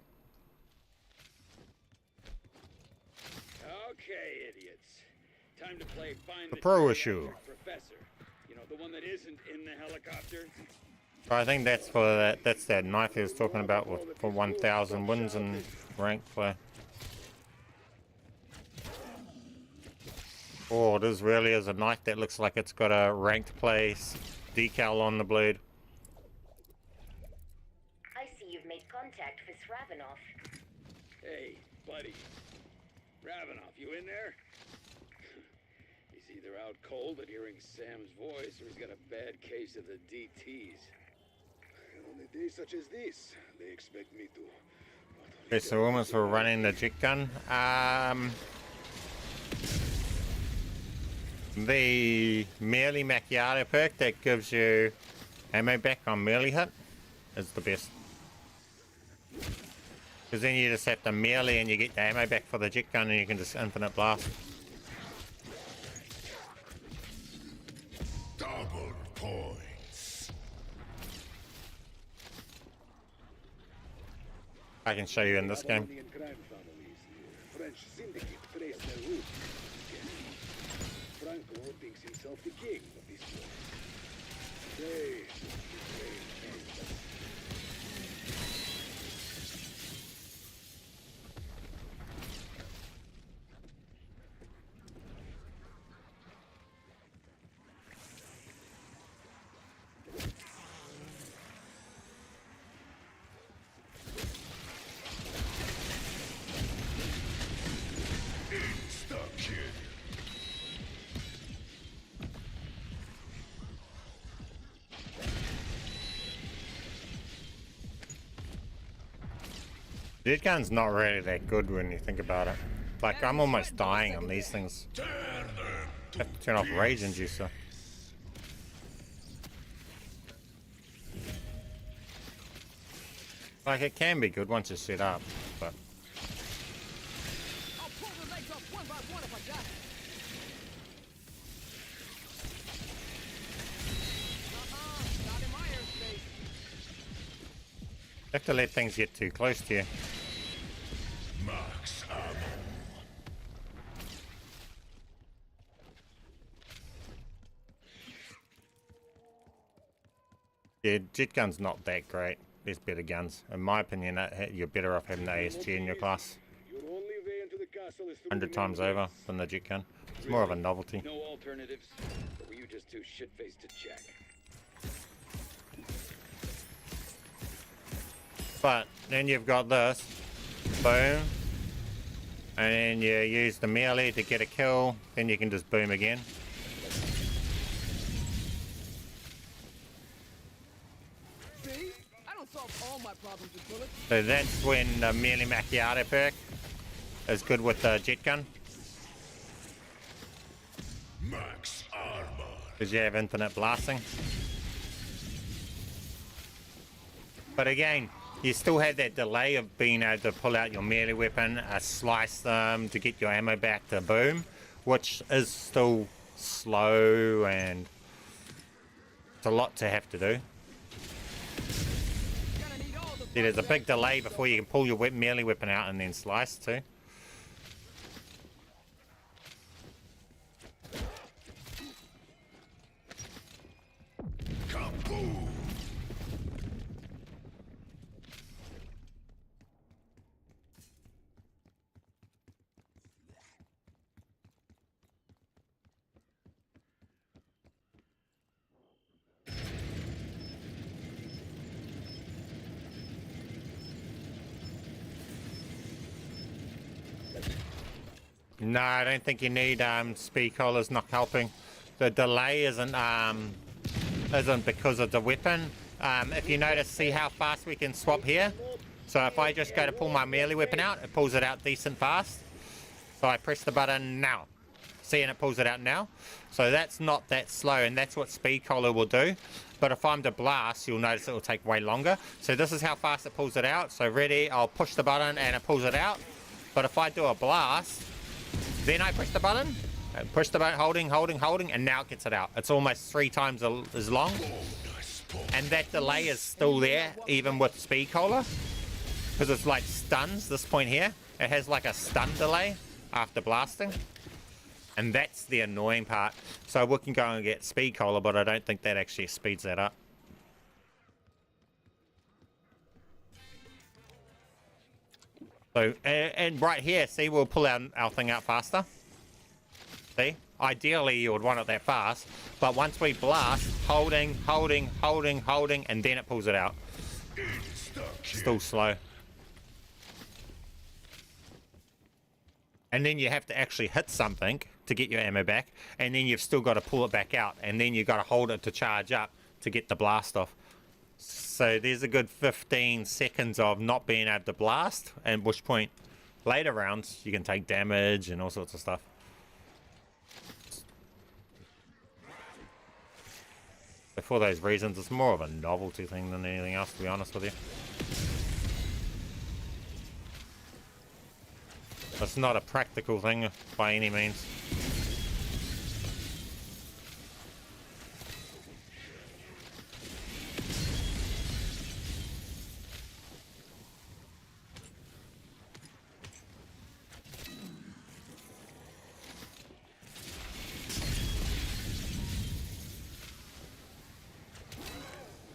Okay, idiots. Time to play Find The the pro Geriatric issue. Professor. You know, the one that isn't in the helicopter. I think that's for that. That's that knife he was talking about with for 1,000 wins and rank play. Oh, it is really is a knife that looks like it's got a ranked place decal on the blade. I see you've made contact with Ravenov. Hey, buddy. Ravenov, you in there? He's either out cold at hearing Sam's voice, or he's got a bad case of the DTs. On a day such as this, they expect me to. Okay, so almost we're running the JETGUN. The melee macchiato perk that gives you ammo back on melee hit is the best. Because then you just have to melee and you get the ammo back for the JETGUN and you can just infinite blast. Double points. I can show you in this game. Babylonian crime families, the French syndicate trace their roots. Franco thinks himself the king of this war. They JETGUN's not really that good when you think about it. Like, I'm almost dying on these things. I have to turn off Rage Inducer. Like, it can be good once it's set up, but... I'll pull their legs off one by one if I got it. Not in my airspace. You have to let things get too close to you. max ammo. Yeah, JETGUN's not that great. There's better guns. In my opinion, you're better off having the ASG in your class. Your only way into the castle is through 100 the times main over gates. than the JETGUN. It's more of a novelty. No alternatives? Or were you just too shit-faced to check? But then you've got this. Boom. And then you use the melee to get a kill. Then you can just boom again. See? I don't solve all my problems with bullets. So that's when the melee macchiato perk is good with the JETGUN. Max armor. Because you have infinite blasting. But again, you still have that delay of being able to pull out your melee weapon, slice them to get your ammo back to boom, which is still slow and it's a lot to have to do. Gonna need all the See, there's a big delay before you can pull your melee weapon out and then slice too. Kaboom. No, I don't think you need speed collars not helping. The delay isn't because of the weapon. If you notice, see how fast we can swap here? So if I just go to pull my melee weapon out, it pulls it out decent fast. So I press the button now. See, and it pulls it out now. So that's not that slow, and that's what speed collar will do. But if I'm to blast, you'll notice it will take way longer. So this is how fast it pulls it out. So ready, I'll push the button and it pulls it out. But if I do a blast, then I press the button, and push the button, holding, and now it gets it out. It's almost 3 times as long. And that delay is still there, even with speed collar. because it's like stuns this point here. It has like a stun delay after blasting, and that's the annoying part. So we can go and get speed cola, but I don't think that actually speeds that up. So and right here, see, we'll pull our thing out faster. See, ideally you would want it that fast, but once we blast, holding, and then it pulls it out. Still slow. And then you have to actually hit something to get your ammo back, and then you've still got to pull it back out, and then you've got to hold it to charge up to get the blast off. So there's a good 15 seconds of not being able to blast, at which point later rounds you can take damage and all sorts of stuff. So for those reasons, it's more of a novelty thing than anything else, to be honest with you. It's not a practical thing by any means.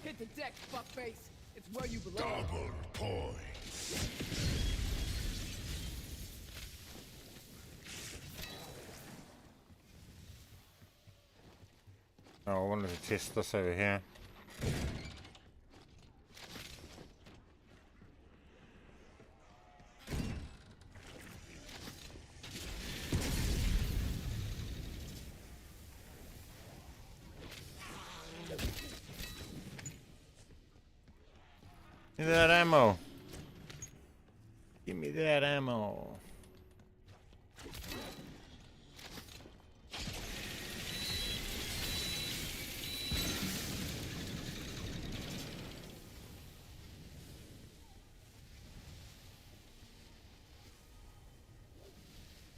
Hit the deck, fuckface. It's where you belong. Double points. Oh, I wanted to test this over here. Give me that ammo. Give me that ammo.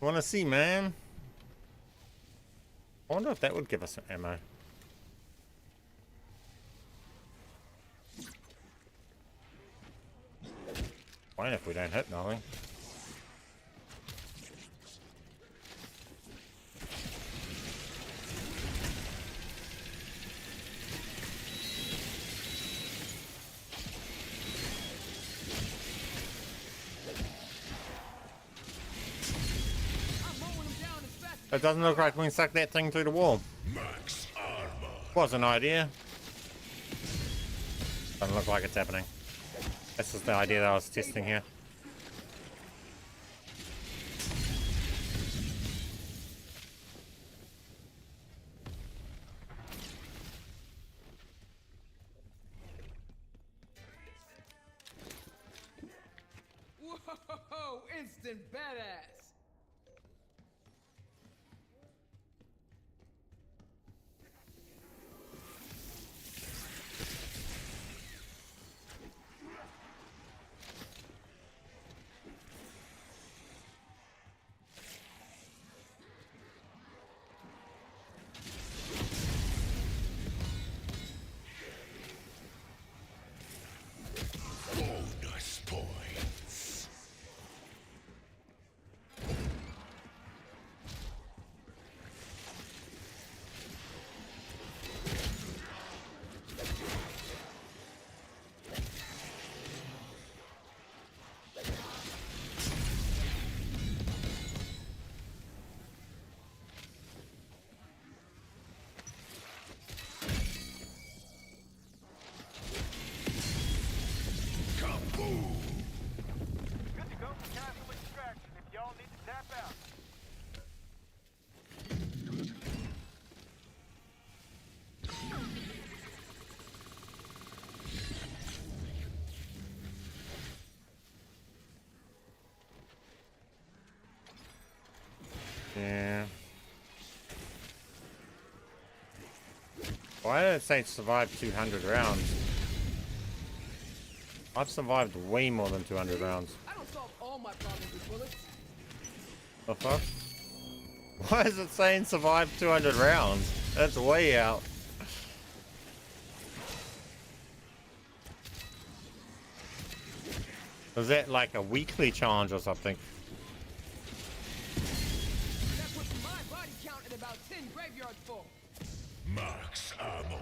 Want to see, man? I wonder if that would give us some ammo. Fine if we don't hit nothing. It doesn't look like we can suck that thing through the wall. Max armor. Was an idea. Doesn't look like it's happening. This is the idea that I was testing here. Whoa! Instant badass. Bonus points. Kaboom! Good to go for cancel extraction if y'all need to tap out. Yeah. Why did it say survive 200 rounds? I've survived way more than 200 rounds. I don't solve all my problems with bullets. The fuck? Why is it saying survive 200 rounds? That's way out. Was that like a weekly challenge or something? That puts my body count at about 10 graveyards full. Max ammo.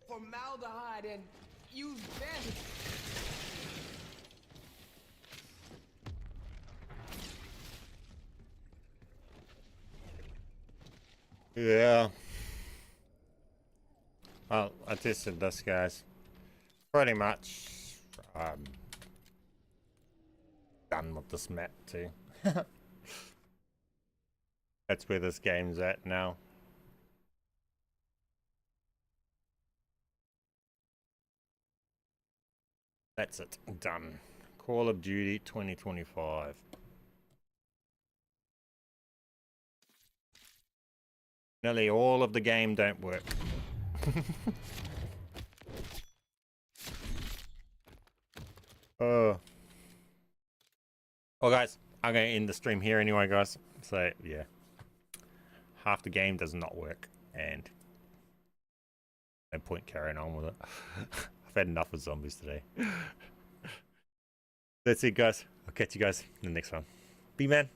Formaldehyde and use bandage. Yeah. Well, I tested this, guys. Pretty much done with this map too. That's where this game's at now. That's it. Done. Call of Duty 2025. Nearly all of the game don't work. Oh. Well, guys, I'm going to end the stream here anyway, guys. So, yeah. Half the game does not work. And no point carrying on with it. I've had enough of zombies today. That's it, guys. I'll catch you guys in the next one. BMAN.